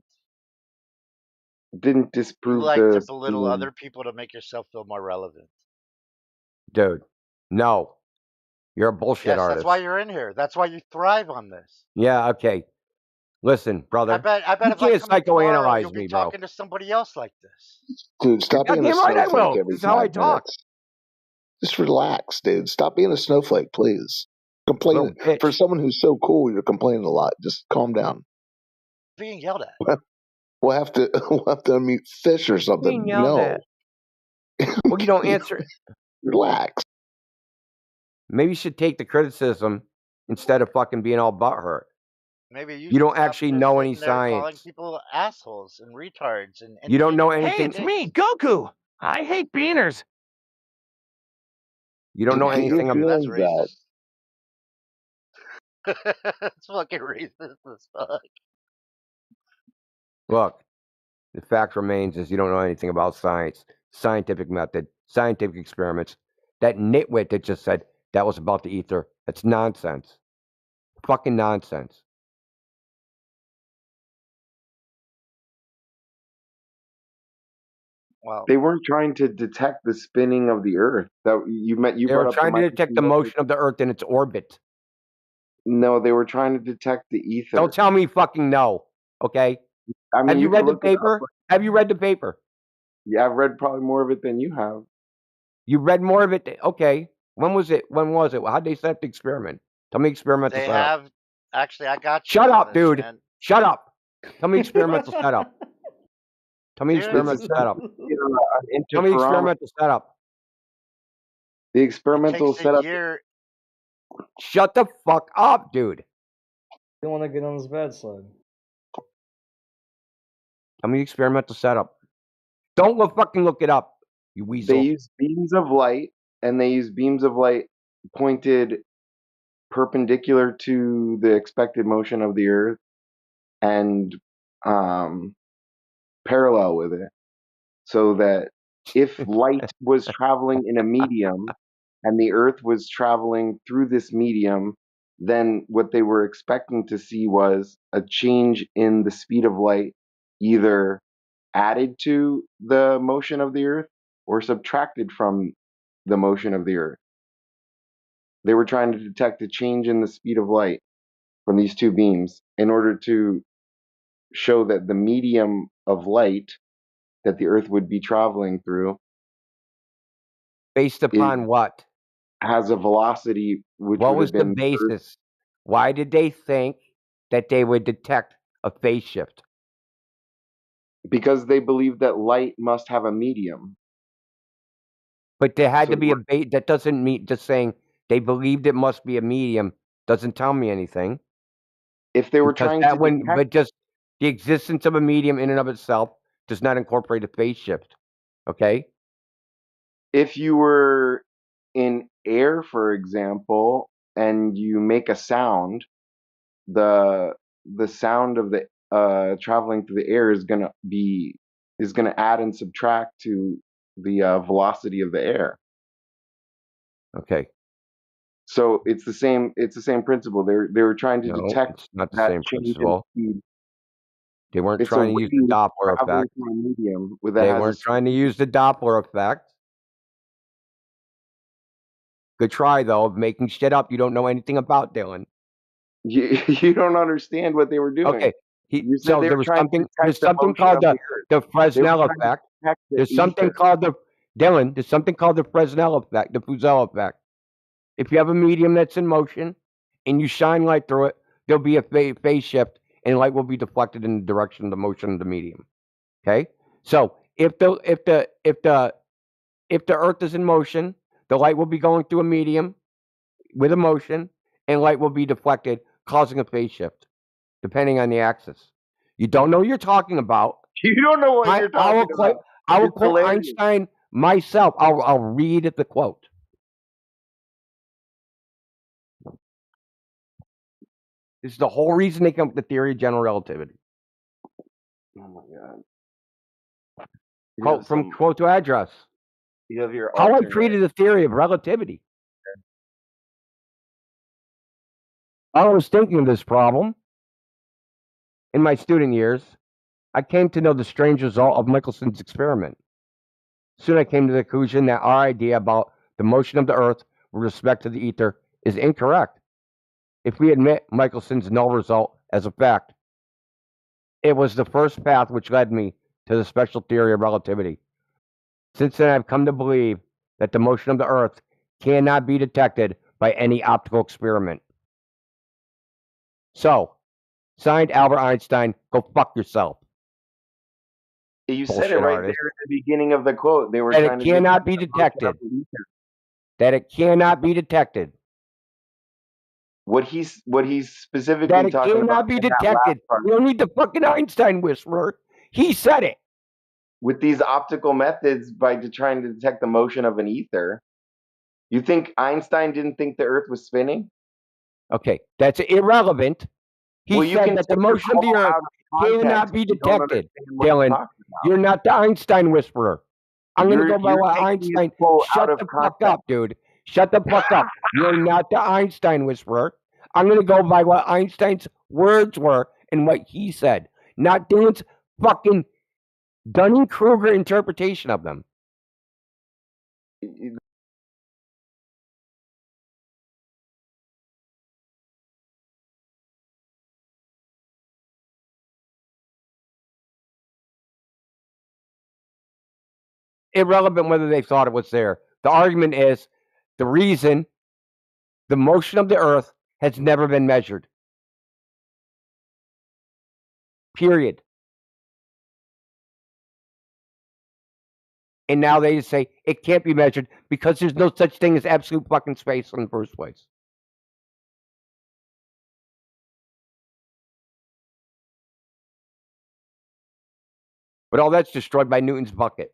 Didn't disprove. You like to belittle other people to make yourself feel more relevant. Dude, no. You're a bullshit artist. That's why you're in here. That's why you thrive on this. Yeah, okay. Listen, brother. I bet you if I can't psychoanalyze you'll be me, bro. talking to somebody else like this. Dude, stop being a snowflake every this is how I talk. Just relax, dude. Stop being a snowflake, please. Complaining. For someone who's so cool, you're complaining a lot. Just calm down. Being yelled at. We'll have to unmute Fish or something. No. Well, you don't answer it. Relax. Maybe you should take the criticism instead of fucking being all butthurt. Maybe you don't actually know any science. Calling people assholes and retards and you don't know anything. Hey, it's me, Goku. I hate beaners. You don't know anything about that. It's fucking racist as fuck. Look, the fact remains is you don't know anything about science, scientific method, scientific experiments. That nitwit that just said that was about the ether, that's nonsense. Fucking nonsense. Well, they weren't trying to detect the spinning of the Earth. That you meant you. They were trying to detect the motion of the Earth in its orbit. No, they were trying to detect the ether. Don't tell me fucking no. Okay. I mean, have you read the paper? Have you read the paper? Yeah, I've read probably more of it than you have. You read more of it? Okay. When was it? How'd they set up the experiment? Tell me experimental setup. They have. Actually, I got you. Shut up, dude. Man. Shut up. Tell me experimental setup. Tell me experimental setup. Tell me experimental setup. The It experimental takes a setup. year. Shut the fuck up, dude. You want to get on this bad side. Tell me the experimental setup. Don't fucking look it up, you weasel. They use beams of light, and they use beams of light pointed perpendicular to the expected motion of the Earth and parallel with it, so that if light was traveling in a medium and the Earth was traveling through this medium, then what they were expecting to see was a change in the speed of light, either added to the motion of the Earth or subtracted from the motion of the Earth. They were trying to detect a change in the speed of light from these two beams in order to show that the medium of light that the Earth would be traveling through Based upon what? has a velocity which What would was have the been basis? Why did they think that they would detect a phase shift? because they believed that light must have a medium. But there had So to be a base. That doesn't mean just saying they believed it must be a medium doesn't tell me anything. if they were Because trying that to when, detect, but just the existence of a medium in and of itself does not incorporate a phase shift. Okay. if you were in air, for example, and you make a sound, the sound of the traveling through the air is gonna add and subtract to the velocity of the air. Okay. So it's the same principle. They were trying to No, detect it's not the that same change in principle. speed. They weren't It's a trying to use the wave Doppler traveling effect. through a medium that They has a weren't trying to use the Doppler effect. Good try though of making shit up you don't know anything about, Dylan. You don't understand what they were doing. Okay. You said So they there were was trying to something. detect There's the something motion called of the Earth. the They were Fresnel trying to effect. detect the There's something ether. called the Dylan. There's something called the Fresnel effect, the Fusel effect. If you have a medium that's in motion and you shine light through it, there'll be a phase shift, and light will be deflected in the direction of the motion of the medium. Okay. So if the Earth is in motion, the light will be going through a medium with a motion, and light will be deflected, causing a phase shift, depending on the axis. You don't know what you're talking about. You don't know what you're talking about. I will It's quote hilarious. Einstein myself. I'll read the quote. This is the whole reason they come up with the theory of general relativity. Oh my god. Quote from quote to address. You have your How I alternate. treated the theory of relativity. I was thinking of this problem in my student years. I came to know the strange result of Michelson's experiment. Soon I came to the conclusion that our idea about the motion of the Earth with respect to the ether is incorrect. If we admit Michelson's null result as a fact, it was the first path which led me to the special theory of relativity. Since then, I've come to believe that the motion of the Earth cannot be detected by any optical experiment. So, signed Albert Einstein, go fuck yourself. You Bullshit said it right artist. there at the beginning of the quote. They were That trying it to cannot be detected. That it cannot be detected. What he's specifically That it talking about cannot be in that last detected. part, We don't need the fucking Einstein whisperer. He said it. with these optical methods by trying to detect the motion of an ether. You think Einstein didn't think the Earth was spinning? Okay, that's irrelevant. He Well, you said can that the take the motion of the call Earth out of cannot context be if you don't detected. understand what he's Dylan, talking about. you're not the Einstein whisperer. I'm going to go by You're what taking his Einstein. quote Shut out of the fuck context. up, dude. Shut the fuck up. You're not the Einstein whisperer. I'm going to go by what Einstein's words were and what he said, not Dylan's fucking Dunning-Kruger interpretation of them. Irrelevant whether they thought it was there. The argument is the reason the motion of the Earth has never been measured. Period. And now they just say it can't be measured because there's no such thing as absolute fucking space in the first place. But all that's destroyed by Newton's bucket.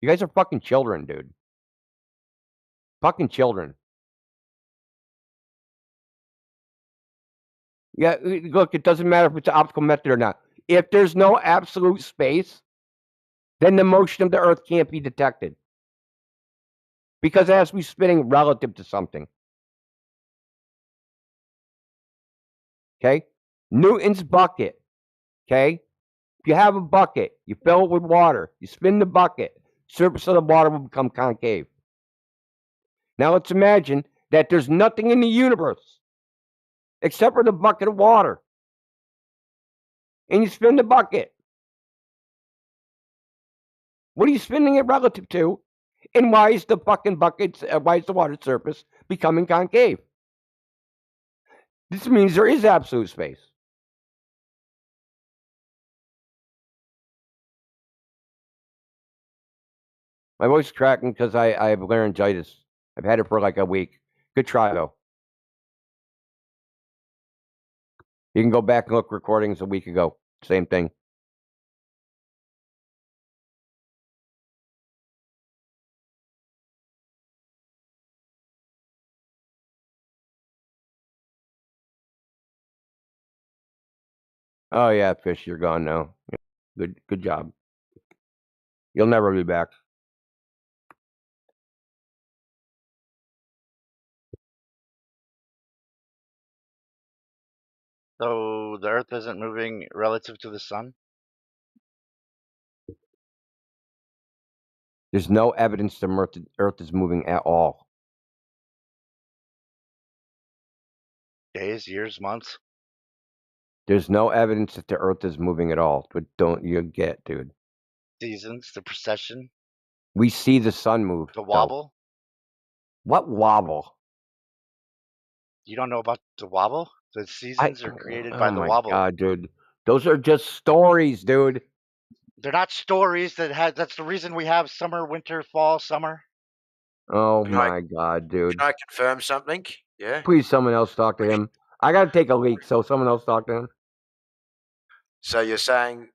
You guys are fucking children, dude. Fucking children. Yeah, look, it doesn't matter if it's an optical method or not. If there's no absolute space, then the motion of the Earth can't be detected. Because it has to be spinning relative to something. Okay? Newton's bucket. Okay? If you have a bucket, you fill it with water, you spin the bucket, surface of the water will become concave. Now let's imagine that there's nothing in the universe except for the bucket of water. And you spin the bucket. What are you spinning it relative to? And why is the fucking bucket, why is the water surface becoming concave? This means there is absolute space. My voice is cracking because I have laryngitis. I've had it for like a week. Good try, though. You can go back and look recordings a week ago. Same thing. Oh, yeah, Fish, you're gone now. Good job. You'll never be back. So the Earth isn't moving relative to the sun? There's no evidence the Earth is moving at all. Days, years, months? There's no evidence that the Earth is moving at all. But don't you get, dude? Seasons, the precession, We see the sun move. the though. wobble? What wobble? You don't know about the wobble? The seasons are created by Oh the my wobble. god, dude. Those are just stories, dude. They're not stories that's the reason we have summer, winter, fall, summer. Oh Can I- my god, dude. Can I confirm something? Yeah. Please, someone else talk to him. I gotta take a leak, so someone else talk to him. So you're saying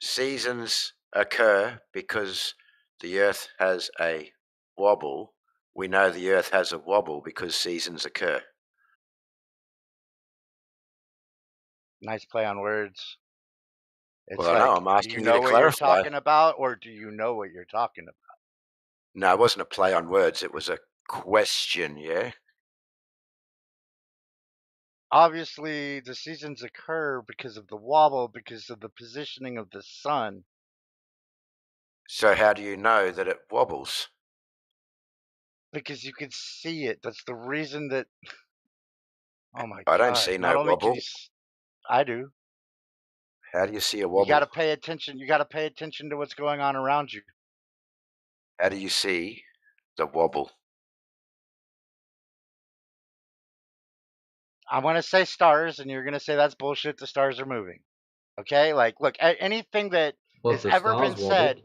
seasons occur because the Earth has a wobble. We know the Earth has a wobble because seasons occur. Nice play on words. It's Well, I know. I'm asking do you you know to what you're clarify. talking about, or do you know what you're talking about? No, it wasn't a play on words. It was a question. Yeah. Obviously, the seasons occur because of the wobble, because of the positioning of the sun. So how do you know that it wobbles? Because you can see it. That's the reason that. Oh my I god! don't see Not no only wobble. can you, I do. How do you see a You wobble? got to pay attention. You got to pay attention to what's going on around you. How do you see the wobble? I'm gonna say stars, and you're gonna say that's bullshit. The stars are moving. Okay, like look, anything that What's has the ever been stars wobble? said,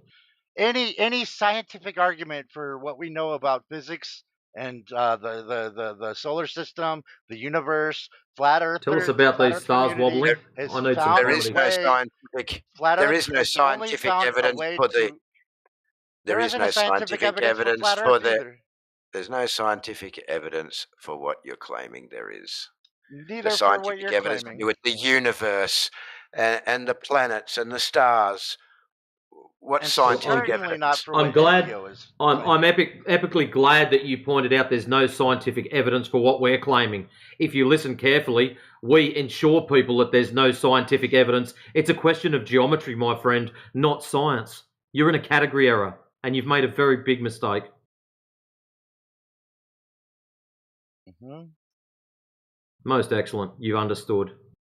any scientific argument for what we know about physics and the solar system, the universe, flat earthers, Tell us about flat these Earth stars community wobbling. has I need some found There a is comedy. no way. scientific. Flat There Earth is no has only scientific found a evidence way for the. to. There is isn't no a scientific evidence for evidence flat for Earth the. either. There's no scientific evidence for what you're claiming there is. The Neither for what scientific you're evidence to claiming. do with the universe and the planets and the stars. What And scientific certainly not evidence? for I'm what glad. Indio is I'm claiming. epically glad that you pointed out there's no scientific evidence for what we're claiming. If you listen carefully, we ensure people that there's no scientific evidence. It's a question of geometry, my friend, not science. You're in a category error, and you've made a very big mistake. hmm Most excellent. You've understood.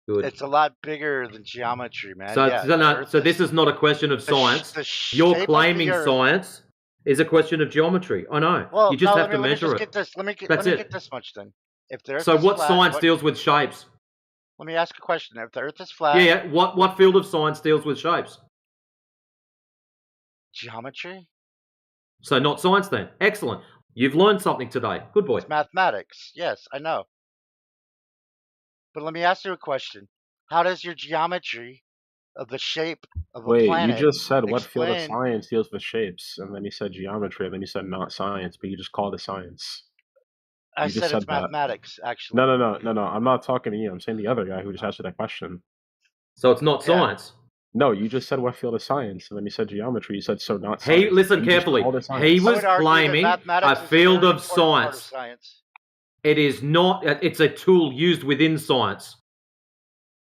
Good. It's a lot bigger than geometry, man. So, Yeah, the Earth so this is not a question of science. You're shape of claiming the Earth. science is a question of geometry. I know. Well, You just no, have to let me measure just it. get this. Let me That's it. get this much then. If the Earth So is what flat, science deals with shapes? Let me ask a question. If the Earth is flat, Yeah. What field of science deals with shapes? Geometry? So not science then. Excellent. You've learned something today. Good boy. It's mathematics. Yes, I know. But let me ask you a question. How does your geometry of the shape of a Wait, you planet just said what field of explain? science deals with shapes, and then you said geometry, and then you said not science, but you just called it science. I You just said it's said that. mathematics, actually. No. I'm not talking to you. I'm saying the other guy who just asked you that question. So it's not Yeah. science. No, you just said what field of science, and then you said geometry. You said so not science. He listen You just carefully. called it He science. I was would argue that claiming a mathematics is a field very of important part of science. science. It is not. It's a tool used within science.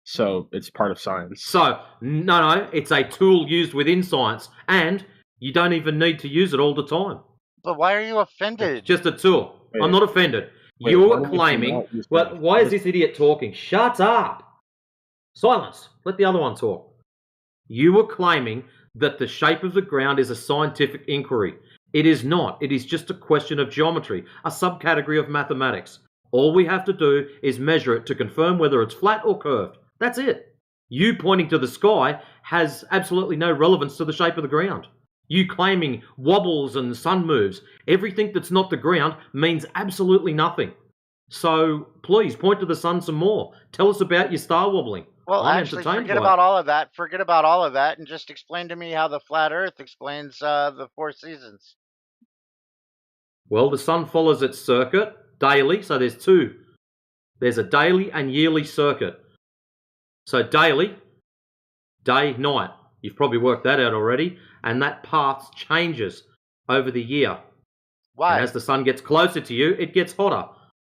So it's part of science. So no, it's a tool used within science, and you don't even need to use it all the time. But why are you offended? It's just a tool. Wait. I'm not offended. Wait, You're why don't you claiming. not use Well, math? why is this idiot talking? Shut up. Silence. Let the other one talk. You were claiming that the shape of the ground is a scientific inquiry. It is not. It is just a question of geometry, a subcategory of mathematics. All we have to do is measure it to confirm whether it's flat or curved. That's it. You pointing to the sky has absolutely no relevance to the shape of the ground. You claiming wobbles and sun moves, everything that's not the ground means absolutely nothing. So please point to the sun some more. Tell us about your star wobbling. Well, I'm actually, entertained forget by about it. all of that. Forget about all of that, and just explain to me how the flat Earth explains the 4 seasons. Well, the sun follows its circuit daily, so there's two. There's a daily and yearly circuit. So daily, day, night. You've probably worked that out already. And that path changes over the year. Why? And as the sun gets closer to you, it gets hotter,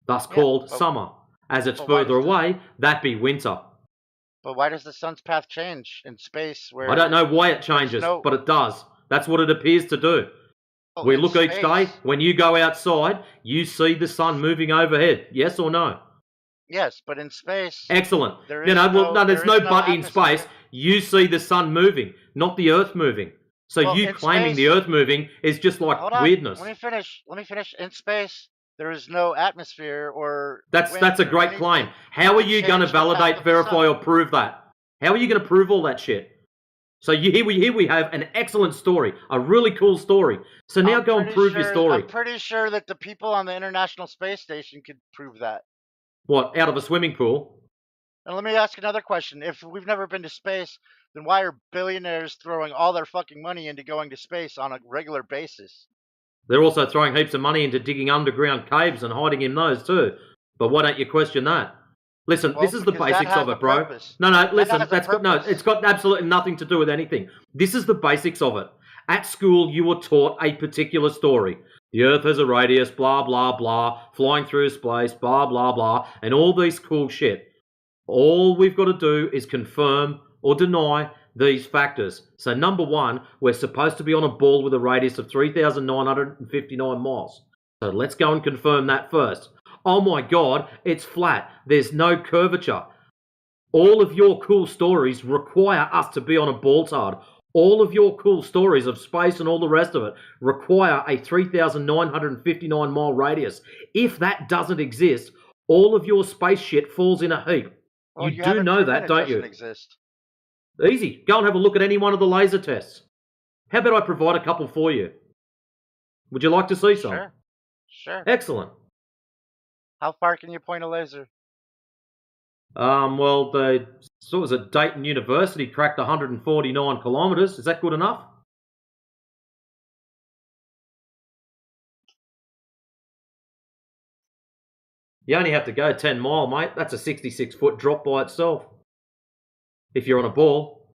thus called summer. As it's further away, that be winter. But why does the sun's path change in space? Where I don't know why it changes, no- but it does. That's what it appears to do. Oh, We in look each day, space. when you go outside, you see the sun moving overhead. Yes or no? Yes, but in space. Excellent. There You is know, well, no, there there's is no but in atmosphere. space. You see the sun moving, not the earth moving. So Well, you in claiming the space- earth moving is just like Hold on. weirdness. Let me finish. In space, there is no atmosphere or That's a wind or great anything claim. How are to you going to change the path validate, of the verify, sun. or prove that? How are you going to prove all that shit? So here we have an excellent story, a really cool story. So now go and prove your story. I'm pretty sure that the people on the International Space Station could prove that. What, out of a swimming pool? And let me ask another question. If we've never been to space, then why are billionaires throwing all their fucking money into going to space on a regular basis? They're also throwing heaps of money into digging underground caves and hiding in those too. But why don't you question that? Listen, Well, this is the because that basics has of a it, bro. purpose. No, That listen, has a it's got absolutely nothing to do with anything. This is the basics of it. At school, you were taught a particular story. The Earth has a radius, blah, blah, blah, flying through space, blah, blah, blah, and all these cool shit. All we've got to do is confirm or deny these factors. So number one, we're supposed to be on a ball with a radius of 3,959 miles. So let's go and confirm that first. Oh my God, it's flat. There's no curvature. All of your cool stories require us to be on a ball tard. All of your cool stories of space and all the rest of it require a 3,959 mile radius. If that doesn't exist, all of your space shit falls in a heap. Well, you do know proven that, it don't you? doesn't exist. Easy. Go and have a look at any one of the laser tests. How about I provide a couple for you? Would you like to see some? Sure. Excellent. How far can you point a laser? Well, so was it Dayton University cracked 149 kilometres. Is that good enough? You only have to go 10 mile, mate. That's a 66-foot drop by itself. If you're on a ball.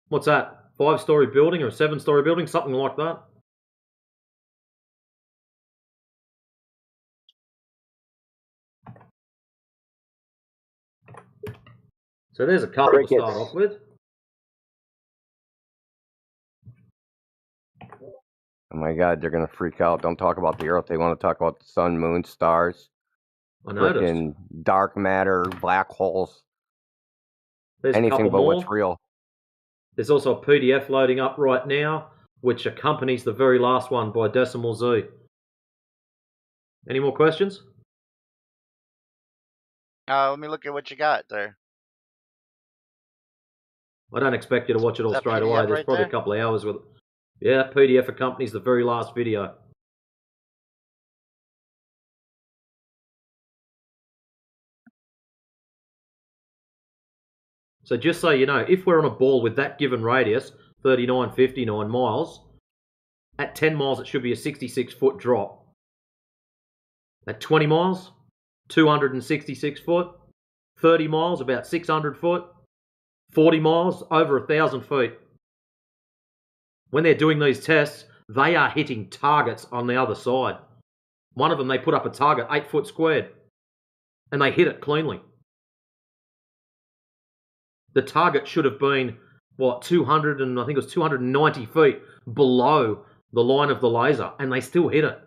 What's that? 5-story building or a 7-story building? Something like that. So there's a couple to start off with. Oh my God, they're gonna freak out. Don't talk about the Earth. They want to talk about the sun, moon, stars, I noticed. freaking dark matter, black holes, There's anything a but couple what's more. real. There's also a PDF loading up right now, which accompanies the very last one by Decimal Z. Any more questions? Let me look at what you got there. I don't expect you to watch it all Is that straight PDF away. There's right probably there? a couple of hours with it. Yeah, PDF accompanies the very last video. So just so you know, if we're on a ball with that given radius, 39, 59 miles, at 10 miles it should be a 66-foot drop. At 20 miles, 266 foot. 30 miles, about 600 foot. 40 miles, over 1,000 feet. When they're doing these tests, they are hitting targets on the other side. One of them, they put up a target 8 foot squared, and they hit it cleanly. The target should have been, 200 and I think it was 290 feet below the line of the laser, and they still hit it.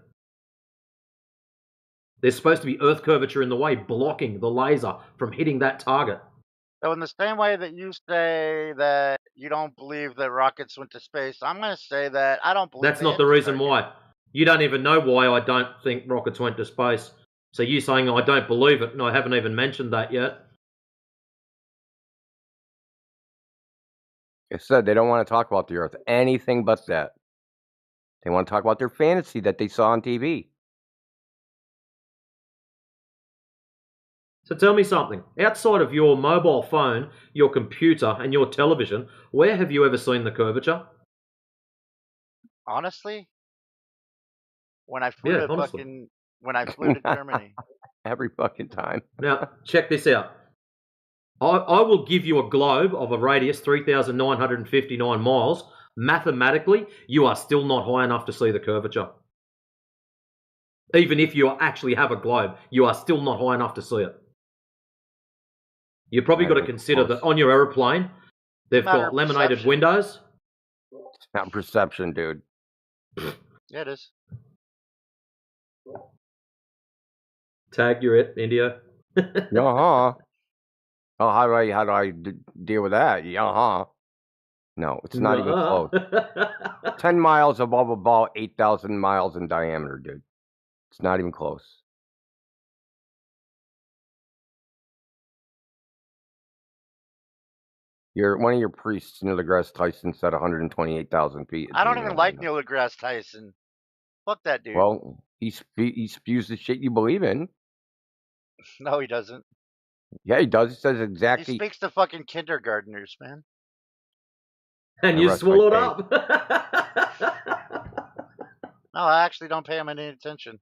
There's supposed to be Earth curvature in the way, blocking the laser from hitting that target. So in the same way that you say that you don't believe that rockets went to space, I'm going to say that I don't believe That's they not hit the the reason target. why. You don't even know why I don't think rockets went to space. So you saying I don't believe it, and I haven't even mentioned that yet. I said they don't want to talk about the Earth. Anything but that. They want to talk about their fantasy that they saw on TV. So tell me something. Outside of your mobile phone, your computer, and your television, where have you ever seen the curvature? Honestly, when I flew to Germany. Every fucking time. Now, check this out. I will give you a globe of a radius 3,959 miles. Mathematically, you are still not high enough to see the curvature. Even if you actually have a globe, you are still not high enough to see it. You've probably got to consider that on your aeroplane, they've got laminated windows. It's not perception, dude. Yeah, it is. Tag, you're it, India. Uh-huh. Oh, how do I deal with that? Uh-huh. No, it's not even close. 10 miles above a ball, 8,000 miles in diameter, dude. It's not even close. One of your priests, Neil deGrasse Tyson, said 128,000 feet. I don't even like Neil deGrasse Tyson. Fuck that dude. Well, he spews the shit you believe in. No, he doesn't. Yeah, he does. He says exactly. He speaks to fucking kindergartners, man. And you swallowed up. No, I actually don't pay him any attention.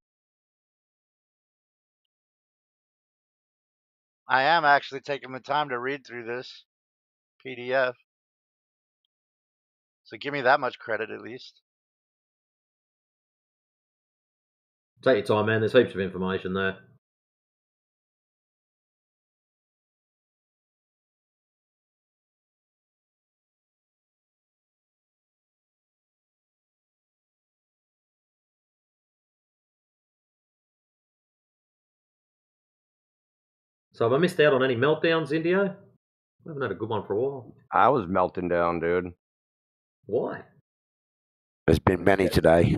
I am actually taking the time to read through this PDF. So give me that much credit at least. Take your time, man. There's heaps of information there. So have I missed out on any meltdowns, Indio? I haven't had a good one for a while. I was melting down, dude. Why? There's been many today.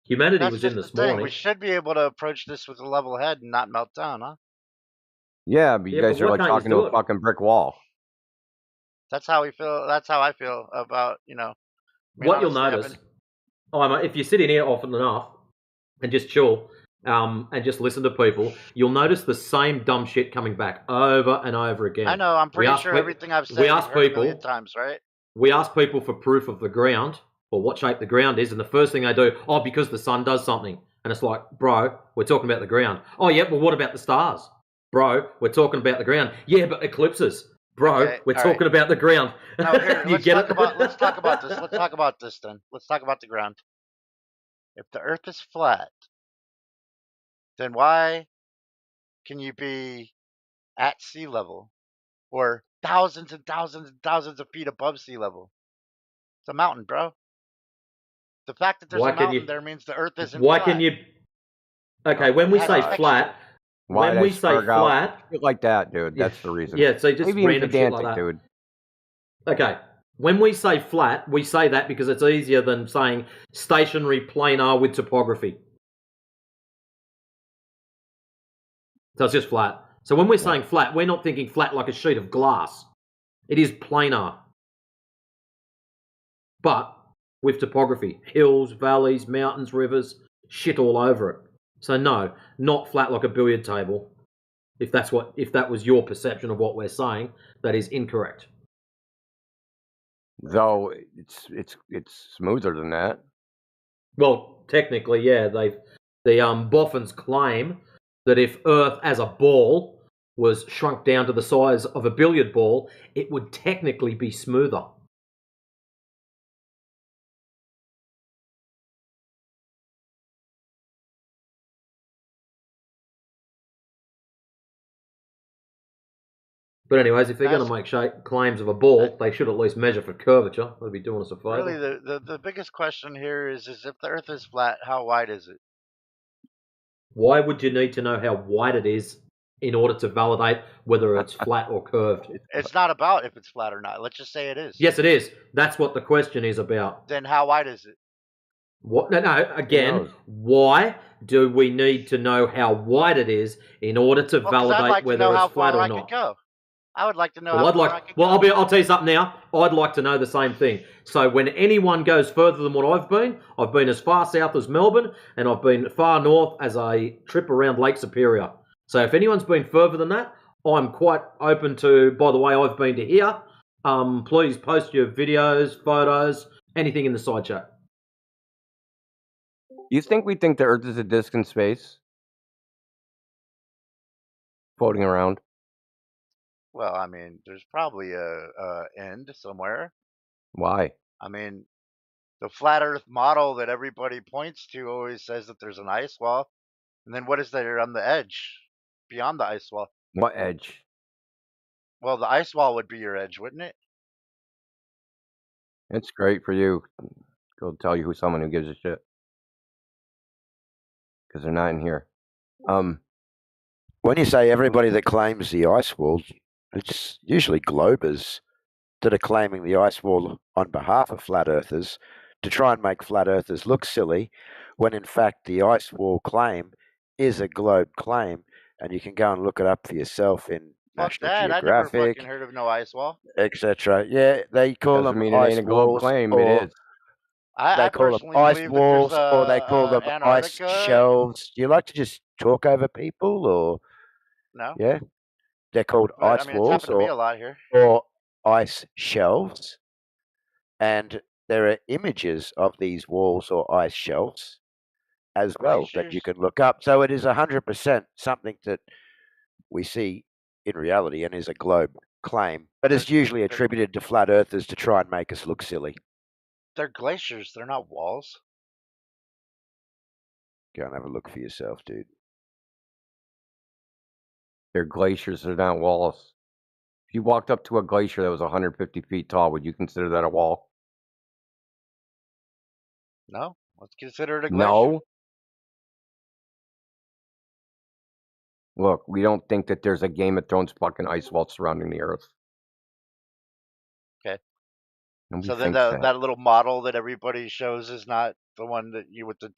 Humanity was in this morning. We should be able to approach this with a level head and not melt down, huh? Yeah, but you guys are like talking to a fucking brick wall. That's how we feel. That's how I feel about, What you'll notice, if you sit in here often enough and just chill and just listen to people, you'll notice the same dumb shit coming back over and over again. I know. I'm pretty sure everything I've said you've heard a million times, right? We ask people for proof of the ground or what shape the ground is, and the first thing they do, because the sun does something. And it's like, bro, we're talking about the ground. Oh, yeah, well, what about the stars? Bro, we're talking about the ground. Yeah, but eclipses. Bro, Okay, we're talking about the ground. Now, here, let's talk about this. Let's talk about this then. Let's talk about the ground. If the Earth is flat, then why can you be at sea level or thousands and thousands and thousands of feet above sea level? It's a mountain, bro. The fact that there's a mountain there means the Earth isn't flat. Why can you... Okay, when we say flat... When we say flat... Shit like that, dude. That's the reason. Yeah, so just maybe random shit like that. Dude. Okay, when we say flat, we say that because it's easier than saying stationary planar with topography. So it's just flat. So when we're saying flat, we're not thinking flat like a sheet of glass. It is planar. but with topography, hills, valleys, mountains, rivers, shit all over it. So no, not flat like a billiard table. If that was your perception of what we're saying, that is incorrect. Though it's smoother than that. Well, technically, yeah. The boffins claim that if Earth as a ball was shrunk down to the size of a billiard ball, it would technically be smoother. But anyways, if they're going to make claims of a ball, they should at least measure for curvature. They'd be doing us a favour. Really, the biggest question here is if the Earth is flat, how wide is it? Why would you need to know how wide it is in order to validate whether it's flat or curved? It's not about if it's flat or not. Let's just say it is. Yes, it is. That's what the question is about. Then how wide is it? What? No. Again, why do we need to know how wide it is in order to validate whether it's flat or not? I would like to know how far I could go. I'll tell you something now. I'd like to know the same thing. So when anyone goes further than what I've been as far south as Melbourne, and I've been far north as a trip around Lake Superior. So if anyone's been further than that, I'm quite open to, by the way, I've been to here. Please post your videos, photos, anything in the side chat. You think we think the Earth is a disk in space? Floating around? Well, I mean, there's probably a end somewhere. Why? I mean, the flat Earth model that everybody points to always says that there's an ice wall. And then what is there on the edge, beyond the ice wall? What edge? Well, the ice wall would be your edge, wouldn't it? It's great for you. Go tell you who's someone who gives a shit. Because they're not in here. When you say everybody that claims the ice wall, it's usually globers that are claiming the ice wall on behalf of flat earthers to try and make flat earthers look silly, when in fact the ice wall claim is a globe claim, and you can go and look it up for yourself in National Geographic. I never fucking heard of no ice wall, etc. Yeah, they call them ice walls, claim. or it is. They call them ice walls, or they call them ice shelves. Do you like to just talk over people, or no? Yeah, they're called ice it's walls happened to me a lot here. or ice shelves, and there are images of these walls or ice shelves as well that you can look up. So it is 100% something that we see in reality and is a globe claim, but it's usually attributed to flat earthers to try and make us look silly. They're glaciers. They're not walls. Go and have a look for yourself, dude. They're glaciers, they're not walls. If you walked up to a glacier that was 150 feet tall, would you consider that a wall? No. Let's consider it a glacier. No. Look, we don't think that there's a Game of Thrones fucking ice wall surrounding the Earth. Okay. Nobody So then thinks that little model that everybody shows is not the one that you with the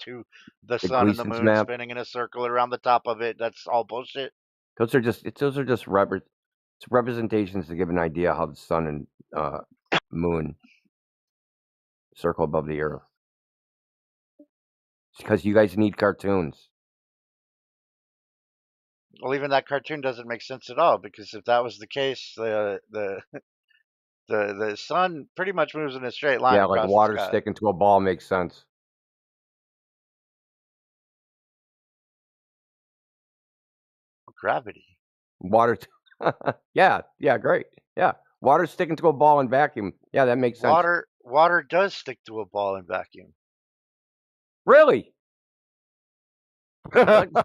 sun and the Gleason's moon map. spinning in a circle around the top of it. That's all bullshit. Those are just representations to give an idea how the sun and moon circle above the Earth. It's because you guys need cartoons. Well, even that cartoon doesn't make sense at all, because if that was the case, the sun pretty much moves in a straight line. Yeah, like water sticking to a ball makes sense. Gravity. Water. Yeah, great. Yeah, water sticking to a ball in vacuum. Yeah, that makes sense. Water does stick to a ball in vacuum. Really?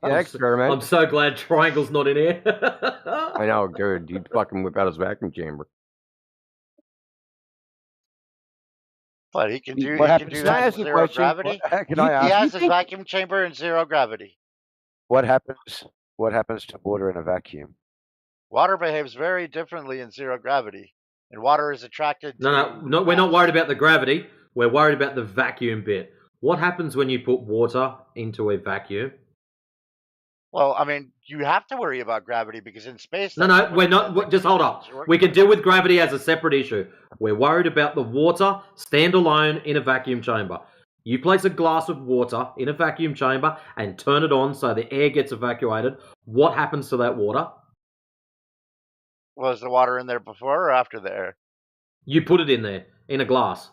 Experiment. I'm so glad Triangle's not in here. I know, dude. He'd fucking whip out his vacuum chamber. But he can do that in zero gravity. He has his vacuum chamber in zero gravity. What happens to water in a vacuum? Water behaves very differently in zero gravity, and water is attracted to... No, we're not worried about the gravity. We're worried about the vacuum bit. What happens when you put water into a vacuum? Well, I mean, you have to worry about gravity because in space. No, we're not. Just hold up. We can deal with gravity as a separate issue. We're worried about the water standalone in a vacuum chamber. You place a glass of water in a vacuum chamber and turn it on so the air gets evacuated. What happens to that water? Was the water in there before or after the air? You put it in there, in a glass.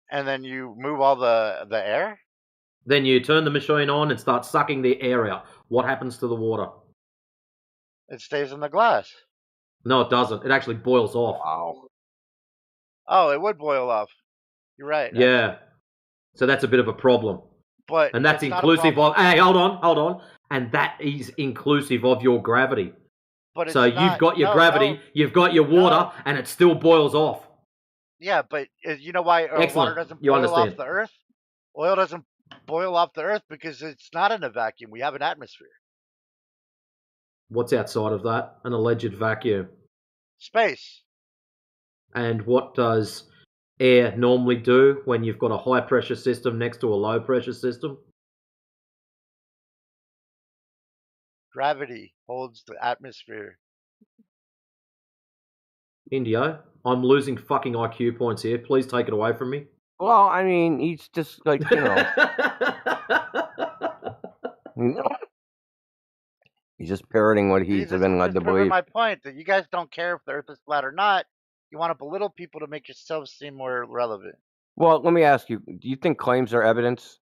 And then you move all the air? Then you turn the machine on and start sucking the air out. What happens to the water? It stays in the glass. No, it doesn't. It actually boils off. Wow. Oh, it would boil off. You're right. Yeah. Actually. So that's a bit of a problem. But and that's inclusive of. Hey, hold on. And that is inclusive of your gravity. But so you've got your gravity, you've got your water, and it still boils off. Yeah, but you know why water doesn't You boil understand. off the earth? Oil doesn't boil off the earth because it's not in a vacuum. We have an atmosphere. What's outside of that? An alleged vacuum. Space. And what does air normally do when you've got a high pressure system next to a low pressure system? Gravity holds the atmosphere. Indio, I'm losing fucking IQ points here. Please take it away from me. Well, I mean, he's just like, you know. He's just parroting what he's been led to believe. My point that you guys don't care if the earth is flat or not. You want to belittle people to make yourselves seem more relevant. Well, let me ask you, do you think claims are evidence?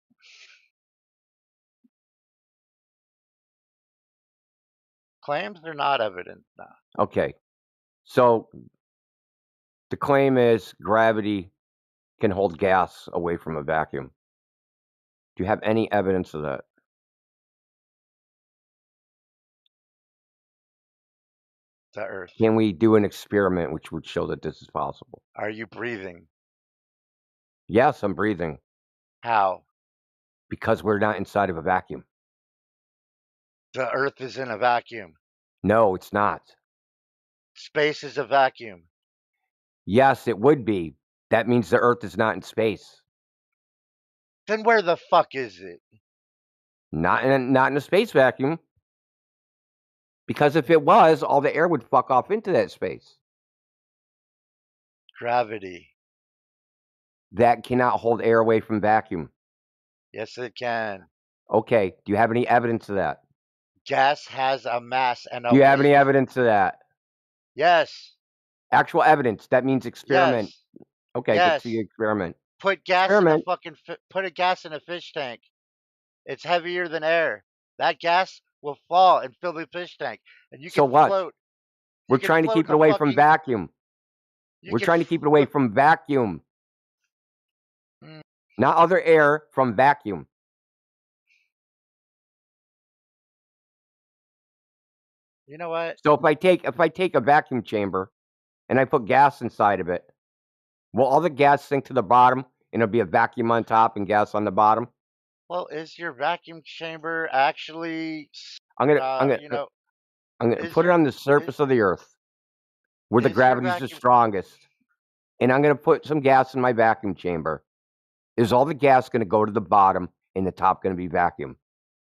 Claims are not evidence, no. Okay. So the claim is gravity can hold gas away from a vacuum. Do you have any evidence of that? The earth. Can we do an experiment which would show that this is possible? Are you breathing? Yes, I'm breathing. How? Because we're not inside of a vacuum. The earth is in a vacuum. No, it's not. Space is a vacuum. Yes, it would be. That means the earth is not in space. Then where the fuck is it? Not in a space vacuum. Because if it was, all the air would fuck off into that space. Gravity. That cannot hold air away from vacuum. Yes, it can. Okay. Do you have any evidence of that? Gas has a mass and a Do you have weight. any evidence of that? Yes. Actual evidence. That means experiment. Yes. Okay, yes. good to you. Experiment. Put gas in a fucking put a gas in a fish tank. It's heavier than air. That gas will fall and fill the fish tank, and you can float. We're trying to keep it away from vacuum. We're trying to keep it away from vacuum. Not other air, from vacuum. You know what? So if I take a vacuum chamber and I put gas inside of it, will all the gas sink to the bottom and it'll be a vacuum on top and gas on the bottom? Well, is your vacuum chamber actually? I'm gonna put it on the surface of the earth where the gravity is the strongest, and I'm gonna put some gas in my vacuum chamber. Is all the gas gonna go to the bottom and the top gonna be vacuum?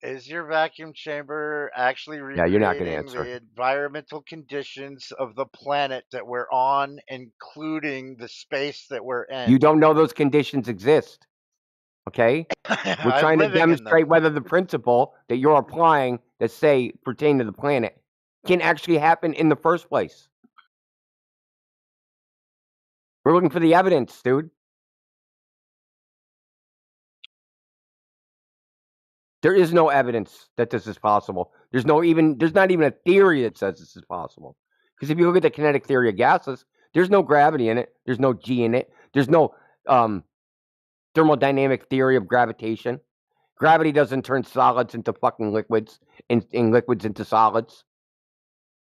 Is your vacuum chamber actually Yeah, you're not gonna recreating answer. the environmental conditions of the planet that we're on, including the space that we're in? You don't know those conditions exist. Okay? We're trying to demonstrate whether the principle that you're applying that say pertain to the planet can actually happen in the first place. We're looking for the evidence, dude. There is no evidence that this is possible. There's not even a theory that says this is possible. Because if you look at the kinetic theory of gases, there's no gravity in it. There's no G in it. There's no thermodynamic theory of gravitation. Gravity doesn't turn solids into fucking liquids and liquids into solids.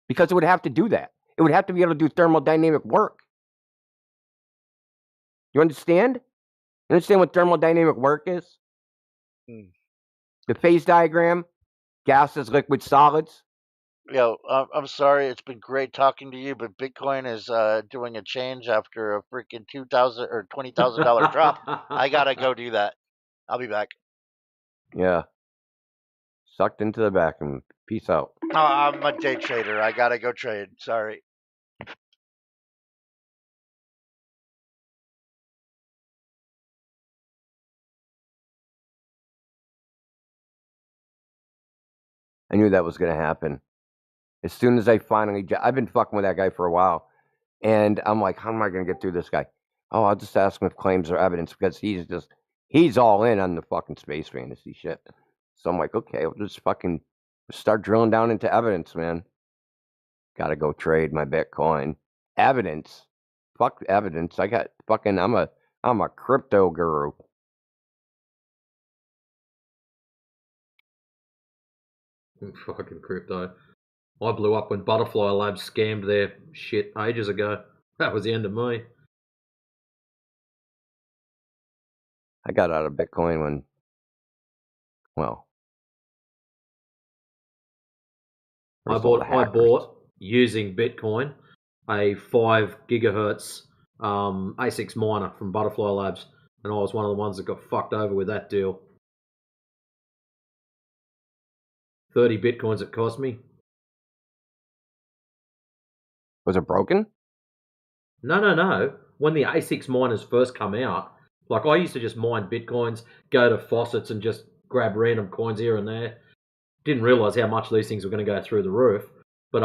Because it would have to do that. It would have to be able to do thermodynamic work. You understand? You understand what thermodynamic work is? The phase diagram, gases, liquids, solids. Yo, I'm sorry. It's been great talking to you, but Bitcoin is doing a change after a freaking $2,000 or $20,000 drop. I gotta go do that. I'll be back. Yeah. sucked into the vacuum. Peace out. Oh, I'm a day trader. I gotta go trade. Sorry. I knew that was going to happen. As soon as I finally, I've been fucking with that guy for a while, and I'm like, how am I going to get through this guy? Oh, I'll just ask him if claims are evidence because he's all in on the fucking space fantasy shit. So I'm like, okay, I'll just fucking start drilling down into evidence, man. Got to go trade my Bitcoin. Evidence. Fuck evidence. I got fucking, I'm a crypto guru. Fucking crypto. I blew up when Butterfly Labs scammed their shit ages ago. That was the end of me. I got out of Bitcoin when, well, I first of all, the bought hackers. using Bitcoin a 5 gigahertz ASICs miner from Butterfly Labs, and I was one of the ones that got fucked over with that deal. 30 Bitcoins it cost me. Was it broken? No. When the ASICs miners first come out, like I used to just mine Bitcoins, go to faucets and just grab random coins here and there. Didn't realize how much these things were going to go through the roof. But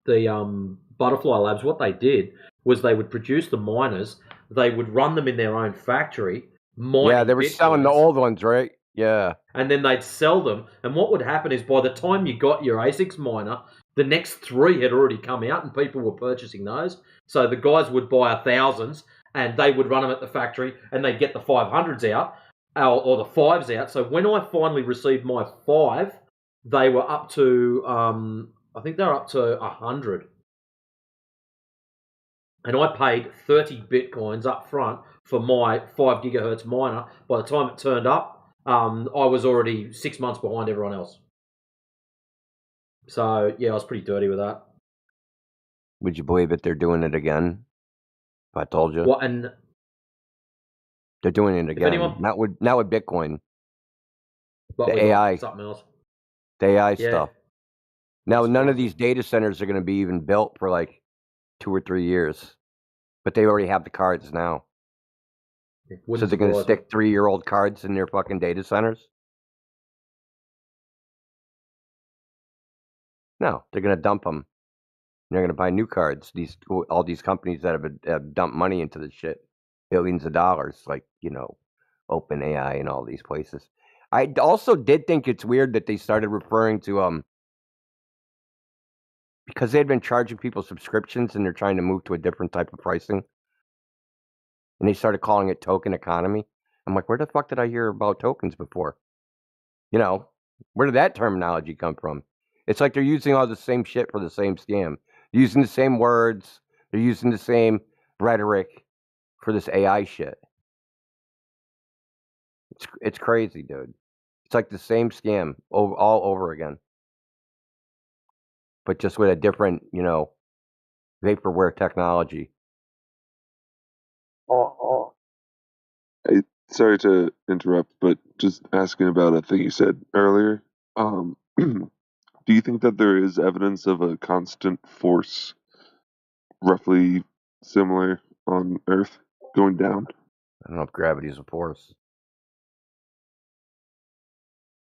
the Butterfly Labs, what they did was they would produce the miners, they would run them in their own factory, mining Yeah, they were selling the Bitcoins, old ones, right? Yeah. and then they'd sell them. And what would happen is by the time you got your ASICs miner, the next 3 had already come out and people were purchasing those. So the guys would buy 1,000s and they would run them at the factory and they'd get the 500s out or the 5s out. So when I finally received my 5, they were up to, I think they were up to 100. And I paid 30 Bitcoins up front for my 5 gigahertz miner. By the time it turned up, I was already 6 months behind everyone else. So, yeah, I was pretty dirty with that. Would you believe it? They're doing it again. If I told you. What? And they're doing it again. anyone, Not with Bitcoin. what The with AI. something else. The AI Yeah. stuff. Now, That's none of crazy. these data centers are going to be even built for like 2 or 3 years, but they already have the cards now. So Wouldn't they're going to surprise me. stick 3-year-old cards in their fucking data centers? No, they're going to dump them. They're going to buy new cards. All these companies that have dumped money into this shit, billions of dollars, like OpenAI and all these places. I also did think it's weird that they started referring to because they had been charging people subscriptions and they're trying to move to a different type of pricing. And they started calling it token economy. I'm like, where the fuck did I hear about tokens before? Where did that terminology come from? It's like they're using all the same shit for the same scam. They're using the same words. They're using the same rhetoric for this AI shit. It's crazy, dude. It's like the same scam all over again. But just with a different, vaporware technology. Sorry to interrupt, but just asking about a thing you said earlier. Do you think that there is evidence of a constant force roughly similar on Earth going down? I don't know if gravity is a force.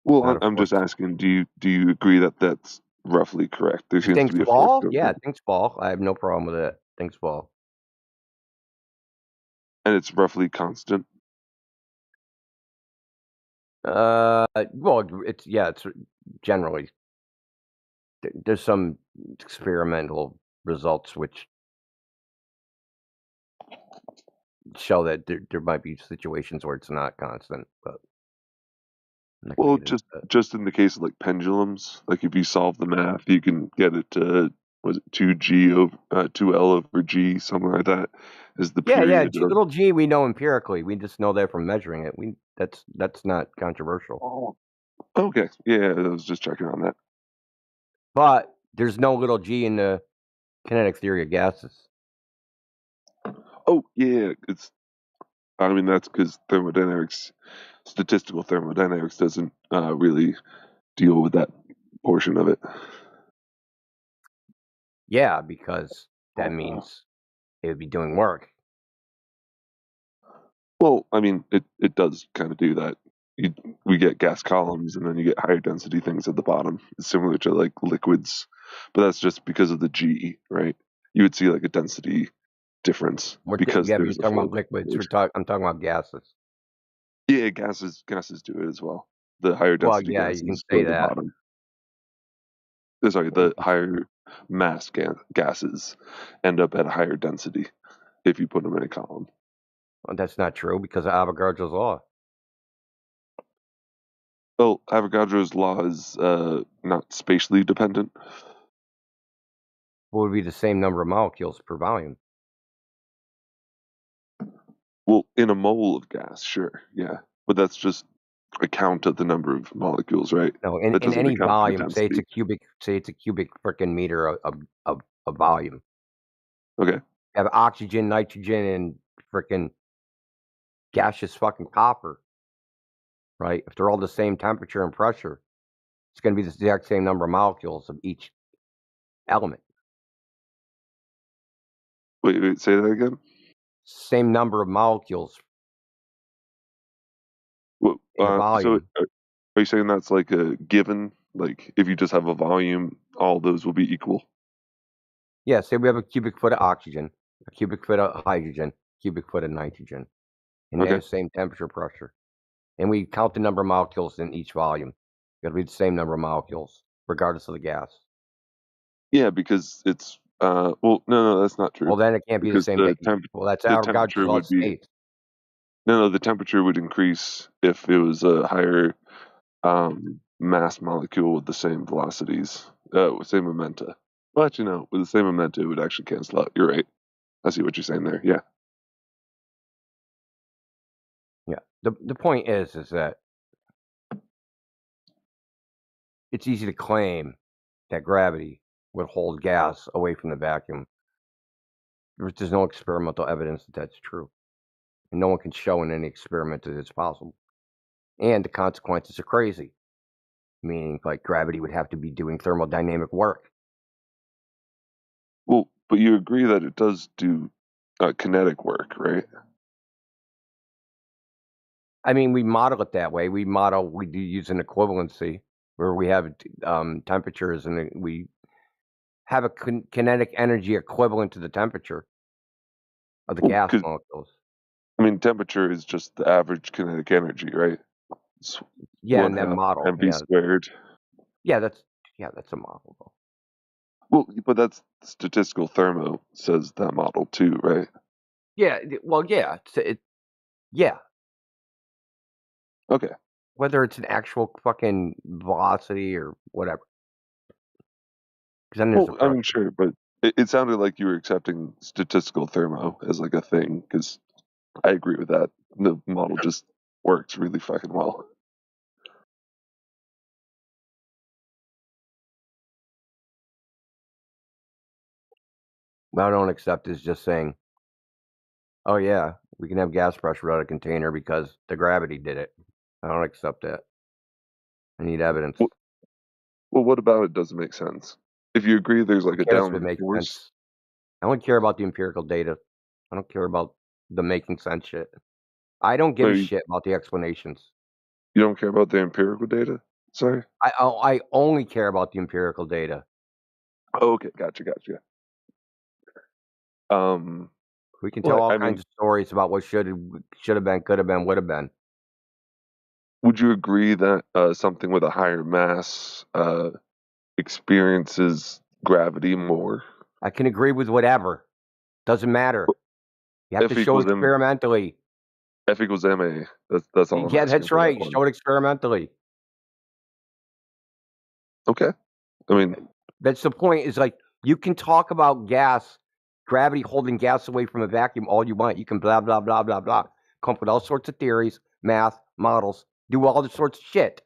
Well, I'm just asking, do you agree that that's roughly correct? There seems to Things be a force fall? going Yeah, down. things fall. I have no problem with it. Things fall. And it's roughly constant? Well, it's generally there's some experimental results which show that there might be situations where it's not constant, but I'm not gonna Well, get into that. just in the case of like pendulums, like if you solve the math, you can get it to was it 2L over G, something like that, is the Yeah, period of. little g we know empirically. We just know that from measuring it. That's not controversial. Oh, okay, yeah, I was just checking on that. But there's no little g in the kinetic theory of gases. Oh yeah, I mean that's because statistical thermodynamics doesn't really deal with that portion of it. Yeah, because that means it would be doing work. Well, I mean, it does kind of do that. We get gas columns, and then you get higher density things at the bottom. It's similar to like liquids, but that's just because of the G, right? You would see like a density difference because You're there's a talking about flow. liquids. I'm talking about gases. Yeah, gases do it as well. The higher Well, density yeah, you can gases go say to the that. bottom. Sorry, the higher mass gases end up at a higher density if you put them in a column. Well, that's not true because of Avogadro's law. Well, Avogadro's law is not spatially dependent. What would be the same number of molecules per volume? Well, in a mole of gas, sure, yeah, but that's just a count of the number of molecules, right? No, That in doesn't any account for the volume, say it's density. a cubic freaking meter of volume. Okay. You have oxygen, nitrogen, and freaking gaseous fucking copper, right? If they're all the same temperature and pressure, it's going to be the exact same number of molecules of each element. Wait, say that again. Same number of molecules Well, in a so volume. are you saying that's like a given? Like if you just have a volume, all those will be equal? Yeah, say we have a cubic foot of oxygen, a cubic foot of hydrogen, cubic foot of nitrogen, and they have Okay. the same temperature pressure. And we count the number of molecules in each volume. It'll be the same number of molecules, regardless of the gas. Yeah, because it's well, no, that's not true. Well, then it can't be the Because same. Well, that's the Avogadro's temperature law would be states. no, the temperature would increase if it was a higher mass molecule with the same velocities, same momenta. Well, actually, no, with the same momenta, it would actually cancel out. You're right. I see what you're saying there. Yeah. Yeah. The point is that it's easy to claim that gravity would hold gas away from the vacuum. There's no experimental evidence that that's true. And no one can show in any experiment that it's possible. And the consequences are crazy. Meaning, like, gravity would have to be doing thermodynamic work. Well, but you agree that it does do kinetic work, right? I mean, we model it that way. We do use an equivalency where we have temperatures and we have a kinetic energy equivalent to the temperature of the gas molecules. I mean, temperature is just the average kinetic energy, right? It's Yeah, and then model. mv squared. Yeah, that's a model though. Well, but that's statistical thermo says that model too, right? Yeah, well, yeah, yeah. Okay. Whether it's an actual fucking velocity or whatever. Then there's I'm sure, but it sounded like you were accepting statistical thermo as like a thing, because I agree with that. The model just works really fucking well. What I don't accept is just saying, oh yeah, we can have gas pressure out of a container because the gravity did it. I don't accept that. I need evidence. Well, what about it doesn't make sense? If you agree there's like a downward force. Sense. I don't care about the empirical data. I don't care about the making sense shit. I don't give a shit about the explanations. You don't care about the empirical data? Sorry? I only care about the empirical data. Oh, okay, gotcha. We can tell all kinds of stories about what should have been, could have been, would have been. Would you agree that something with a higher mass experiences gravity more? I can agree with whatever. Doesn't matter. You have to show it experimentally. F equals ma. That's all. Yeah, that's right. Show it experimentally. Okay. I mean, that's the point. Is like you can talk about gravity holding gas away from a vacuum all you want. You can blah blah blah blah blah. Come up with all sorts of theories, math, models, do all the sorts of shit.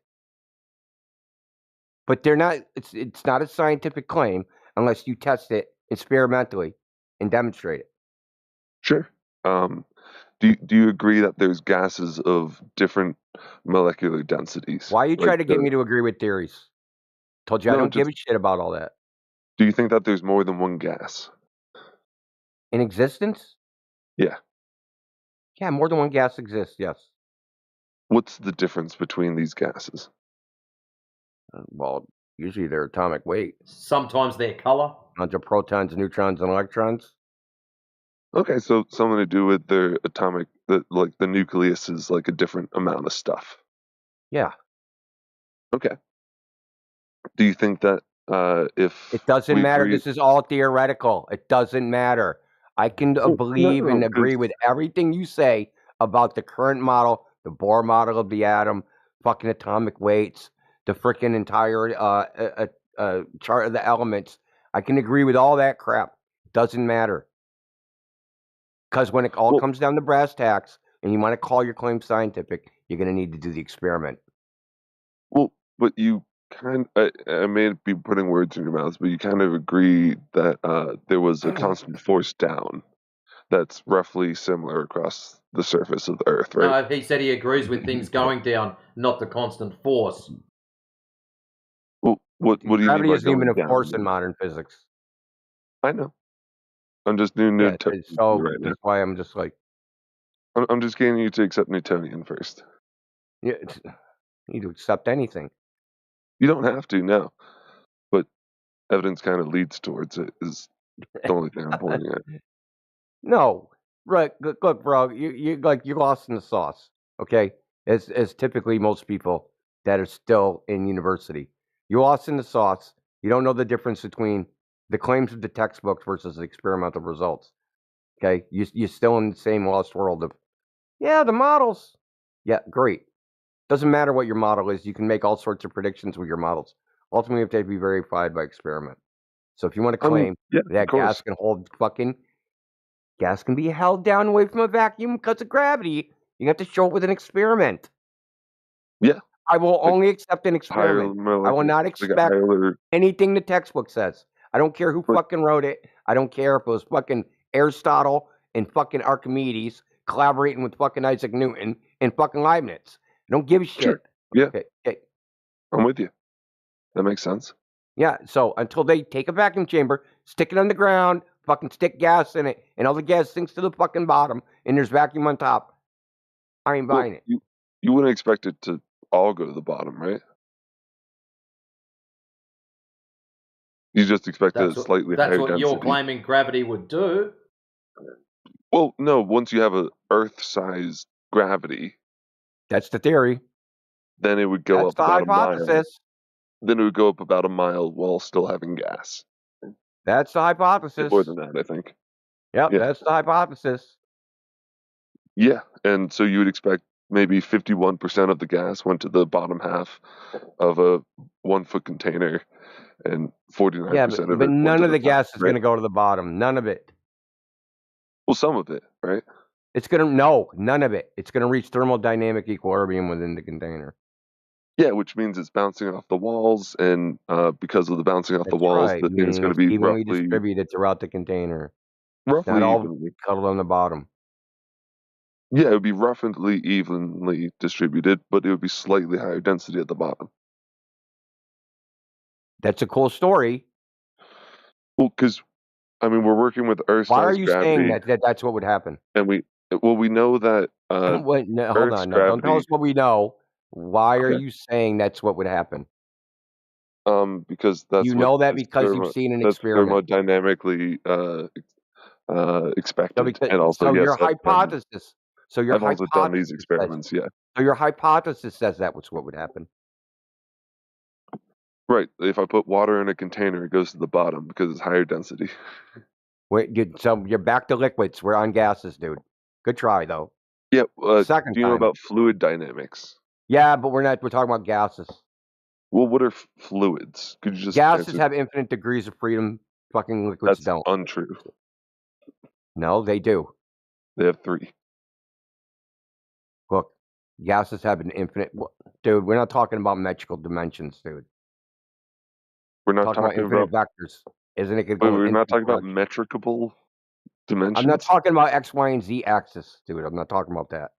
But they're not. It's not a scientific claim unless you test it experimentally and demonstrate it. Sure. Do Do you agree that there's gases of different molecular densities? Why are you Like trying to get me to agree with theories? Told you I No, don't give just a shit about all that. do you think that there's more than one gas? In existence? Yeah. Yeah, more than one gas exists, yes. What's the difference between these gases? Well, usually their atomic weight. Sometimes their color. Bunch of protons, neutrons, and electrons. Okay, so something to do with their atomic, like the nucleus is like a different amount of stuff. Yeah. Okay. Do you think that if It doesn't we matter. agree, This is all theoretical. It doesn't matter. I can believe and agree with everything you say about the current model, the Bohr model of the atom, fucking atomic weights, the freaking entire chart of the elements. I can agree with all that crap. Doesn't matter. Because when it all comes down to brass tacks and you want to call your claim scientific, you're going to need to do the experiment. well, but you I may be putting words in your mouth, but you kind of agree that there was a constant force down that's roughly similar across the surface of the Earth, right? No, he said he agrees with things going down, not the constant force. Well, what do you mean Gravity by isn't even going a force down? in modern physics. I know. I'm just doing Yeah, Newtonian so right now. that's why I'm just like, I'm just getting you to accept Newtonian first. yeah, you need to accept anything. You don't have to now, but evidence kind of leads towards it. Is the only thing I'm pointing at. No, right? Look, bro, you like you're lost in the sauce. Okay, as typically most people that are still in university, you're lost in the sauce. You don't know the difference between the claims of the textbooks versus the experimental results. Okay, you're still in the same lost world of yeah, the models. Yeah, great. Doesn't matter what your model is. You can make all sorts of predictions with your models. Ultimately, they have to be verified by experiment. So if you want to I mean, claim yeah, of that course. gas can be held down away from a vacuum because of gravity, you have to show it with an experiment. Yeah. I will Like only accept an higher experiment. I will not like a expect higher. anything the textbook says. I don't care who But fucking wrote it. I don't care if it was fucking Aristotle and fucking Archimedes collaborating with fucking Isaac Newton and fucking Leibniz. I don't give a shit. Sure. Yeah. Okay. I'm with you. That makes sense. Yeah, so until they take a vacuum chamber, stick it on the ground, fucking stick gas in it, and all the gas sinks to the fucking bottom, and there's vacuum on top, I ain't buying it. You wouldn't expect it to all go to the bottom, right? You just expect a slightly That's higher what density. you're claiming gravity would do. Well, no. Once you have a Earth-sized gravity, that's the theory. Then it would go That's up the about a mile. hypothesis. Then it would go up about a mile while still having gas. That's the hypothesis. More than that, I think. Yep, Yeah. that's the hypothesis. Yeah, and so you would expect maybe 51% of the gas went to the bottom half of a 1 foot container, and 49% Yeah, of it but went none to of the the top, gas is right? going to go to the bottom. None of it. Well, some of it, right? It's going to none of it. It's going to reach thermodynamic equilibrium within the container. Yeah, which means it's bouncing off the walls, and because of the bouncing off the walls, Right, the thing is meaning going it's to be evenly distributed throughout the container. It's not all evenly. cuddled on the bottom. Yeah, it would be roughly evenly distributed, but it would be slightly higher density at the bottom. That's a cool story. Well, because I mean, we're working with Why are Earth-sized you saying gravity, that's what would happen? and we know that Wait, no, hold Earth's on. No, don't tell us gravity. what we know. Why are Okay. you saying that's what would happen? Because that's You what know that is because you've seen an that's experiment. thermodynamically expected, and also So yes, your hypothesis. I've also done these experiments. Yeah, So your hypothesis says that was what would happen. right. If I put water in a container, it goes to the bottom because it's higher density. So you're back to liquids. We're on gases, dude. Good try though. Yeah. Second Do you know time. about fluid dynamics? Yeah, but we're not. We're talking about gases. Well, what are fluids? Could you just Gases answer? have infinite degrees of freedom. Fucking liquids That's don't. untrue. No, they do. They have 3. Look, gases have an infinite. Dude, we're not talking about metrical dimensions, dude. We're not talking about talking infinite about. vectors. Isn't it? Wait, we're not talking about metricable. Dimensions? I'm not talking about X, Y, and Z axis, dude. I'm not talking about that.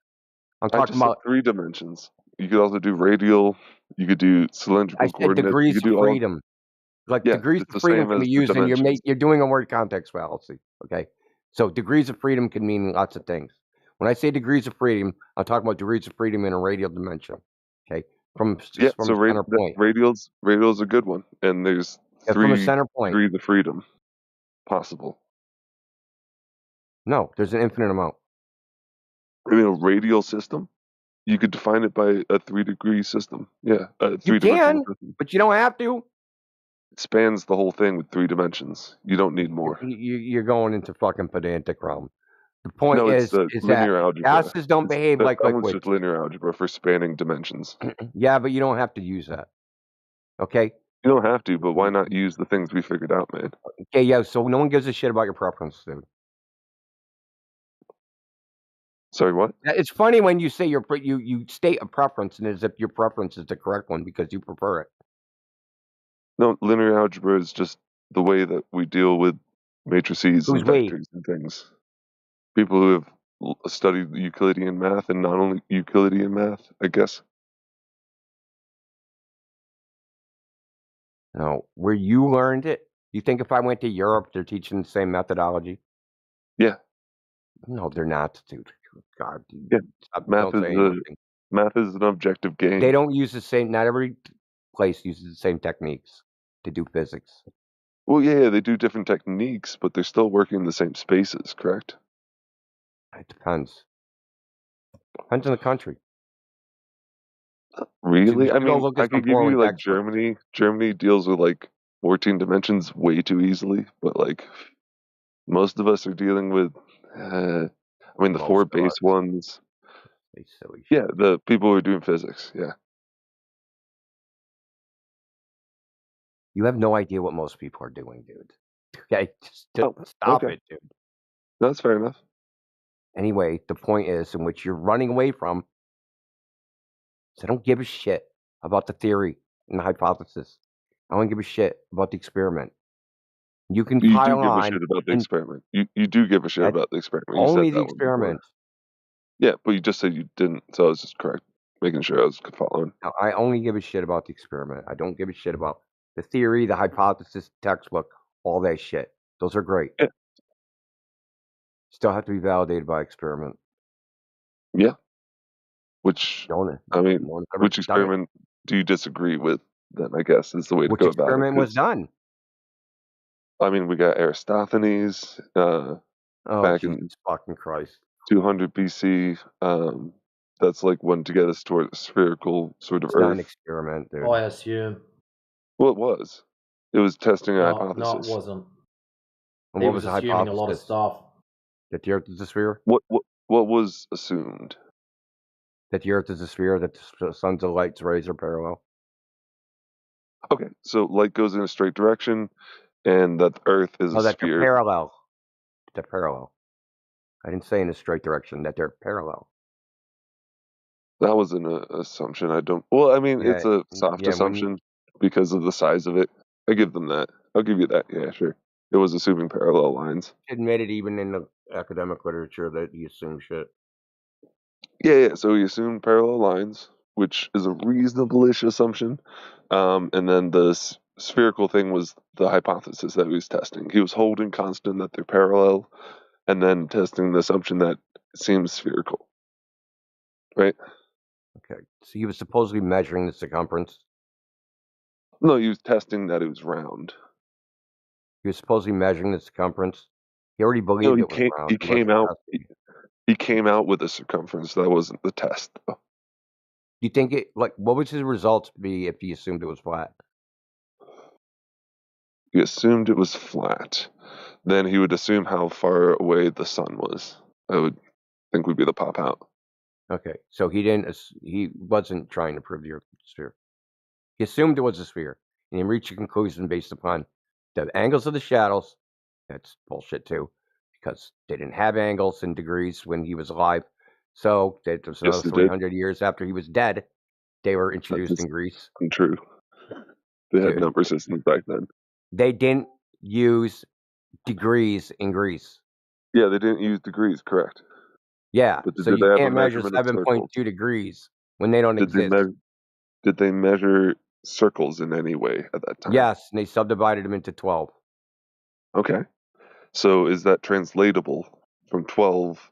I'm I talking just said about. 3 dimensions. You could also do radial. You could do I cylindrical said coordinates. You degrees could of do all. freedom. Like Yeah, degrees it's of the freedom same can as be the used, and dimensions. you're doing a word context fallacy. Okay, so degrees of freedom can mean lots of things. When I say degrees of freedom, I'm talking about degrees of freedom in a radial dimension. Okay, from Yeah, from so a center point. radial's a good one, and there's Yeah, from a 3 center point. degrees of freedom possible. No, there's an infinite amount. I mean, a radial system, you could define it by a 3-degree system. Yeah, a You three-dimensional can, system. but you don't have to. It spans the whole thing with 3 dimensions. You don't need more. You're going into fucking pedantic realm. The point No, it's is that linear algebra. gases don't behave like That one's liquids. just linear algebra for spanning dimensions. Yeah, but you don't have to use that. Okay? You don't have to, but why not use the things we figured out, man? Okay, yeah, so no one gives a shit about your preference, dude. Sorry, what? It's funny when you say you state a preference and as if your preference is the correct one because you prefer it. No, linear algebra is just the way that we deal with matrices Who's and we? vectors and things. People who have studied Euclidean math, and not only Euclidean math, I guess. No, where you learned it. You think if I went to Europe, they're teaching the same methodology? Yeah. No, they're not, dude. God, Yeah. don't say anything. Math is an objective game. They don't use the same. Not every place uses the same techniques to do physics. Well, yeah, they do different techniques, but they're still working in the same spaces, correct? It depends. Depends on the country. Really? I Go mean, look I at some could give you Portland like textbooks. Germany. Germany deals with like 14 dimensions way too easily, but like most of us are dealing with, the Most 4 of base us. ones. They silly Yeah, shit. the people who are doing physics. Yeah. You have no idea what most people are doing, dude. Okay, just stop okay. it, dude. That's fair enough. Anyway, the point is in which you're running away from. So I don't give a shit about the theory and the hypothesis. I don't give a shit about the experiment. You can You do pile give a on shit about the and experiment. You do give a shit about the experiment. You only said the that one before. experiment. Yeah, but you just said you didn't, so I was just correct, making sure I was following. Now, I only give a shit about the experiment. I don't give a shit about the theory, the hypothesis, textbook, all that shit. Those are great. Yeah. Still have to be validated by experiment. Yeah. Which which experiment do you disagree with? Then I guess is the way to Which go about it. experiment was done? I mean, we got Aristophanes back Jesus in fucking Christ. 200 BC. That's like when to get us toward a spherical sort of It's Earth. not an experiment, dude. I assume. Well, it was. It was testing a No, hypothesis. it wasn't. And He what was was the assuming hypothesis? a lot of stuff. That the Earth is a sphere? What was assumed? That the Earth is a sphere, that the sun's light's rays are parallel? Okay, so light goes in a straight direction, and that the Earth is a that sphere. they're parallel. They're parallel. I didn't say in a straight direction, that they're parallel. That was an assumption. I don't. Well, I mean, it's a soft assumption because of the size of it. I give them that. I'll give you that. Yeah, sure. It was assuming parallel lines. Admitted even in the academic literature that you assume shit. Yeah. So he assumed parallel lines, which is a reasonable-ish assumption. And then the spherical thing was the hypothesis that he was testing. He was holding constant that they're parallel, and then testing the assumption that it seems spherical. Right? Okay. So he was supposedly measuring the circumference? No, he was testing that it was round. He was supposedly measuring the circumference? He already believed it was round. He came out with a circumference. That wasn't the test, though. You think what would his results be if he assumed it was flat? He assumed it was flat. Then he would assume how far away the sun was. I would think would be the pop out. Okay, so he wasn't trying to prove the Earth was a sphere. He assumed it was a sphere, and he reached a conclusion based upon the angles of the shadows. That's bullshit too, because they didn't have angles in degrees when he was alive. So that was another 300 years after he was dead. They were introduced in Greece. Untrue. They had number systems back then. They didn't use degrees in Greece. Yeah, they didn't use degrees, correct. Yeah, But so did they you have a can't measure measurement of 7.2 circles? degrees when they don't Did they exist. Did they measure circles in any way at that time? Yes, and they subdivided them into 12. Okay. So is that translatable from 12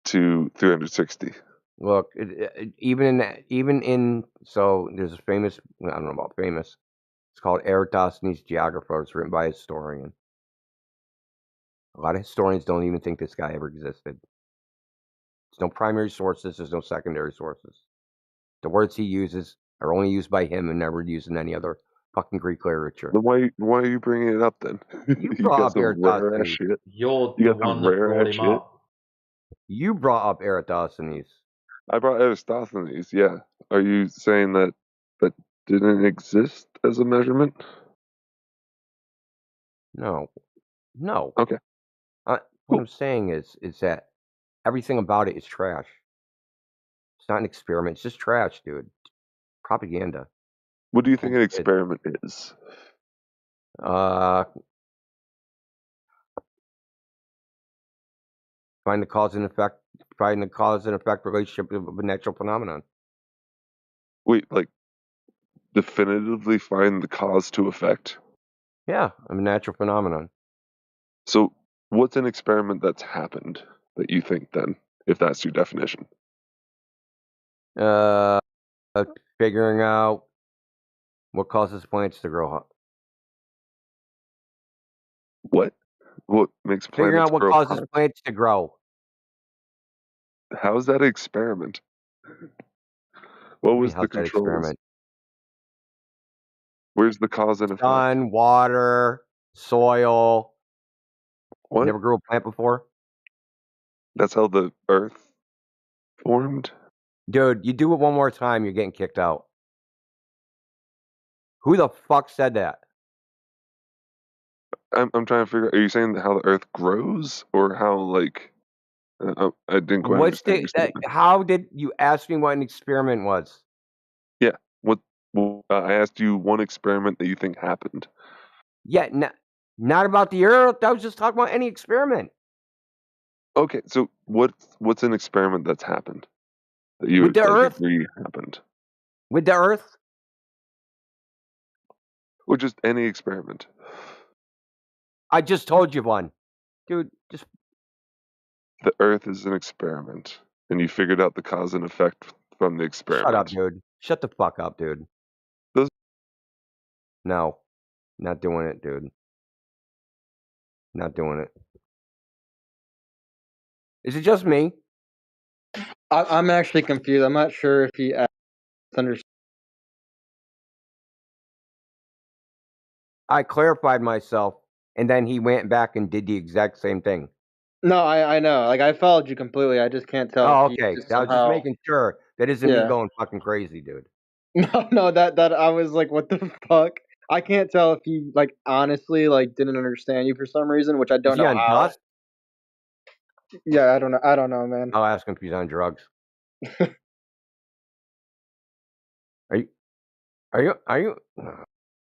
to 360? Look, even in so there's a famous, I don't know about famous. It's called Eratosthenes' Geographer. It's written by a historian. A lot of historians don't even think this guy ever existed. There's no primary sources. There's no secondary sources. The words he uses are only used by him and never used in any other fucking Greek literature. Then why are you bringing it up then? You You brought got up some rare ass Eratosthenes. shit. You're You the got some one that rare brought ass him shit. up. You brought up Eratosthenes. I brought Eratosthenes, yeah. Are you saying that didn't exist as a measurement? No. Okay. What I'm saying is that everything about it is trash. It's not an experiment. It's just trash, dude. Propaganda. What do you think an Bullshit. experiment is? Find the cause and effect relationship of a natural phenomenon. Wait, like definitively find the cause to effect? Yeah, of a natural phenomenon. So what's an experiment that's happened that you think then, if that's your definition? Figuring out what causes plants to grow hot. What makes Figuring planets out what grow causes hot? plants to grow. How is that an experiment? What was the How's that controls? experiment? Where's the cause and effect? Sun, water, soil. What? Never grew a plant before? That's how the Earth formed? Dude, you do it one more time, you're getting kicked out. Who the fuck said that? I'm trying to figure out, are you saying how the Earth grows? Or how, like... I didn't quite understand your statement. How did you ask me what an experiment was? Yeah. I asked you one experiment that you think happened. Yeah, not about the Earth. I was just talking about any experiment. Okay, so what's an experiment that's happened that you With the would Earth? agree happened? With the Earth? Or just any experiment? I just told you one. Dude, just... The Earth is an experiment, and you figured out the cause and effect from the experiment. Shut up, dude. Shut the fuck up, dude. No. Not doing it, dude. Not doing it. Is it just me? I'm actually confused. I'm not sure if he understands. I clarified myself, and then he went back and did the exact same thing. No, I know. Like, I followed you completely. I just can't tell. Oh, if he okay. just I was just somehow... making sure that isn't me Yeah. going fucking crazy, dude. No, that I was like, what the fuck? I can't tell if he, like, honestly, like, didn't understand you for some reason, which I don't Is he know on how. dust? Yeah, I don't know, man. I'll ask him if he's on drugs. Are you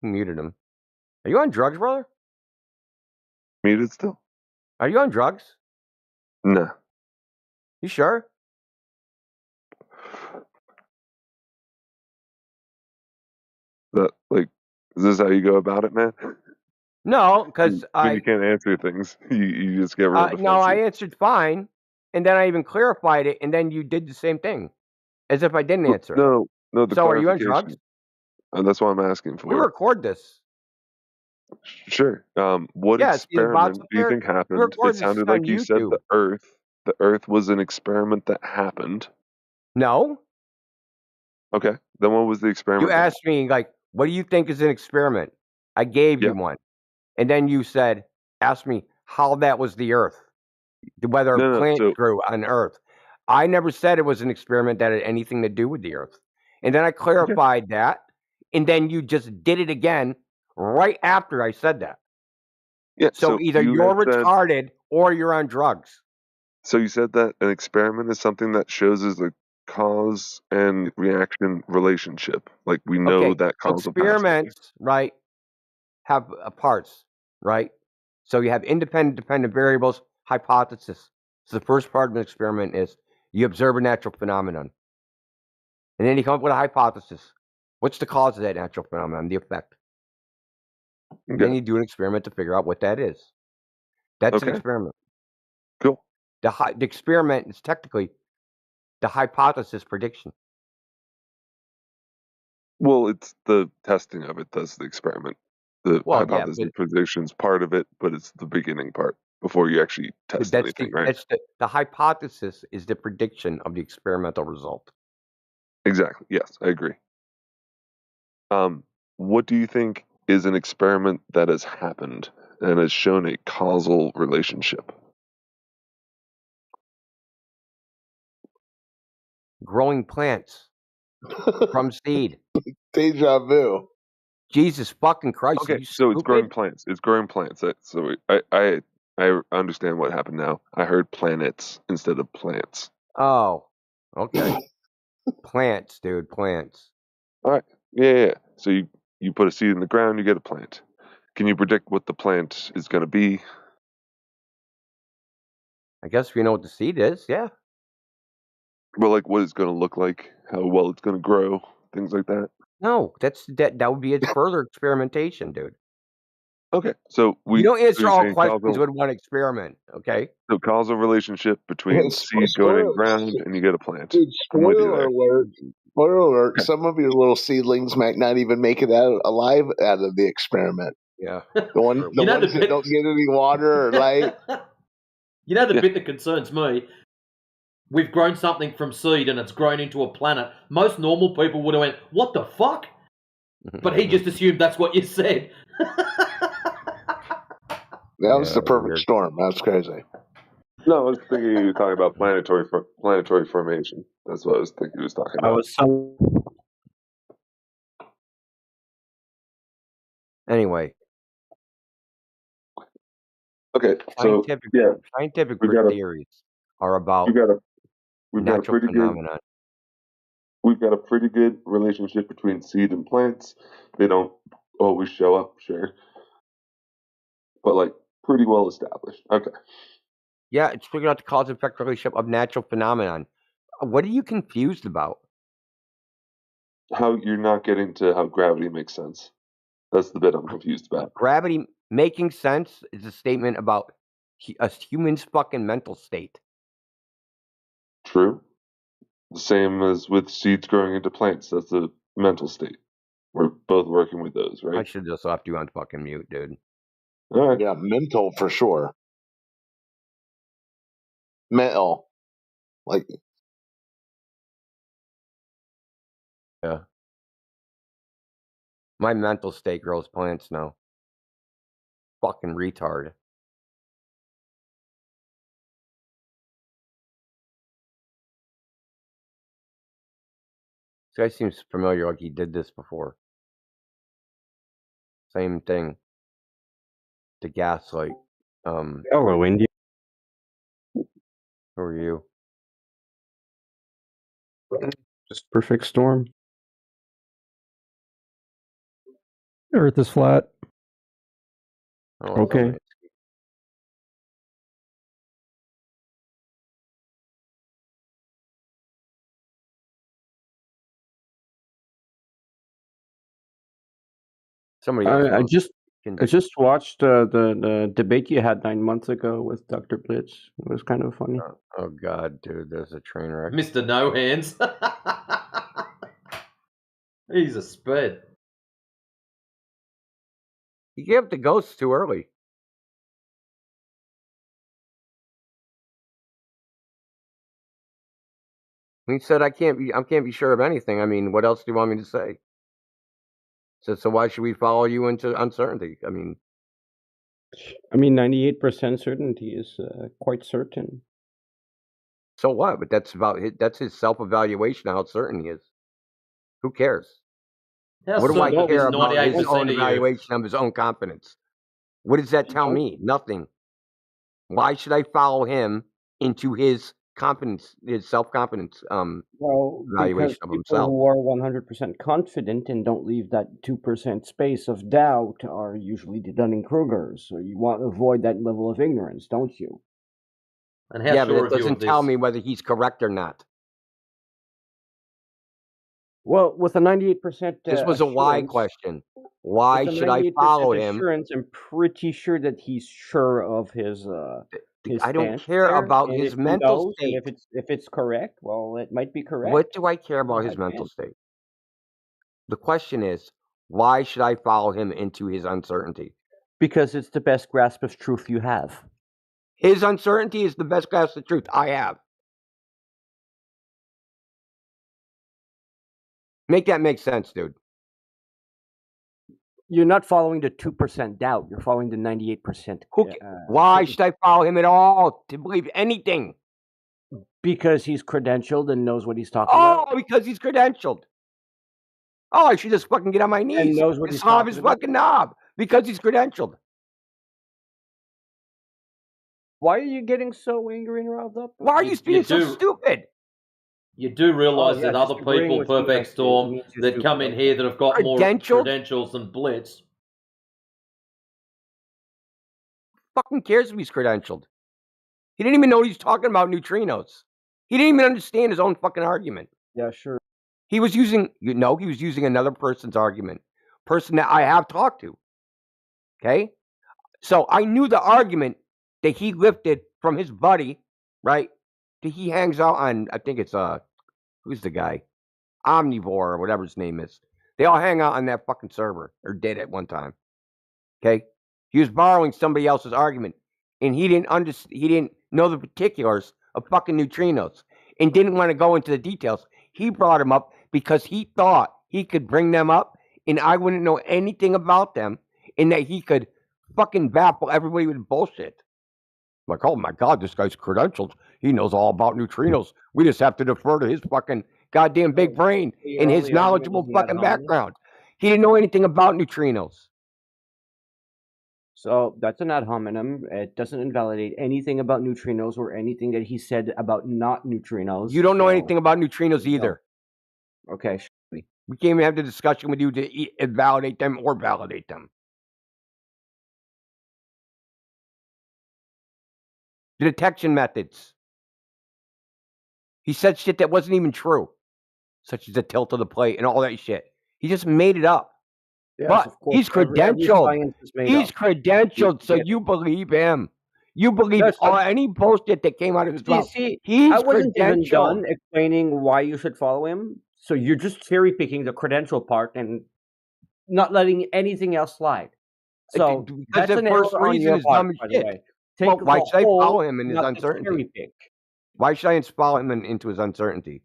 muted him? Are you on drugs, brother? Muted still? Are you on drugs? No. You sure? Is this how you go about it, man? No, because when you can't answer things, you just get real defensive. No, I answered fine, and then I even clarified it, and then you did the same thing, as if I didn't answer. No. The so are you on clarification. drugs? That's what I'm asking for. We record this. Sure. What experiment do you think happened? It sounded like you said the Earth was an experiment that happened. No. Okay. Then what was the experiment? You asked me, like, what do you think is an experiment? I gave you one. And then you said, ask me how that was the Earth, whether plants grew on Earth. I never said it was an experiment that had anything to do with the Earth. And then I clarified that, and then you just did it again right after I said that. Yeah. So either you're retarded or you're on drugs. So you said that an experiment is something that shows us a cause and reaction relationship. Like we know that causal pathway. Experiments, right, have parts, right? So you have independent, dependent variables, hypothesis. So the first part of an experiment is you observe a natural phenomenon. And then you come up with a hypothesis. What's the cause of that natural phenomenon, the effect? And then you do an experiment to figure out what that is. That's an experiment. Cool. The experiment is technically the hypothesis prediction. Well, it's the testing of it that's the experiment. The hypothesis prediction is part of it, but it's the beginning part before you actually test anything, right? The hypothesis is the prediction of the experimental result. Exactly. Yes, I agree. What do you think is an experiment that has happened and has shown a causal relationship? Growing plants from seed. Deja vu. Jesus fucking Christ! Okay, so it's growing plants. It's growing plants. So I understand what happened now. I heard planets instead of plants. Oh, okay. Plants, dude. Plants. All right. Yeah. So you put a seed in the ground, you get a plant. Can you predict what the plant is going to be? I guess we know what the seed is. Yeah. Well, like what it's going to look like, how well it's going to grow, things like that. No, that would be its further experimentation, dude. Okay, so you don't answer all questions with one experiment. Okay. So causal relationship between seed going in ground and you get a plant. Dude, spoiler alert! Spoiler alert! Some of your little seedlings might not even make it out alive out of the experiment. Yeah. The ones that don't get any water or light. You know the bit that concerns me? We've grown something from seed and it's grown into a planet. Most normal people would have went, what the fuck? But he just assumed that's what you said. That was the perfect storm. That's crazy. No, I was thinking you were talking about planetary formation. That's what I was thinking he was talking about. Anyway. Okay, scientific theories are about natural phenomena. We've got a pretty good relationship between seed and plants. They don't always show up, sure, but like pretty well established. Okay. Yeah, it's figuring out the cause and effect relationship of natural phenomenon. What are you confused about? How you're not getting to how gravity makes sense. That's the bit I'm confused about. Gravity making sense is a statement about a human's fucking mental state. True. The same as with seeds growing into plants. That's a mental state. We're both working with those, right? I should just left you on fucking mute, dude. All right. Yeah, mental for sure. Mental. Like. Yeah. My mental state grows plants now. Fucking retard. This guy seems familiar, like he did this before. Same thing. The gaslight. Hello, India. Who are you? Just perfect storm. Earth is flat. Oh, okay. Somebody else. I just watched the debate you had 9 months ago with Dr. Blitz. It was kind of funny. Oh God, dude, there's a train wreck. Mr. No Hands. He's a sped. He gave up the ghosts too early. He said, I can't be sure of anything. I mean, what else do you want me to say? So why should we follow you into uncertainty? I mean, 98% certainty is quite certain. So what? But that's his self-evaluation how certain he is. Who cares? What do I care about his own evaluation of his own confidence? What does that tell me? Nothing. Why should I follow him into his confidence, his self-confidence Well, evaluation because of people himself. who are 100% confident and don't leave that 2% space of doubt are usually the Dunning-Krugers. So you want to avoid that level of ignorance, don't you? And how Yeah, but sure it of you doesn't of tell this? me whether he's correct or not. Well, with a 98% This was a why assurance, question. Why with a should I 98% follow him? assurance, I'm pretty sure that he's sure of his I don't stance care there. about And his if he mental knows, and state. if it's correct, well, it might be correct. What do I care about his mental state? The question is, why should I follow him into his uncertainty? Because it's the best grasp of truth you have. His uncertainty is the best grasp of truth I have. Make that make sense, dude. You're not following the 2% doubt. You're following the 98%. Why should I follow him at all to believe anything? Because he's credentialed and knows what he's talking about. Oh, because he's credentialed. Oh, I should just fucking get on my And knees knows what and he's slob talking his about. fucking knob because he's credentialed. Why are you getting so angry and riled up? Why are you being so stupid? You do realise yeah, that other just agreeing people, with me Perfect Storm, means you're that come stupid, in here that have got more Credentialed? credentials than Blitz. Fucking cares if he's credentialed. He didn't even know he's talking about neutrinos. He didn't even understand his own fucking argument. Yeah, sure. He was using, he was using another person's argument. Person that I have talked to. Okay? So I knew the argument that he lifted from his buddy, right? That he hangs out on, I think it's, who's the guy? Omnivore or whatever his name is. They all hang out on that fucking server, or did at one time. Okay? He was borrowing somebody else's argument, and he didn't know the particulars of fucking neutrinos, and didn't want to go into the details. He brought them up because he thought he could bring them up, and I wouldn't know anything about them, and that he could fucking baffle everybody with bullshit. Like, oh my God, this guy's credentialed. He knows all about neutrinos. We just have to defer to his fucking goddamn big brain and his knowledgeable fucking background. He didn't know anything about neutrinos. So that's an ad hominem. It doesn't invalidate anything about neutrinos or anything that he said about not neutrinos. You don't know anything about neutrinos either. Okay. We can't even have the discussion with you to invalidate them or validate them. The detection methods. He said shit that wasn't even true, such as the tilt of the plate and all that shit. He just made it up. Yes, but of course, he's every credentialed. science is made He's up. credentialed, so Yeah. you believe him. You believe Yes, any bullshit that came out of his mouth. He's I wasn't even credentialed. done explaining why you should follow him. So you're just cherry picking the credential part and not letting anything else slide. So Because that's the an error first on reason your is part, dumb as by the shit. way. Well, Take why the should I whole, follow him in his not the cherry uncertainty? pick. Why should I follow him into his uncertainty?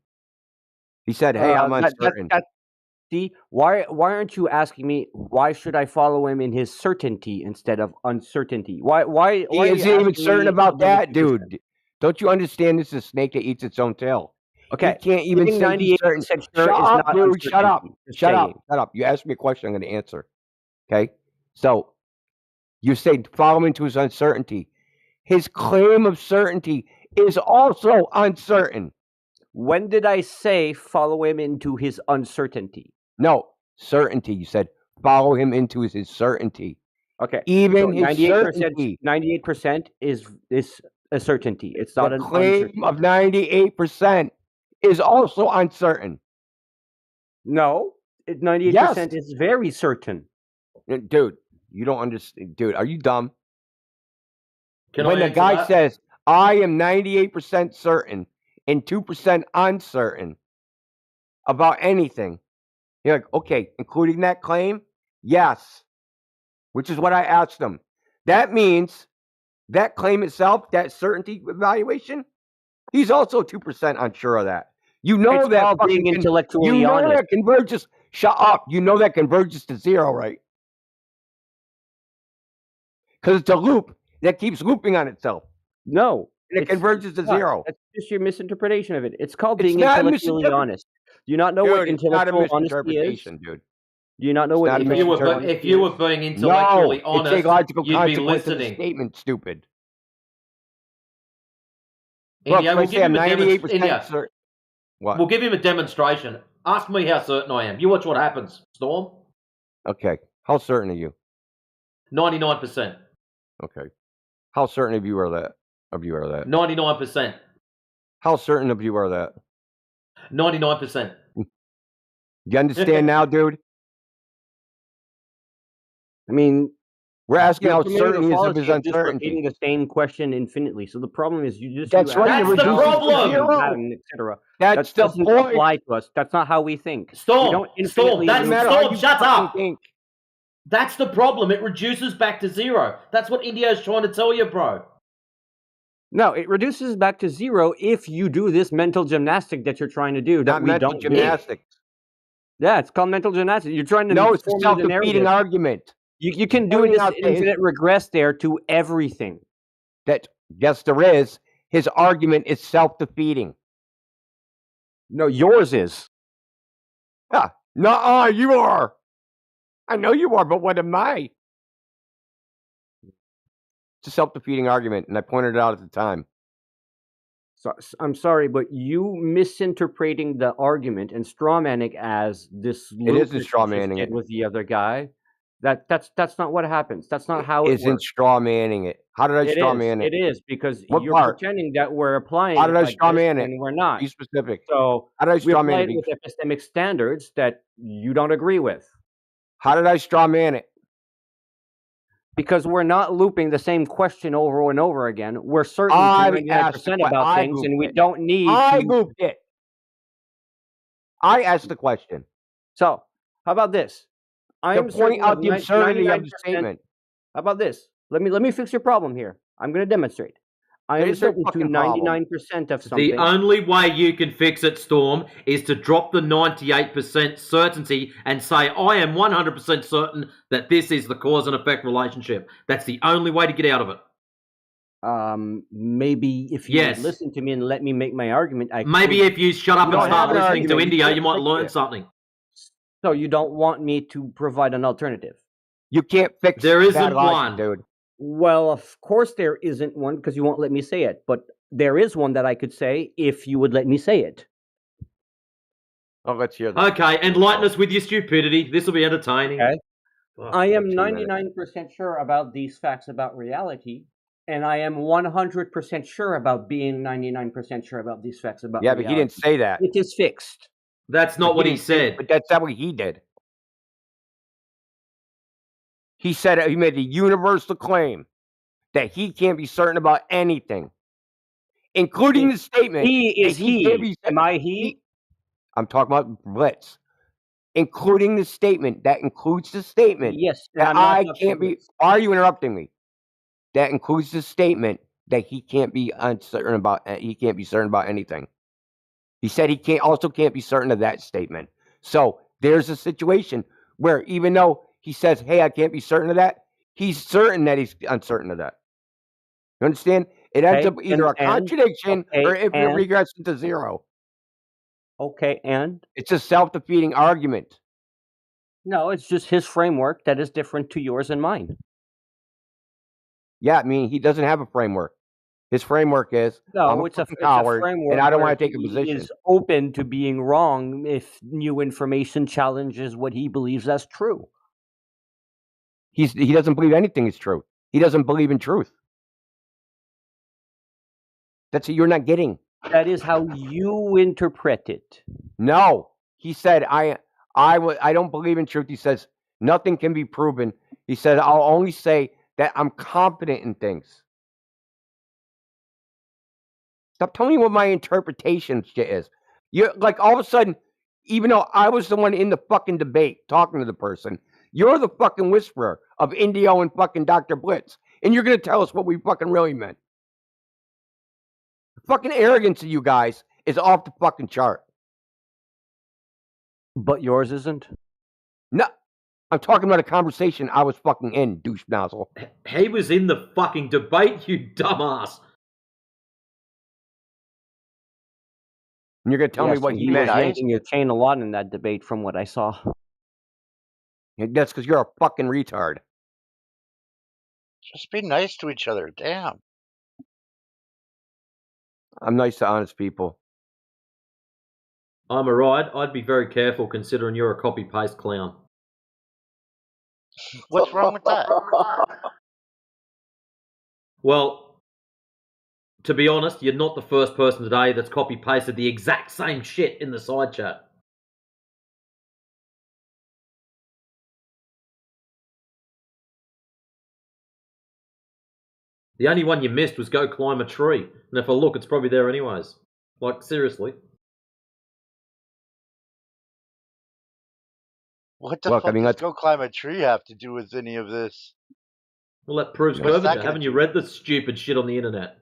He said, "Hey, I'm uncertain." See, why aren't you asking me why should I follow him in his certainty instead of uncertainty? Why He are you isn't even asking certain me about that, 100%? dude. Don't you understand? This is a snake that eats its own tail. Okay, He can't even being say he's certain. 98% sure Shut is up, not dude. Shut up. uncertainty. Just Shut up. saying. Shut up. You asked me a question. I'm going to answer. Okay. So you say follow him into his uncertainty. His claim of certainty is also uncertain. When did I say follow him into his uncertainty? No, certainty. You said follow him into his certainty. Okay. Even so his 98%, certainty. 98% is a certainty. It's not The an claim uncertainty. of 98% is also uncertain. No, 98% is very certain. Dude, you don't understand. Dude, are you dumb? Can when I the answer guy that? says, I am 98% certain and 2% uncertain about anything, you're like, okay, including that claim? Yes. Which is what I asked him. That means that claim itself, that certainty evaluation, he's also 2% unsure of that. You know It's that called being fucking intellectually you know honest. that converges. Shut up. You know that converges to zero, right? Because it's a loop that keeps looping on itself. No. And it converges to not. zero. That's just your misinterpretation of it. It's called It's being not a intellectually honest. Do you not know what Dude, it's not a intellectual honesty is? misinterpretation, dude. Do you not know It's what not a intellectual misinterpretation. honesty If you were is? being intellectually No, honest, it's a logical you'd be consequence of the listening. statement, stupid. Indio, we'll give him a 98% Indio, certain. What? we'll give him a demonstration. Ask me how certain I am. You watch what happens, Storm. Okay. How certain are you? 99%. Okay. How certain of you are that? 99%. How certain of you are that? 99%. You understand now, dude? I mean, we're asking you're how committing certain the he is of fallacy his of just uncertainty. repeating the same question infinitely. So the problem is you just That's right. That's the problem. etc. That's that the doesn't point. apply to us. That's not how we think. We Storm, don't Storm, infinitely that's loop- Storm, shut up. That's the problem. It reduces back to zero. That's what Indio's trying to tell you, bro. No, it reduces back to zero if you do this mental gymnastic that you're trying to do. That Not we mental don't do. gymnastics. Yeah, it's called mental gymnastics. You're trying to No, it's a formulate a self-defeating narrative. argument. You can do Pointing this out that infinite regress there to everything. That yes, there is. His argument is self-defeating. No, yours is. No, you are. I know you are, but what am I? It's a self-defeating argument, and I pointed it out at the time. So, I'm sorry, but you misinterpreting the argument and strawmanning as this. It isn't strawmanning it with the other guy. That's not what happens. That's not how it isn't works. strawmanning it. How did I strawman it? It is because What you're part? pretending that we're applying. How did I like strawman this, it? and we're not. Be specific. So how did I we apply strawman it it? with epistemic standards that you don't agree with. How did I strawman it? Because we're not looping the same question over and over again. We're certain to 99% about things, and we don't need I to. looped it. I asked the question. So, how about this? To point out the absurdity of the statement. How about this? Let me fix your problem here. I'm going to demonstrate. I am certain to 99% of something. The only way you can fix it, Storm, is to drop the 98% certainty and say, I am 100% certain that this is the cause and effect relationship. That's the only way to get out of it. Maybe if you would listen to me and let me make my argument, Maybe if you shut up and start listening to Indio, you might learn something. So you don't want me to provide an alternative? You can't fix there isn't that logic, one, dude. Well, of course there isn't one because you won't let me say it. But there is one that I could say if you would let me say it. Oh, let's hear that. Okay, enlighten us with your stupidity. This will be entertaining. Okay. I am 99% sure about these facts about reality, and I am 100% sure about being 99% sure about these facts about reality. Yeah, but he didn't say that. It is fixed. That's not what he said. But that's not what he did. He said he made a universal claim that he can't be certain about anything, including the statement. Am I he? I'm talking about Blitz. Including the statement. That includes the statement. Yes, that I can't be. Why are you interrupting me? That includes the statement that he can't be uncertain about. He can't be certain about anything. He said he can't be certain of that statement. So there's a situation where even though he says, "Hey, I can't be certain of that," he's certain that he's uncertain of that. You understand? It ends up either a contradiction or if it regresses to zero. Okay, and? It's a self-defeating argument. No, it's just his framework that is different to yours and mine. Yeah, I mean, he doesn't have a framework. His framework is, I'm it's a coward, framework, and I don't where want to take a he position. is open to being wrong if new information challenges what he believes as true. He doesn't believe anything is true. He doesn't believe in truth. That's what you're not getting. That is how you interpret it. No, he said, I don't believe in truth. He says nothing can be proven. He said, I'll only say that I'm confident in things. Stop telling me what my interpretation shit is. You're like, all of a sudden, even though I was the one in the fucking debate talking to the person, you're the fucking whisperer of Indio and fucking Dr. Blitz. And you're going to tell us what we fucking really meant. The fucking arrogance of you guys is off the fucking chart. But yours isn't? No. I'm talking about a conversation I was fucking in, douche nozzle. He was in the fucking debate, you dumbass. And you're going to tell me what he meant. He was yanking your chain a lot in that debate from what I saw. That's because you're a fucking retard. Just be nice to each other. Damn. I'm nice to honest people. I'm alright. I'd be very careful considering you're a copy-paste clown. What's wrong with that? Well, to be honest, you're not the first person today that's copy-pasted the exact same shit in the side chat. The only one you missed was go climb a tree. And if I look, it's probably there anyways. Like, seriously. What the Look, fuck I mean, does let's go climb a tree have to do with any of this? Well, that proves What's that curvature. gonna Haven't you do? read the stupid shit on the internet?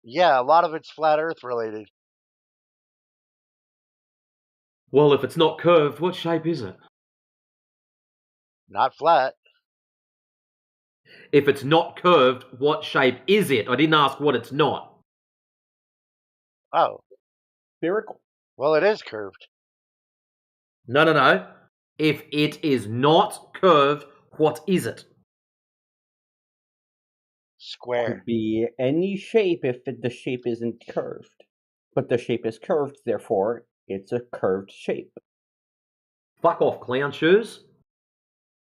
Yeah, a lot of it's flat Earth related. Well, if it's not curved, what shape is it? Not flat. If it's not curved, what shape is it? I didn't ask what it's not. Oh. Spherical. Well, it is curved. No. If it is not curved, what is it? Square. Could be any shape if the shape isn't curved. But the shape is curved, therefore it's a curved shape. Fuck off, clown shoes.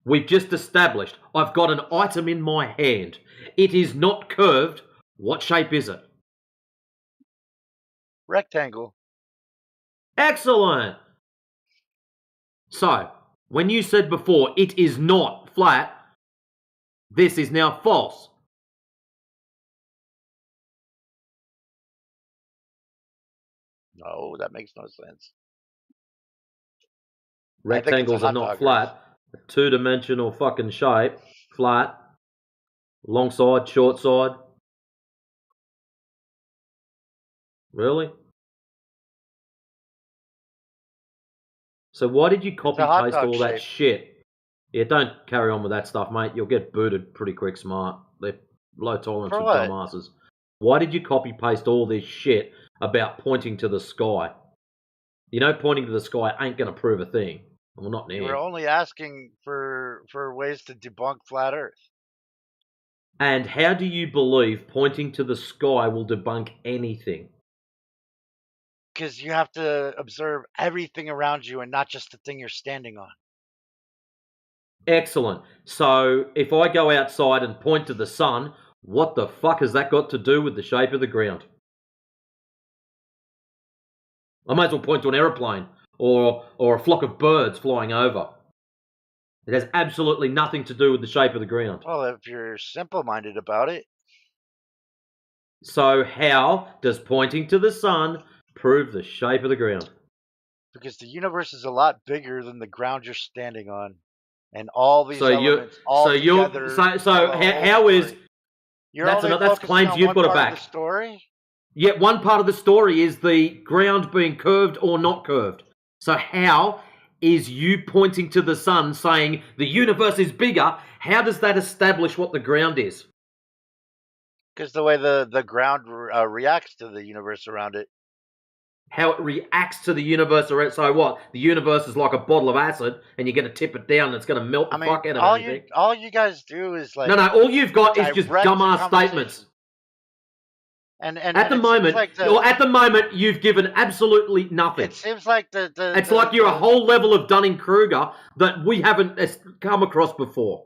We've just established I've got an item in my hand. It is not curved. What shape is it? Rectangle. Excellent. So, when you said before it is not flat, this is now false. No, that makes no sense. Rectangles are not flat. A two-dimensional fucking shape. Flat. Long side, short side. Really? So why did you copy paste all that shit? Yeah, don't carry on with that stuff, mate. You'll get booted pretty quick, smart. They're low tolerance for dumbasses. Why did you copy paste all this shit about pointing to the sky? You know, pointing to the sky ain't going to prove a thing. Well, not You now. were only asking for ways to debunk flat Earth. And how do you believe pointing to the sky will debunk anything? Because you have to observe everything around you and not just the thing you're standing on. Excellent. So, if I go outside and point to the sun, what the fuck has that got to do with the shape of the ground? I might as well point to an aeroplane or a flock of birds flying over. It has absolutely nothing to do with the shape of the ground. Well, if you're simple-minded about it. So how does pointing to the sun prove the shape of the ground? Because the universe is a lot bigger than the ground you're standing on. And all these elements together. How is... That's claims you've got to back. The story? Yeah, one part of the story is the ground being curved or not curved. So how is you pointing to the sun saying the universe is bigger, how does that establish what the ground is? Because the way the ground reacts to the universe around it. How it reacts to the universe around. So what? The universe is like a bottle of acid, and you're going to tip it down, and it's going to melt the fuck out of everything. All you guys do is like... No, all you've got is just dumbass statements. And at the moment, you've given absolutely nothing. It seems like it's like you're a whole level of Dunning-Kruger that we haven't come across before.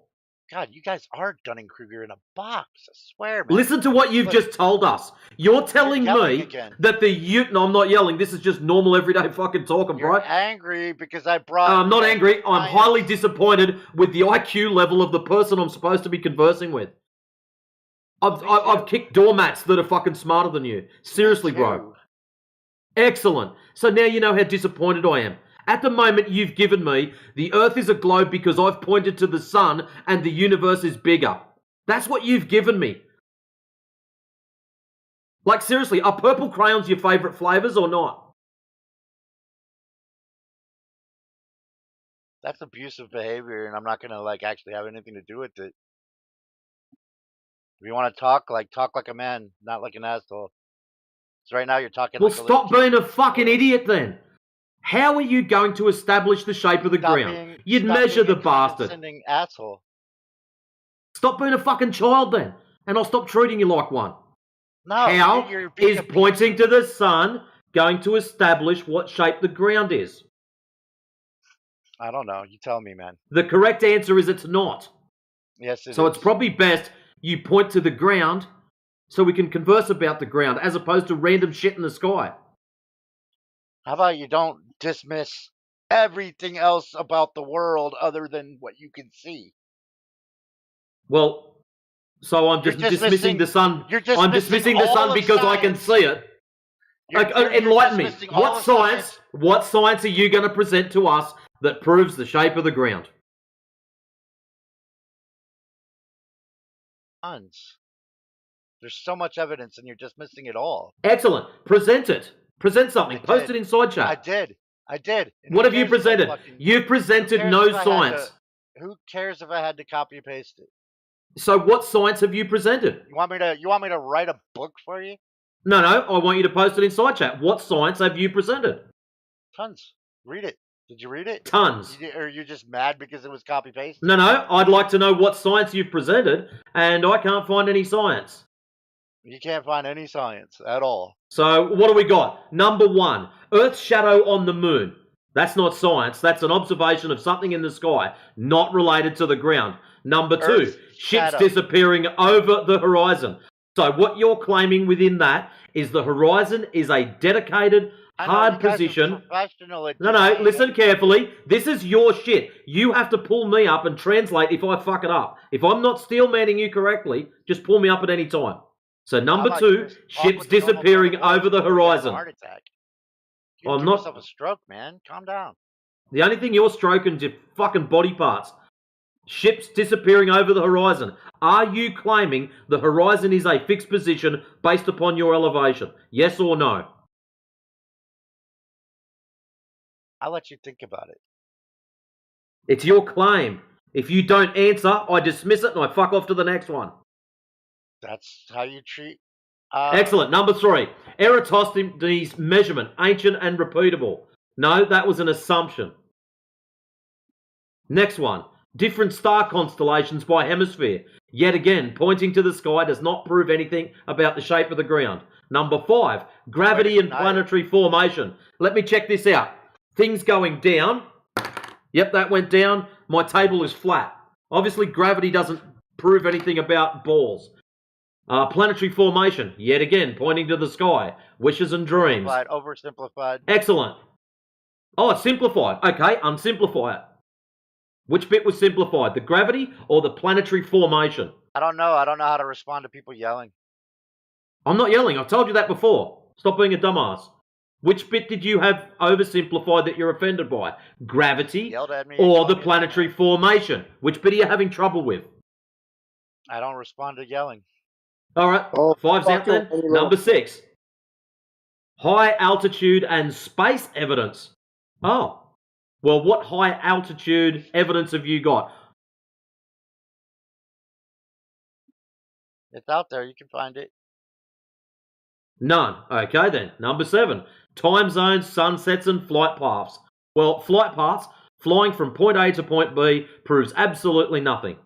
God, you guys are Dunning-Kruger in a box. I swear, man. Listen to what you've just told us. You're telling me that No, I'm not yelling. This is just normal everyday fucking talking, bro. You're angry because I brought... I'm not angry. I'm highly disappointed with the IQ level of the person I'm supposed to be conversing with. I've kicked doormats that are fucking smarter than you. Seriously, bro. Excellent. So now you know how disappointed I am. At the moment, you've given me the Earth is a globe because I've pointed to the sun and the universe is bigger. That's what you've given me. Like, seriously, are purple crayons your favourite flavours or not? That's abusive behavior, and I'm not going to, actually have anything to do with it. If you want to talk like a man, not like an asshole. So right now you're talking like a little kid. Well, stop being a fucking idiot then. How are you going to establish the shape of the ground? You'd measure the bastard. Asshole. Stop being a fucking child then, and I'll stop treating you like one. No, How you're being is pointing to the sun going to establish what shape the ground is? I don't know. You tell me, man. The correct answer is it's not. Yes, it So is. it's probably best you point to the ground so we can converse about the ground as opposed to random shit in the sky. How about you don't dismiss everything else about the world other than what you can see? Well, so I'm just dismissing the sun. I'm dismissing the sun because I can see it. Enlighten me. What science are you going to present to us that proves the shape of the ground? Tons. There's so much evidence, and you're dismissing it all. Excellent. Present it. Present something. Post it inside chat. I did. And what have you presented? You've presented no science. Who cares if I had to copy and paste it? So what science have you presented? You want me to write a book for you? No, I want you to post it inside chat. What science have you presented? Tons. Read it. Did you read it? Tons. Or are you just mad because it was copy paste? No, I'd like to know what science you've presented, and I can't find any science. You can't find any science at all. So what do we got? Number 1, Earth's shadow on the moon. That's not science. That's an observation of something in the sky, not related to the ground. Number 2, ships disappearing over the horizon. So what you're claiming within that is the horizon is a dedicated, hard position. No, listen carefully. This is your shit. You have to pull me up and translate if I fuck it up. If I'm not steelmanning you correctly, just pull me up at any time. So number 2, ships disappearing over the horizon. Heart attack. You give yourself a stroke, man. Calm down. The only thing you're stroking is your fucking body parts. Ships disappearing over the horizon. Are you claiming the horizon is a fixed position based upon your elevation? Yes or no? I'll let you think about it. It's your claim. If you don't answer, I dismiss it and I fuck off to the next one. That's how you treat... Excellent. Number 3. Eratosthenes' measurement, ancient and repeatable. No, that was an assumption. Next one. Different star constellations by hemisphere. Yet again, pointing to the sky does not prove anything about the shape of the ground. Number 5. Gravity and planetary formation. Let me check this out. Things going down. Yep, that went down. My table is flat. Obviously, gravity doesn't prove anything about balls. Planetary formation, yet again, pointing to the sky. Wishes and dreams. Oversimplified. Excellent. Oh, it's simplified. Okay, unsimplify it. Which bit was simplified, the gravity or the planetary formation? I don't know. I don't know how to respond to people yelling. I'm not yelling. I've told you that before. Stop being a dumbass. Which bit did you have oversimplified that you're offended by? Gravity or the planetary formation? Which bit are you having trouble with? I don't respond to yelling. All right, 5's out then. Number 6. High altitude and space evidence. Oh. Well, what high altitude evidence have you got? It's out there. You can find it. None. Okay then. Number 7. Time zones, sunsets and flight paths. Well, flight paths, flying from point A to point B, proves absolutely nothing.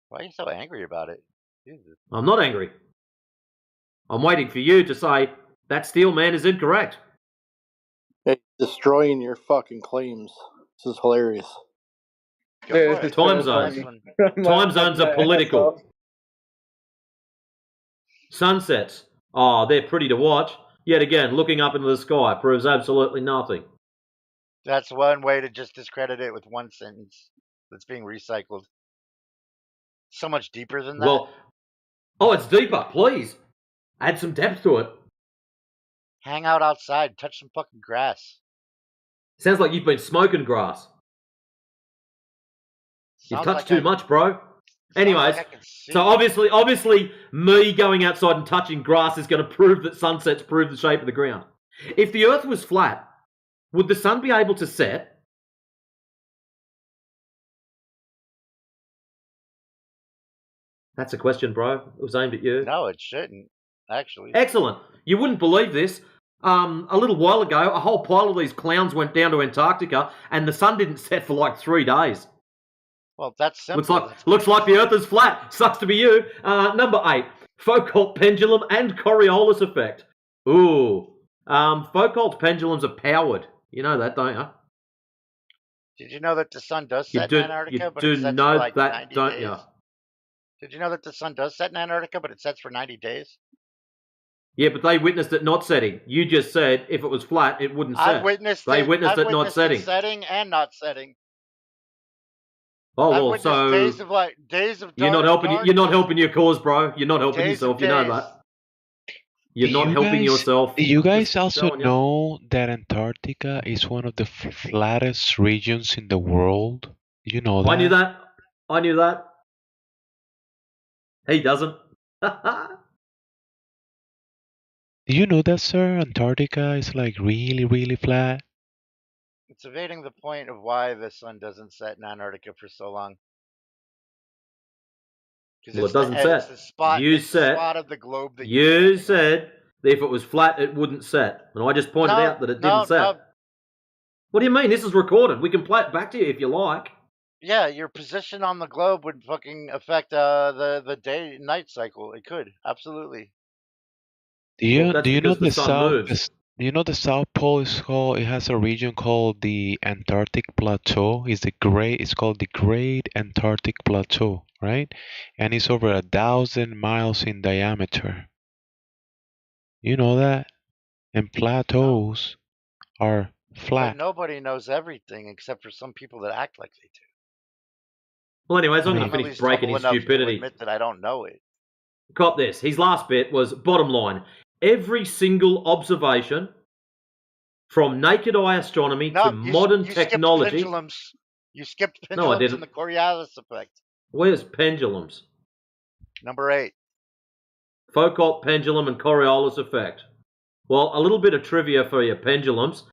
Why are you so angry about it? Jesus. I'm not angry. I'm waiting for you to say that steel man is incorrect. Hey, destroying your fucking claims. This is hilarious. Time zones. Time zones are political. Sunsets. Oh, they're pretty to watch. Yet again, looking up into the sky proves absolutely nothing. That's one way to just discredit it with one sentence that's being recycled. So much deeper than that. Well, oh, it's deeper. Please. Add some depth to it. Hang out outside. Touch some fucking grass. Sounds like you've been smoking grass. You've touched too much, bro. Anyways, so obviously, me going outside and touching grass is going to prove that sunsets prove the shape of the ground. If the Earth was flat, would the sun be able to set? That's a question, bro. It was aimed at you. No, it shouldn't, actually. Excellent. You wouldn't believe this. A little while ago, a whole pile of these clowns went down to Antarctica, and the sun didn't set for like 3 days. Well, that's simple. Looks like the Earth is flat. Sucks to be you. Number 8. Foucault pendulum and Coriolis effect. Ooh. Foucault's pendulums are powered. You know that, don't you? Did you know that the sun does You set do. in Antarctica, You but do it sets for know like that, 90 don't days? you? Did you know that the sun does set in Antarctica, but it sets for 90 days? Yeah, but they witnessed it not setting. You just said if it was flat, it wouldn't set. I've witnessed They it. witnessed I've it not witnessed setting. it setting and not setting. Oh I've well, witnessed so days of you're not helping. You're not helping your cause, bro. You're not helping Days of yourself. You know days. that. You're not helping yourself. Do you guys Just also showing you. know that Antarctica is one of the flattest regions in the world? Do you know that? I knew that. I knew that. He doesn't. Do you know that, sir? Antarctica is like really, really flat. It's evading the point of why the sun doesn't set in Antarctica for so long. Well, it doesn't set. It's the spot. You It's the said. spot of the globe that You said that if it was flat, it wouldn't set, and I just pointed out that it didn't set. No. What do you mean? This is recorded. We can play it back to you if you like. Yeah, your position on the globe would fucking affect the day night cycle. It could absolutely. Do you Well, that's do you know because the the sun south? moves. Do you know the South Pole is called? It has a region called the Antarctic Plateau. It's called the Great Antarctic Plateau, right? And it's over 1,000 miles in diameter. You know that? And plateaus are But flat. nobody knows everything except for some people that act like they do. Well, anyways, I'm I'm going to at finish least breaking humble his enough to stupidity. admit that I don't know it. Cop this. His last bit was bottom line. Every single observation from naked eye astronomy to modern technology. You skipped pendulums. No, I didn't. And the Coriolis effect. Where's pendulums? Number 8. Foucault pendulum and Coriolis effect. Well, a little bit of trivia for your pendulums.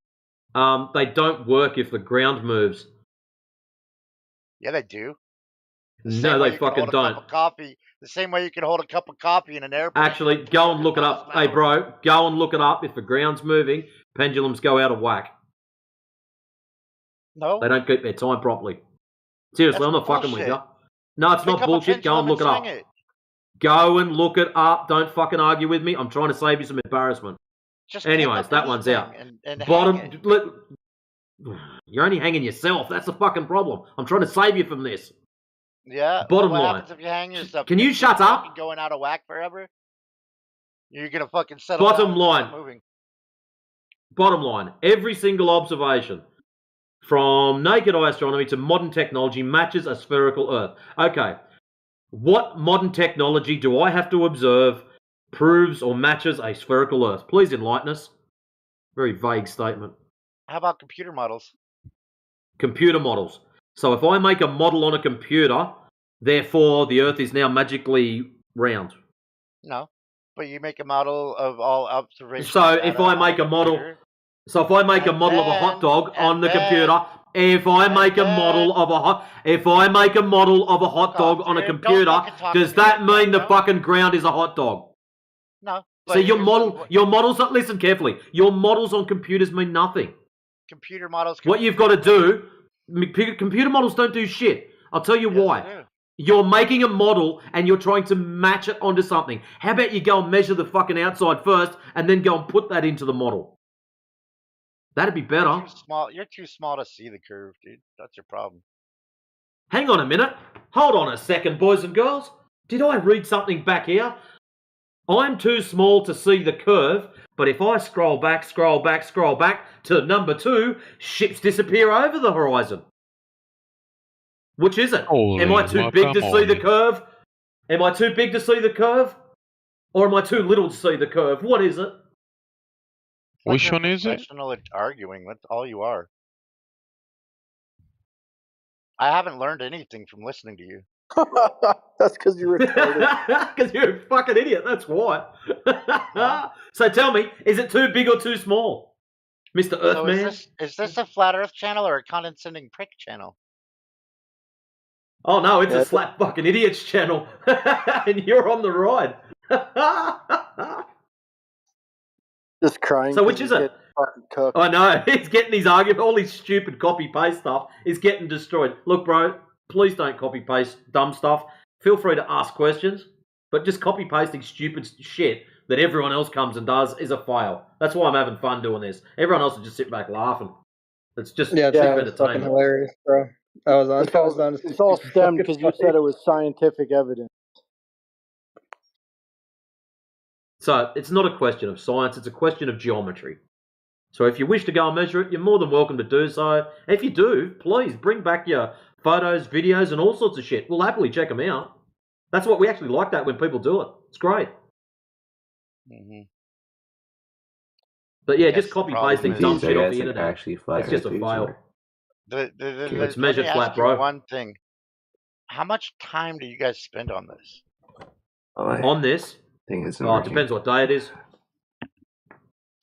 They don't work if the ground moves. Yeah, they do. No, they fucking don't. The same way you can hold a cup of coffee in an airplane. Actually, go and look it up. Hey, bro, go and look it up. If the ground's moving, pendulums go out of whack. No. They don't keep their time properly. Seriously, I'm not fucking with you. No, it's not bullshit. Go and look it up. Go and look it up. Don't fucking argue with me. I'm trying to save you some embarrassment. Anyways, that one's out. Bottom. You're only hanging yourself. That's the fucking problem. I'm trying to save you from this. Yeah. Bottom what line. happens if you hang yourself? Can you shut up? Going out of whack forever? You're gonna fucking settle Bottom down line. And start moving. Bottom line. Every single observation from naked eye astronomy to modern technology matches a spherical Earth. Okay. What modern technology do I have to observe proves or matches a spherical Earth? Please enlighten us. Very vague statement. How about computer models? Computer models. So if I make a model on a computer, therefore the Earth is now magically round. No, but you make a model of all observations. So if I make a model, of a hot dog on the computer, if I make a model of a hot dog on a computer, does that mean the fucking ground is a hot dog? No. So your models. Listen carefully. Your models on computers mean nothing. Computer models. What you've got to do. Computer models don't do shit. I'll tell you why. You're making a model and you're trying to match it onto something. How about you go and measure the fucking outside first and then go and put that into the model? That'd be better. You're too small to see the curve, dude. That's your problem. Hang on a minute. Hold on a second, boys and girls. Did I read something back here? I'm too small to see the curve, but if I scroll back to number 2, ships disappear over the horizon. Which is it? Am I too big to see the curve? Am I too big to see the curve? Or am I too little to see the curve? What is it? Which one is it? Professional at arguing. That's all you are. I haven't learned anything from listening to you. That's because you're retarded. Because you're a fucking idiot, that's why. So tell me, is it too big or too small? Mr. Earthman? Is this a flat earth channel or a condescending prick channel? Oh no, it's a slap fucking idiots channel. And you're on the ride. Just crying. So which is it? I know, he's getting his argument, all his stupid copy-paste stuff is getting destroyed. Look, bro, please don't copy-paste dumb stuff. Feel free to ask questions. But just copy pasting stupid shit that everyone else comes and does is a fail. That's why I'm having fun doing this. Everyone else will just sit back laughing. It's just Yeah, cheap it's fucking entertainment. hilarious, bro. I was on. It's all stemmed because you said it was scientific evidence. So it's not a question of science, it's a question of geometry. So if you wish to go and measure it, you're more than welcome to do so. If you do, please bring back your photos, videos, and all sorts of shit. We'll happily check them out. That's what we actually like that when people do it. It's great. Mm-hmm. But yeah, just copy pasting dumb shit off the like internet. actually flat It's just a earthers, fail. or- It's Let me measured flat, ask you bro. one thing. How much time do you guys spend on this? On this? It depends what day it is.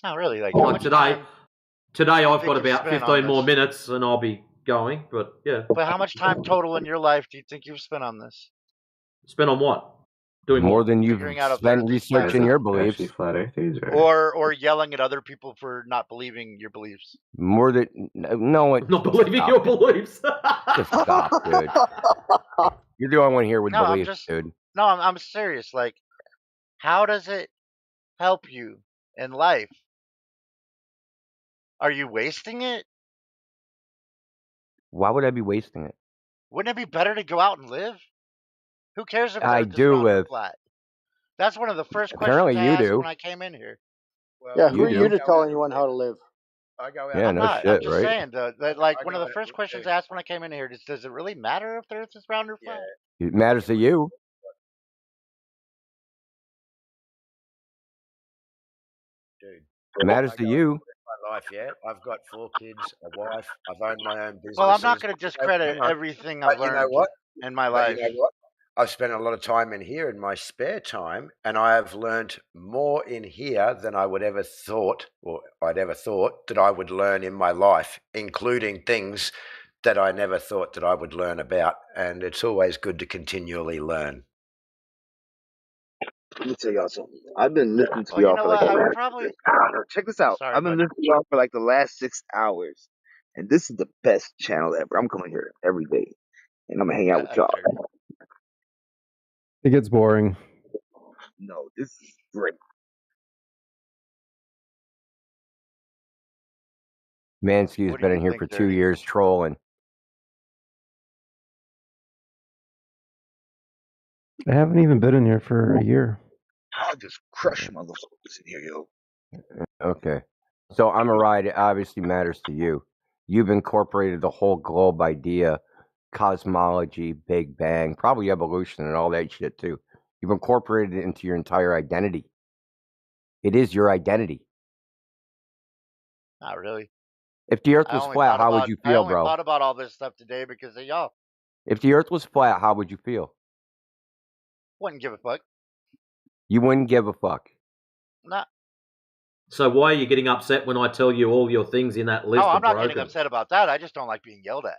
Not really. Like, how Like much today, time today I've think got you've about spent on 15 more this? minutes and I'll be going. But yeah, But how much time total in your life do you think you've spent on this? spent on what? Doing More what? than you've Figuring out if spent Earth is flat. researching your beliefs. Actually flat earthers, or Or yelling at other people for not believing your beliefs. More than no, Not believing your beliefs. Just stop, dude. You're the only one here with No, I'm beliefs, just dude. no, I'm serious. Like, how does it help you in life? Are you wasting it? Why would I be wasting it? Wouldn't it be better to go out and live? Who cares if I Earth is do round or live. flat? That's one of the first Apparently questions I you asked do. when I came in here. Yeah, You who are you do. to tell anyone how to live? Yeah, I'm no not. shit, I'm just right? saying that like one of the first questions I asked when I came in here is, does it really matter if the Earth is round or flat? It matters to you. Dude, It matters I to go you. my life, yeah. I've got 4 kids, a wife. I've owned my own businesses. Well, I'm not going to You know, discredit hang on. everything I've But you know learned what? in my But you life. know what? I've spent a lot of time in here in my spare time, and I have learned more in here than I would ever thought, or I'd ever thought that I would learn in my life, including things that I never thought that I would learn about. And it's always good to continually learn. Let me tell y'all something. I've been listening to Well, you y'all know for like what? the I would last probably. 6 hours. Check this out. Sorry, I've been bud. listening to y'all for like the last 6 hours, and this is the best channel ever. I'm coming here every day, and I'm gonna hang out with y'all. It gets boring. No, this is great. Mansky's What do been you in here think, for 2 Dirty? years trolling. I haven't even been in here for a year. I'll just crush motherfuckers in here, yo. Okay. So I'm a ride. It obviously matters to you. You've incorporated the whole globe idea, cosmology, Big Bang, probably evolution and all that shit too. You've incorporated it into your entire identity. It is your identity. Not really. If the Earth I was only flat, thought how would about you I feel, only bro? thought about all this stuff today because of y'all. If the Earth was flat, how would you feel? Wouldn't give a fuck. You wouldn't give a fuck. Not. So why are you getting upset when I tell you all your things in that list Oh, are I'm not broken? getting upset about that. I just don't like being yelled at.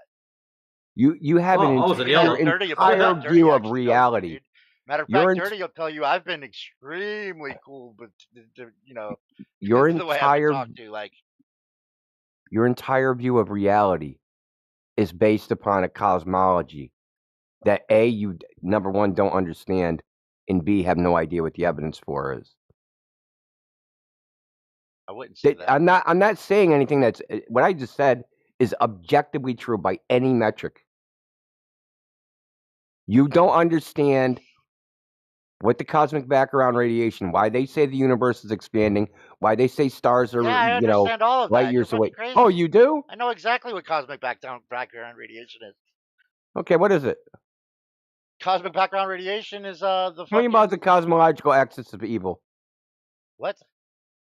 You have Oh, I wasn't yelling. your Dirty, but entire Dirty view of actually knows me, reality. dude. Matter of Your fact, Dirty will tell you I've been extremely cool, but you know, your the way I've been entire talked to, like. your entire view of reality is based upon a cosmology that A, you number one don't understand, and B, have no idea what the evidence for is. I wouldn't say that. I'm not saying anything that's what I just said is objectively true by any metric. You don't understand what the cosmic background radiation, why they say the universe is expanding, why they say stars are, Yeah, I understand all of light that. You're years away. fucking crazy. Oh, you do? I know exactly what cosmic background radiation is. Okay, what is it? Cosmic background radiation is the Tell me fucking about the cosmological axis of evil. what?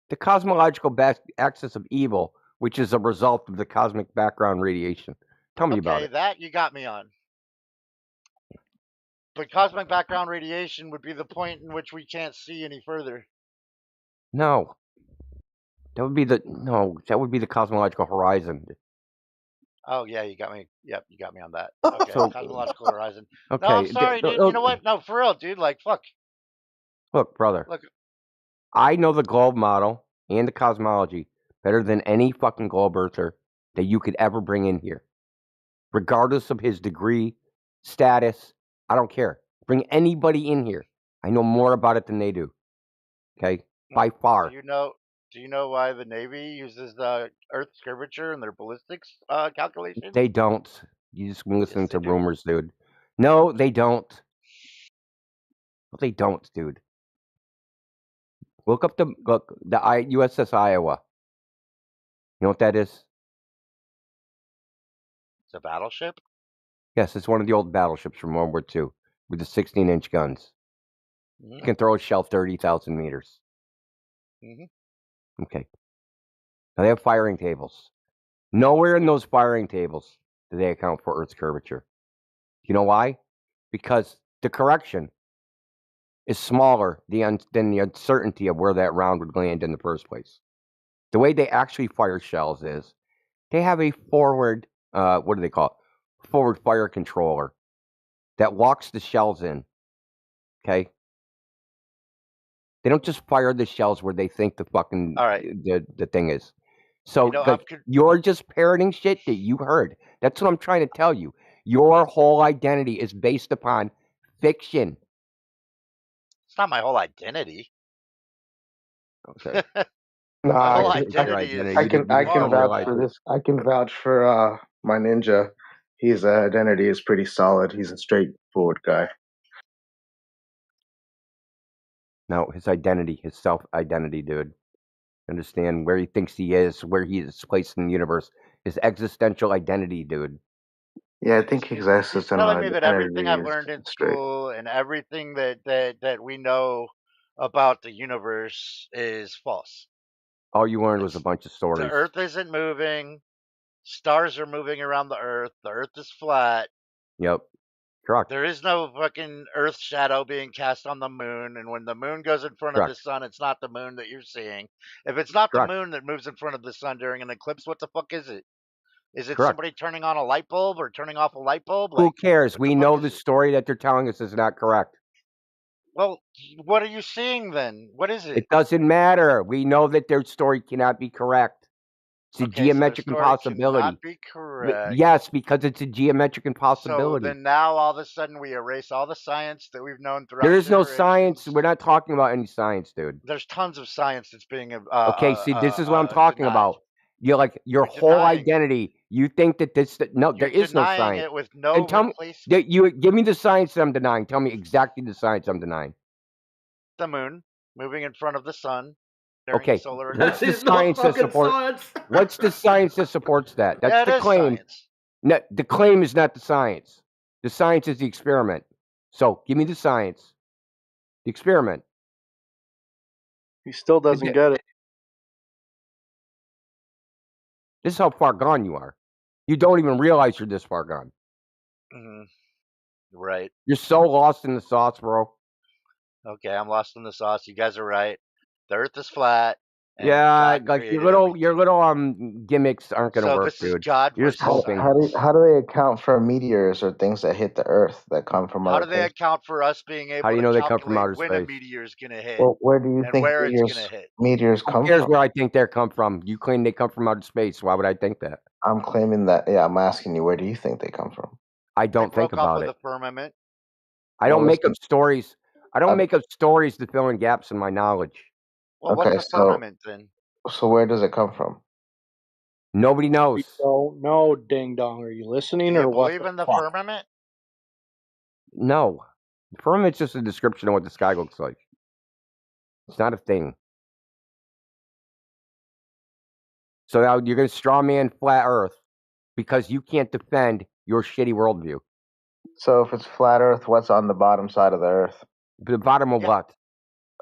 The cosmological axis of evil, which is a result of the cosmic background radiation. Tell me about Okay, it. that you got me on. But cosmic background radiation would be the point in which we can't see any further. No. That would be the cosmological horizon. Oh yeah, you got me. Yep, you got me on that. Okay, So- cosmological horizon. Okay. No, I'm sorry, dude. You know what? No, for real, dude. Like, fuck. Look, brother. Look. I know the globe model and the cosmology better than any fucking globe earther that you could ever bring in here. Regardless of his degree, status, I don't care. Bring anybody in here. I know more about it than they do. Okay, by far. Do you know why the Navy uses the Earth's curvature in their ballistics calculations? They don't. You just listen Yes, to they do. rumors, dude. No, they don't. No, they don't, dude. Look up the USS Iowa. You know what that is? It's a battleship. Yes, it's one of the old battleships from World War II with the 16-inch guns. Mm-hmm. You can throw a shell 30,000 meters. Mm-hmm. Okay. Now they have firing tables. Nowhere in those firing tables do they account for Earth's curvature. You know why? Because the correction is smaller than the uncertainty of where that round would land in the first place. The way they actually fire shells is they have a forward, what do they call it? Forward fire controller that locks the shells in. Okay? They don't just fire the shells where they think the fucking the thing is. So you're just parroting shit that you heard. That's what I'm trying to tell you. Your whole identity is based upon fiction. It's not my whole identity. Okay. No, My whole I identity is. can vouch for this. I can vouch for my ninja. His identity is pretty solid. He's a straightforward guy. No, his identity, his self-identity, dude. Understand where he thinks he is, where he is placed in the universe. His existential identity, dude. Yeah, I think his He's existential telling me that everything I've identity learned in is straight. school and everything that we know about the universe is false. All you learned was a bunch of The stories. Earth isn't moving. Stars are moving around the Earth. The Earth is flat. Yep. Correct. There is no fucking Earth shadow being cast on the moon, and when the moon goes in front of the Correct. sun, it's not the moon that you're seeing. If it's not Correct. the moon that moves in front of the sun during an eclipse, what the fuck is it? Is it Correct. somebody turning on a light bulb or turning off a light bulb? Who Like, cares? We know the story that they're telling us is not correct. well, what are you seeing then? What is it? It doesn't matter. We know that their story cannot be correct. It's a Okay, so their geometric story impossibility. cannot be correct. Yes, because it's a geometric So impossibility. then now all of a sudden we erase all the science that we've known throughout There is no generations. science. We're not talking about any science, dude. There's tons of science that's being Okay, see, this is what I'm talking denied. about. You're like your You're whole denying it. identity. You think that no, there You're is no denying science. it with no And tell me replacement. that you give me the science that I'm denying. Tell me exactly the science I'm denying. The moon moving in front of the sun during Okay, the solar what's eclipse. the science that supports? What's the science that supports that? That's Yeah, the it is claim. science. No, the claim is not the science. The science is the experiment. So give me the science. The experiment. He still doesn't get it. This is how far gone you are. You don't even realize you're this far gone. Mm-hmm. Right. You're so lost in the sauce, bro. Okay, I'm lost in the sauce. You guys are right. The Earth is flat. And Yeah, God like your created little gimmicks aren't gonna So work, this is dude. God You're just versus hoping. How do they account for meteors or things that hit the Earth that come from How other do they places? account for us being able How do you to know they come from calculate outer when a space? meteor is going to hit Well, where do you and think where it's going to hit? meteors Who come cares from? where I think they come from? You claim they come from outer space. Why would I think that? I'm claiming that. Yeah, I'm asking you, where do you think they come from? I They don't think broke off about of it. the firmament. I Well, don't make listen, up stories. I don't I've- make up stories to fill in gaps in my knowledge. Well, what's okay, the firmament then? so where does it come from? Nobody We knows. don't know, ding dong. Are you Do listening you or what believe the in the fuck? firmament? No. The firmament's just a description of what the sky looks like. It's not a thing. So now you're going to straw man flat Earth because you can't defend your shitty worldview. So if it's flat Earth, what's on the bottom side of the Earth? The bottom of what?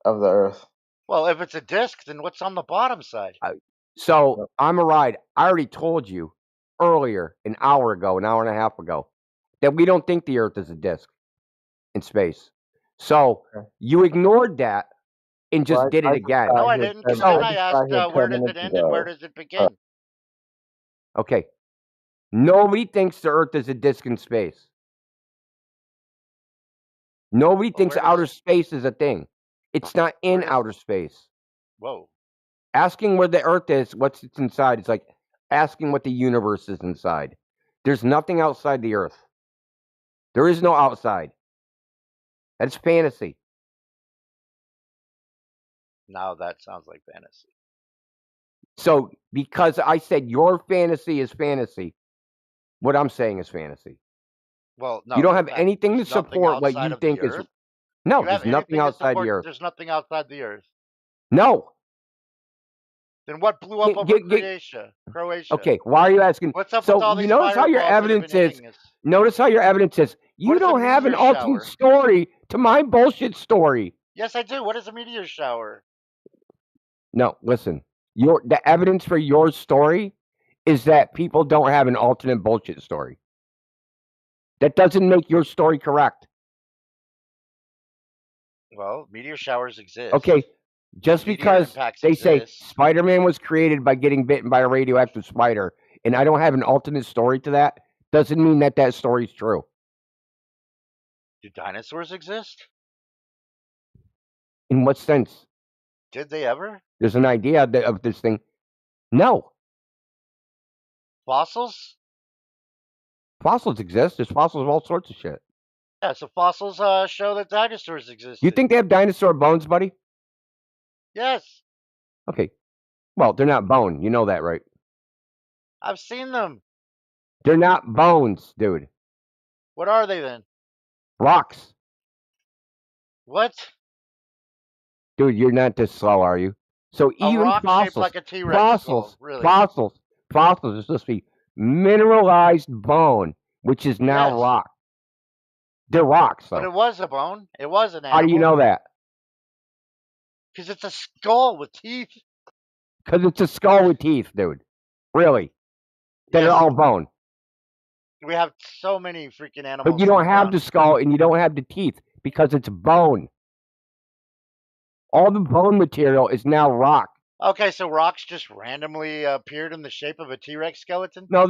Of the Earth. Well, if it's a disc, then what's on the bottom side? So I'm a ride. I already told you earlier, an hour ago, an hour and a half ago, that we don't think the Earth is a disk in space. So you ignored that and just did it again. No, I didn't, because then I asked where does it end and where does it begin? Okay. Nobody thinks the Earth is a disk in space. Nobody thinks outer space is a thing. It's not in outer space. Whoa. Asking where the Earth is, what's it's inside, it's like asking what the universe is inside. There's nothing outside the Earth. There is no outside. That's fantasy. Now that sounds like fantasy. So because I said your fantasy is fantasy, what I'm saying is fantasy. Well, no, You don't have anything to there's nothing support what outside you of the think is. Earth. No, You have there's nothing anything to outside the support? Earth. There's nothing outside the Earth. No. Then what blew up over Croatia? Okay, why are you asking? What's up So with all you these notice how your fireballs that have evidence been is. hitting us? Notice how your evidence is. You What is a don't have an meteor alternate shower? story to my bullshit story. Yes, I do. What is a meteor shower? No, listen. The evidence for your story is that people don't have an alternate bullshit story. That doesn't make your story correct. Well, meteor showers exist. Okay, just Meteor because impacts they say exist. Spider-Man was created by getting bitten by a radioactive spider, and I don't have an alternate story to that, doesn't mean that that story's true. Do dinosaurs exist? In what sense? Did they ever? There's an idea of this thing. No. Fossils? Fossils exist. There's fossils of all sorts of shit. Yeah, so fossils show that dinosaurs exist. You think they have dinosaur bones, buddy? Yes, Okay. Well, they're not bone. You know that, right? I've seen them. They're not bones, dude. What are they then? Rocks. What? Dude, you're not this slow, are you? So A even rock fossils, shaped like a T-Rex skull, really? fossils are supposed to be mineralized bone, which is now Yes. rock. They're rocks, though. But it was a bone. It was an animal. How do you know that? Because it's a skull with teeth. Because it's a skull with teeth, dude. Really. That Yes. are all bone. We have so many freaking animals. But you don't have the skull and you don't have the teeth because it's bone. All the bone material is now rock. Okay, so rocks just randomly appeared in the shape of a T-Rex skeleton? No.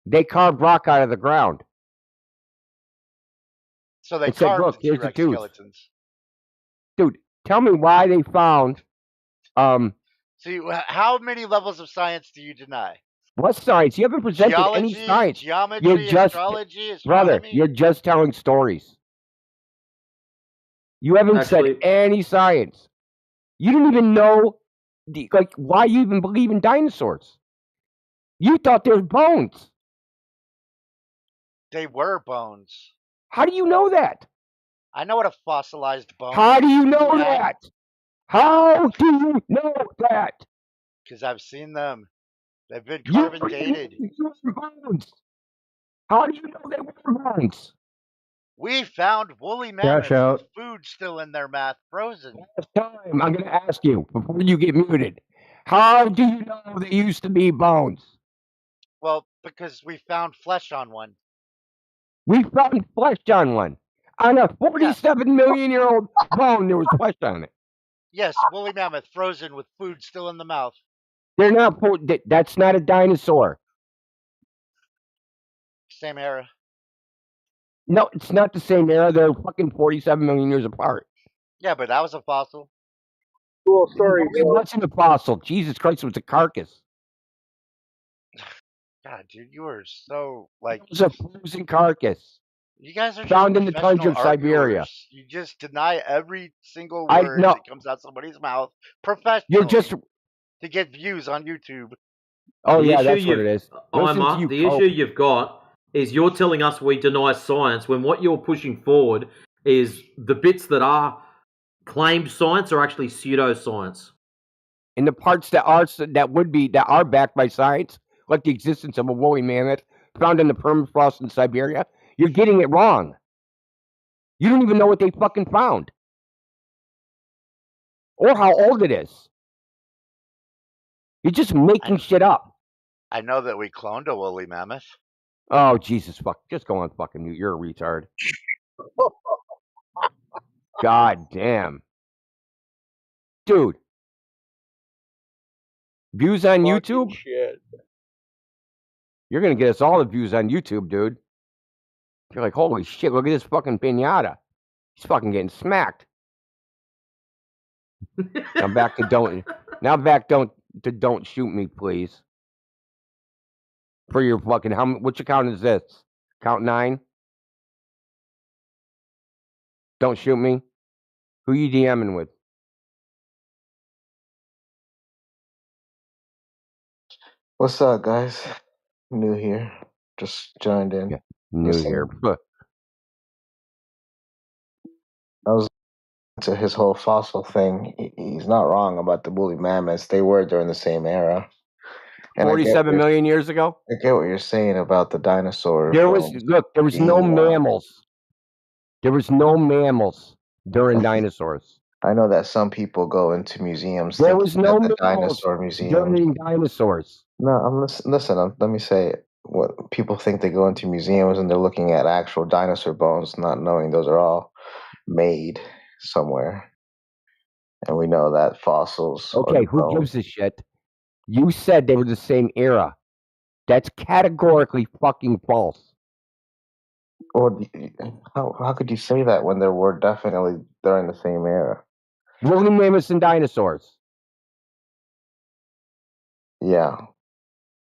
They carved rock out of the ground. So they and said, carved look, the here's the T-Rex tooth. skeletons. Dude, tell me why they found. See, how many levels of science do you deny? What science? You haven't presented any Geology, science. geometry, You're just, astrology, brother, astronomy? you're just telling stories. You haven't said any science. You didn't even know, why you even believe in dinosaurs. You thought there were bones. They were bones. How do you know that? I know what a fossilized bone How is. do you know that? How do you know that? Because I've seen them. They've been You carbon dated. bones. How do you know they were bones? We found woolly mammoths Cash out. with food still in their mouth, frozen. Last time, I'm going to ask you before you get muted. How do you know they used to be bones? Well, because we found flesh on one. We found flesh on one. On a 47 million year old bone, there was flesh on it. Yes, woolly mammoth frozen with food still in the mouth. They're not. That's not a dinosaur. Same era. No, it's not the same era. They're fucking 47 million years apart. Yeah, but that was a fossil. Cool story. It wasn't a fossil. Jesus Christ, it was a carcass. God, dude, you are so like. It was a frozen carcass. You guys are found just in the tundra of Siberia. arguers. You just deny every single word that comes out somebody's mouth professionally. You're just to get views on YouTube. Oh yeah, that's what it is. The issue you've got is you're telling us we deny science when what you're pushing forward is the bits that are claimed science are actually pseudoscience. And the parts that are backed by science, like the existence of a woolly mammoth found in the permafrost in Siberia, you're getting it wrong. You don't even know what they fucking found. Or how old it is. You're just making shit up. I know that we cloned a woolly mammoth. Oh, Jesus, fuck. Just go on fucking mute. You're a retard. God damn. Dude. Views on YouTube? Shit. You're going to get us all the views on YouTube, dude. You're like, holy shit, look at this fucking pinata. He's fucking getting smacked. I'm back to don't shoot me, please. For your fucking, which account is this? Count 9? Don't shoot me? Who you DMing with? What's up, guys? New here. Just joined in. Yeah, new here. I was to his whole fossil thing. He's not wrong about the woolly mammoths. They were during the same era. And 47 million years ago? I get what you're saying about the dinosaur There was bones. there was no mammals. There was no mammals during dinosaurs. I know that some people go into museums There thinking was no that the mammals dinosaur museums. during dinosaurs. No, let me say it. What people think, they go into museums and they're looking at actual dinosaur bones, not knowing those are all made somewhere. And we know that fossils. Okay, who gives a shit? You said they were the same era. That's categorically fucking false. Or how could you say that when there were definitely during the same era? Woolly mammoths and dinosaurs. Yeah.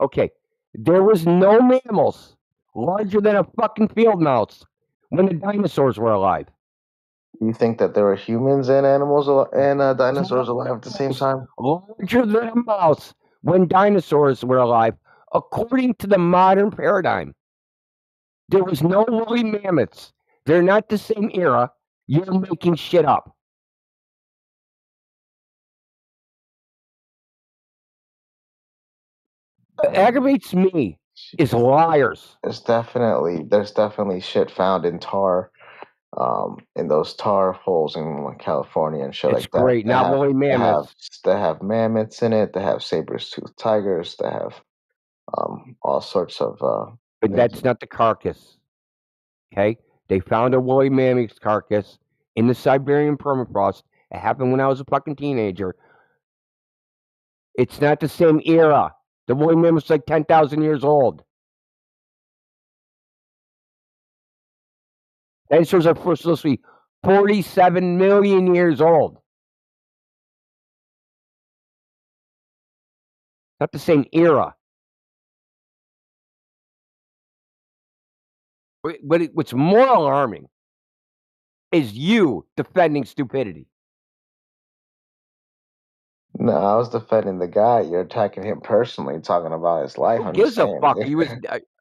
Okay, there was no mammals larger than a fucking field mouse when the dinosaurs were alive. You think that there were humans and animals and dinosaurs alive at the same time? Larger than a mouse when dinosaurs were alive, according to the modern paradigm. There was no woolly mammoths. They're not the same era. You're making shit up. What aggravates me is liars. There's definitely shit found in tar, in those tar holes in California and shit It's like that. great, not woolly mammoths. They have mammoths in it. They have saber-toothed tigers. They have all sorts of. But that's not the carcass. Okay, they found a woolly mammoth's carcass in the Siberian permafrost. It happened when I was a fucking teenager. It's not the same era. The woolly mammoth's like 10,000 years old. Dinosaurs are supposed to be 47 million years old. Not the same era. But what's more alarming is you defending stupidity. No, I was defending the guy. You're attacking him personally, talking about his life. Who I'm gives just a saying. fuck?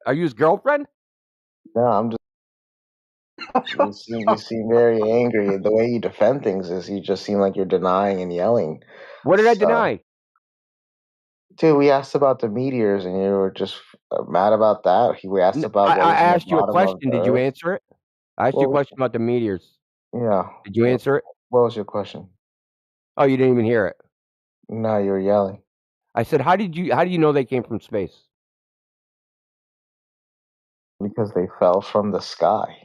Are you his girlfriend? No, I'm just. You seem very angry. The way you defend things is you just seem like you're denying and yelling. What did I deny? Dude, we asked about the meteors, and you were just mad about that. We asked about what I was in the asked you a bottom of question. the Did you earth. answer it? I asked you a question about the meteors. Yeah. Did you answer it? What was your question? Oh, you didn't even hear it. No, you were yelling. I said, how do you know they came from space? Because they fell from the sky.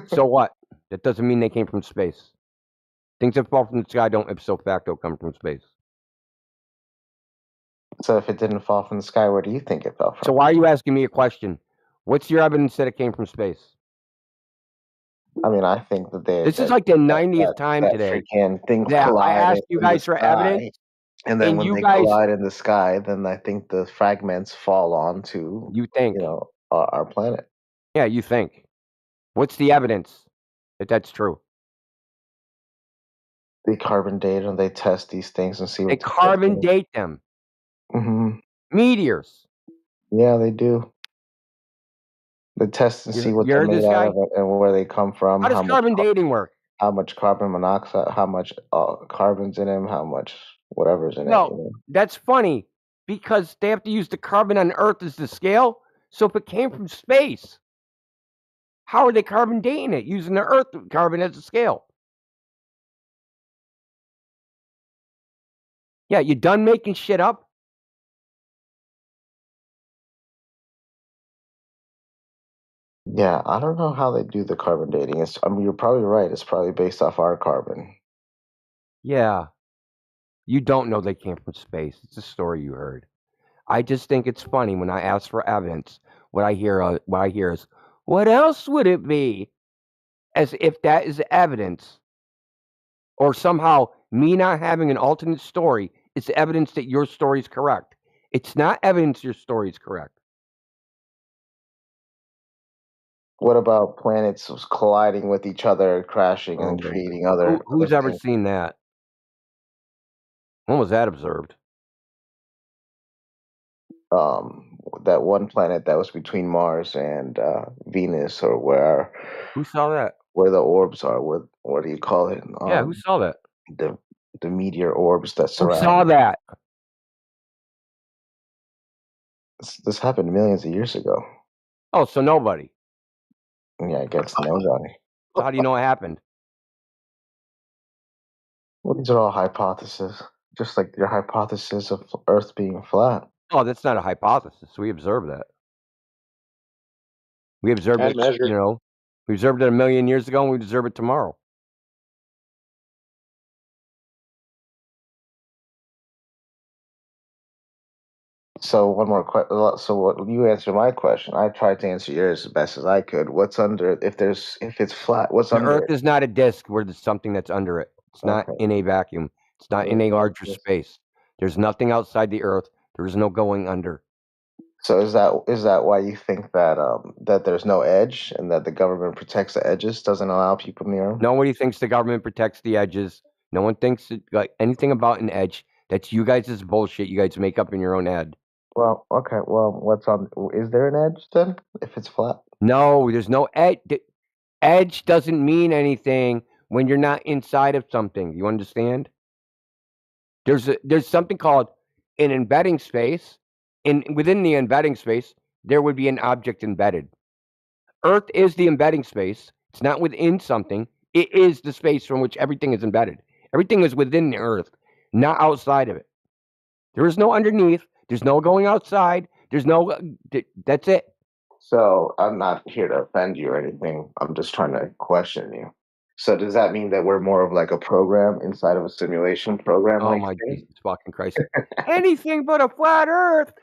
So what? That doesn't mean they came from space. Things that fall from the sky don't ipso facto come from space. So if it didn't fall from the sky, where do you think it fell from? So why are you asking me a question? What's your evidence that it came from space? I mean, I think that This is like the 90th time today freaking things that I collided asked you in the guys for sky, evidence, and then when you they guys collide in the sky, then I think the fragments fall onto our planet. Yeah, you think. What's the evidence that that's true? They carbon date and they test these things and see what They carbon date them. Mm-hmm. Meteors. Yeah, they do. They test and see what You they're heard made this out guy? of and where they come from. How does carbon dating work? How much carbon monoxide? How much carbon's in them? How much whatever's in it? No, that's funny because they have to use the carbon on Earth as the scale. So if it came from space, how are they carbon dating it using the Earth carbon as a scale? Yeah, you done making shit up? Yeah, I don't know how they do the carbon dating. I mean, you're probably right. It's probably based off our carbon. Yeah. You don't know they came from space. It's a story you heard. I just think it's funny when I ask for evidence. What I hear is, what else would it be? As if that is evidence, or somehow me not having an alternate story is evidence that your story is correct. It's not evidence your story is correct. What about planets colliding with each other, crashing, and creating other Who's ever things? seen that? When was that observed? That one planet that was between Mars and Venus, or Who saw that? where the orbs are. What do you call it? Yeah, who saw that? The meteor orbs that Who surround. saw that? This happened millions of years ago. Oh, so nobody. Yeah, I guess nobody. So how do you know it happened? Well, these are all hypotheses, just like your hypothesis of Earth being flat. Oh, that's not a hypothesis. We observed that. We observed And it, measured. we observed it a million years ago, and we observe it tomorrow. So one more question. So what you answer my question? I tried to answer yours as best as I could. What's under? If it's flat, what's The under Earth it? is not a disk where there's something that's under it. It's not Okay. in a vacuum. It's not in a larger space. There's nothing outside the Earth. There is no going under. So is that why you think that that there's no edge and that the government protects the edges, doesn't allow people near them? Nobody thinks the government protects the edges. No one thinks like anything about an edge. That's you guys' bullshit. You guys make up in your own head. Well, okay. Well, what's on? Is there an edge then? If it's flat? No, there's no edge. Edge doesn't mean anything when you're not inside of something. You understand? There's something called an embedding space. Within the embedding space, there would be an object embedded. Earth is the embedding space. It's not within something. It is the space from which everything is embedded. Everything is within the Earth, not outside of it. There is no underneath. There's no going outside. There's no. That's it. So I'm not here to offend you or anything. I'm just trying to question you. So does that mean that we're more of like a program inside of a simulation program Oh like my thing? Jesus fucking Christ! Anything but a flat Earth.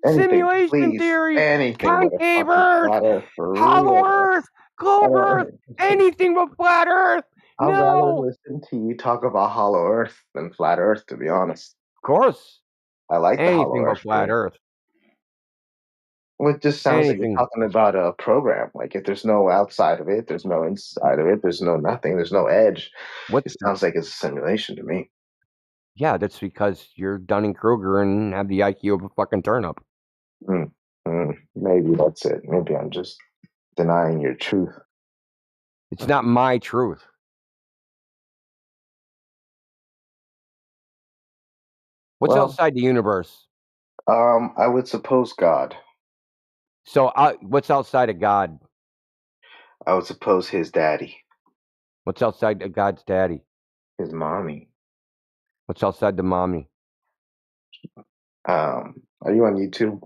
Anything, Simulation please. theory. Anything but a Concave fucking Earth. flat Earth for Hollow real. Earth. Globe Earth. Anything but flat Earth. I'd rather No. listen to you talk about hollow Earth than flat Earth, to be honest. Of course. I like the hollow Anything but Earth flat theory. Earth. Well, it just sounds like you're Anything. talking about a program. Like if there's no outside of it, there's no inside of it, there's no nothing, there's no edge. What? It sounds like it's a simulation to me. Yeah, that's because you're Dunning-Kruger and have the IQ of a fucking turnip. Maybe that's it. Maybe I'm just denying your truth. It's not my truth. What's Well, outside the universe? I would suppose God. So, what's outside of God? I would suppose his daddy. What's outside of God's daddy? His mommy. What's outside the mommy? Are you on YouTube?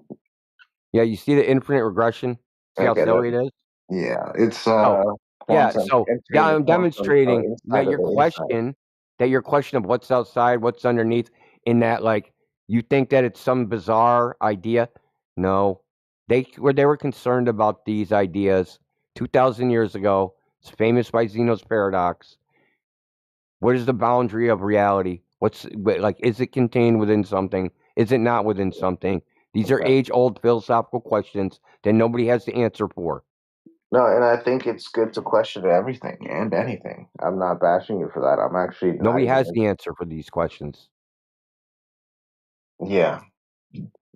Yeah, you see the infinite regression? See how Okay, silly it is? yeah, it's Oh, yeah. quantum. So Entering the I'm quantum demonstrating inside that of your the inside. question of what's outside, what's underneath, in that like you think that it's some bizarre idea. No, they were concerned about these ideas 2,000 years ago. It's famous by Zeno's paradox. What is the boundary of reality? Is it contained within something? Is it not within something? These are age-old philosophical questions that nobody has the answer for. No, and I think it's good to question everything and anything. I'm not bashing you for that. I'm actually not Nobody has even. the answer for these questions. Yeah,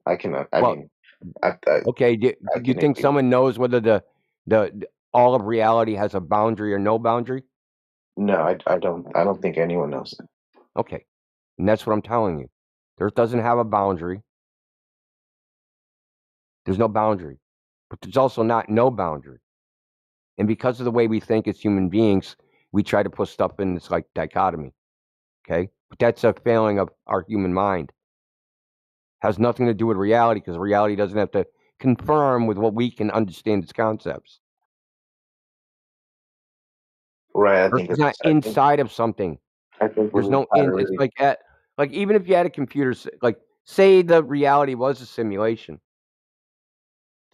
I can. I Well, mean, okay. Do you think someone knows whether the all of reality has a boundary or no boundary? No, I don't. I don't think anyone knows that. Okay, and that's what I'm telling you. The Earth doesn't have a boundary. There's no boundary, but there's also not no boundary. And because of the way we think as human beings, we try to put stuff in this like dichotomy. Okay, but that's a failing of our human mind. Has nothing to do with reality because reality doesn't have to confirm with what we can understand its concepts. Right. I Earth think is not inside of something. I think There's we no had a in. It's really. like even if you had a computer, like say the reality was a simulation.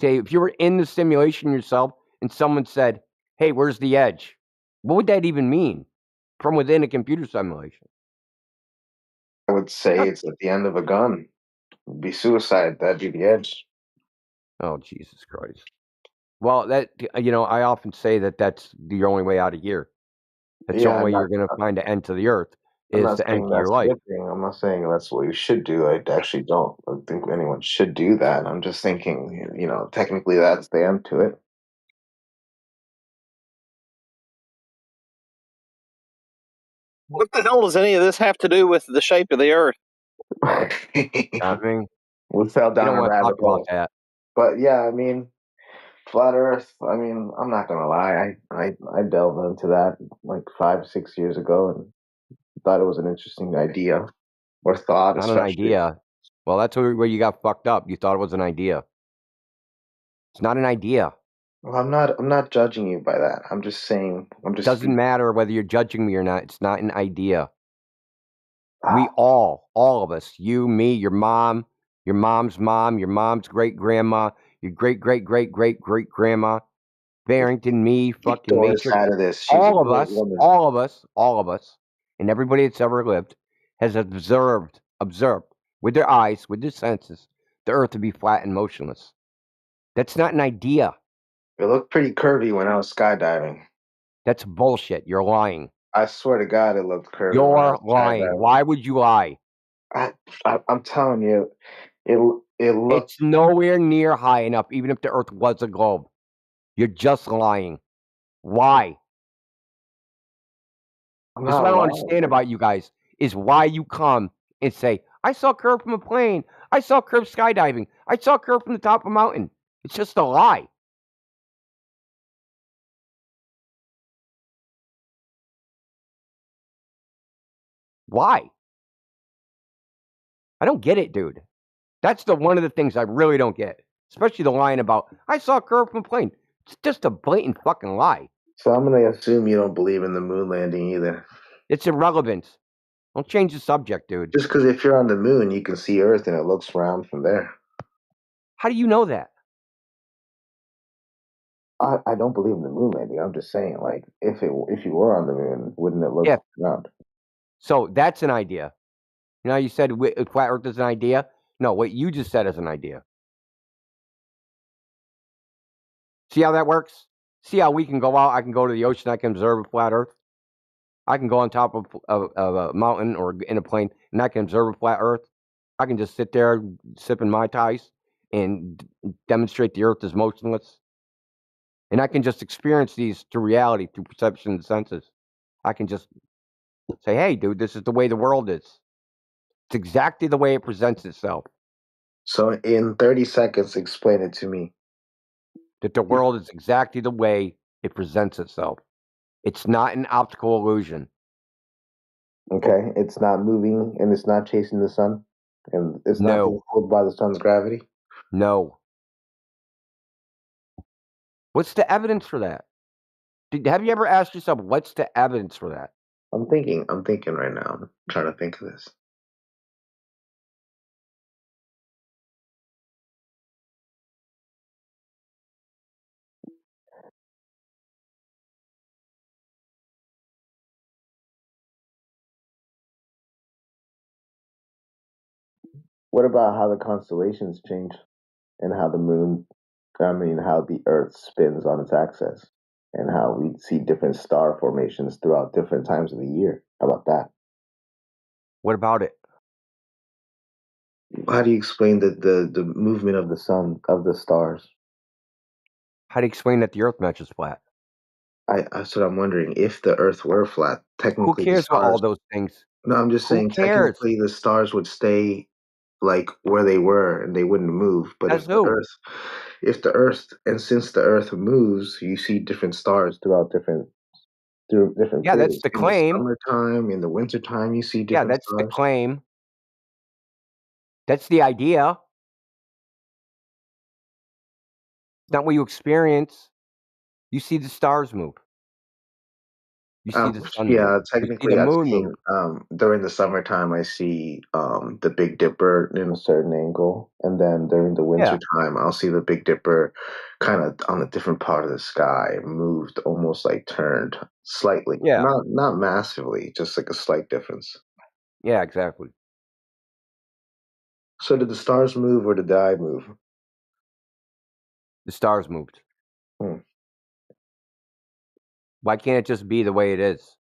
Say if you were in the simulation yourself and someone said, "Hey, where's the edge?" What would that even mean from within a computer simulation? I would say it's at the end of a gun. It'd be suicide. That'd be the edge. Oh, Jesus Christ. Well, that I often say that that's the only way out of here. That's the Yeah, only way you're going to find an end to the earth I'm is not to saying empty your that's a life. good thing. I'm not saying that's what you should do. I actually don't think anyone should do that. I'm just thinking, technically that's the end to it. What the hell does any of this have to do with the shape of the Earth? I mean, We fell you down don't a want to rabbit talk about hole. that. But yeah, I mean, flat Earth. I mean, I'm not gonna lie. I delved into that like 5, 6 years ago and thought it was an interesting idea or thought, Not an especially. idea. Well, that's where you got fucked up. You thought it was an idea. It's not an idea. Well, I'm not judging you by that. I'm just saying. Doesn't matter whether you're judging me or not. It's not an idea. We all of us, you, me, your mom's mom, your mom's great grandma, your great great great great great grandma, Barrington, me, Keep fucking Doris Matrix, out of this. She's a all of great us, woman. all of us, and everybody that's ever lived has observed with their eyes, with their senses, the Earth to be flat and motionless. That's not an idea. It looked pretty curvy when I was skydiving. That's bullshit. You're lying. I swear to God, it looked curvy when I You're was lying. skydiving. Why would you lie? I'm telling you, it looked. It's nowhere near high enough, even if the Earth was a globe. You're just lying. Why? I'm This is not what I don't lying, understand dude. about you guys, is why you come and say, I saw a curve from a plane. I saw a curve skydiving. I saw a curve from the top of a mountain. It's just a lie. Why? I don't get it, dude. That's one of the things I really don't get. Especially the lying about, I saw a curve from a plane. It's just a blatant fucking lie. So I'm gonna assume you don't believe in the moon landing either. It's irrelevant. Don't change the subject, dude. Just because if you're on the moon, you can see Earth and it looks round from there. How do you know that? I don't believe in the moon landing. I'm just saying, like, if you were on the moon, wouldn't it look Yeah. round? So that's an idea. You know, you said flat Earth is an idea. No, what you just said is an idea. See how that works? See how we can go out? I can go to the ocean. I can observe a flat Earth. I can go on top of a mountain or in a plane, and I can observe a flat Earth. I can just sit there sipping Mai Tais and demonstrate the Earth is motionless. And I can just experience these through reality, through perception and senses. I can just say, hey, dude, this is the way the world is. It's exactly the way it presents itself. So in 30 seconds, explain it to me. That the world is exactly the way it presents itself. It's not an optical illusion. Okay, it's not moving and it's not chasing the sun, and it's not being No. pulled by the sun's gravity. No. What's the evidence for that? Have you ever asked yourself, what's the evidence for that? I'm thinking right now. I'm trying to think of this. What about how the constellations change and how the moon, how the Earth spins on its axis and how we see different star formations throughout different times of the year? How about that? What about it? How do you explain the movement of the sun, of the stars? How do you explain that the Earth matches flat? That's what I'm wondering. If the Earth were flat, Who technically the cares about all stars. those things? No, I'm just Who saying cares? technically the stars would stay like where they were and they wouldn't move. But That's who? and since the Earth moves, you see different stars through different Yeah, that's periods. the In the claim. summertime, in the wintertime, you see Yeah, different that's the stars. claim. That's the idea. It's not what you experience. You see the stars move. You see the sun move. Yeah, You see the technically I've moon seen move. during the summertime I see the Big Dipper in a certain angle, and then during the Yeah. wintertime I'll see the Big Dipper kind of on a different part of the sky, moved, almost like turned slightly. Yeah. Not massively, just like a slight difference. Yeah, exactly. So did the stars move or did I move? The stars moved. Why can't it just be the way it is?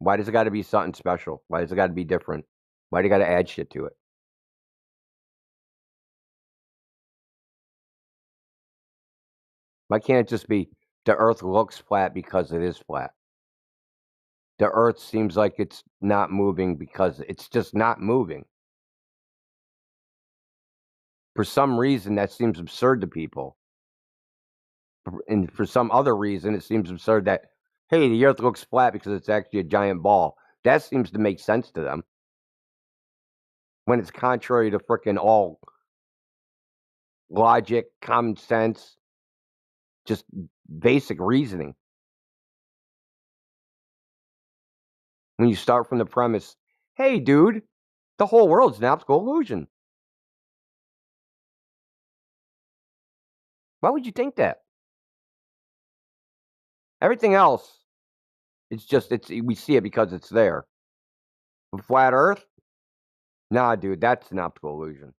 Why does it got to be something special? Why does it got to be different? Why do you got to add shit to it? Why can't it just be the Earth looks flat because it is flat? The Earth seems like it's not moving because it's just not moving. For some reason, that seems absurd to people. And for some other reason, it seems absurd that, hey, the Earth looks flat because it's actually a giant ball. That seems to make sense to them. When it's contrary to frickin' all logic, common sense, just basic reasoning. When you start from the premise, hey, dude, the whole world's an optical illusion. Why would you think that? Everything else, we see it because it's there. A flat Earth? Nah, dude, that's an optical illusion.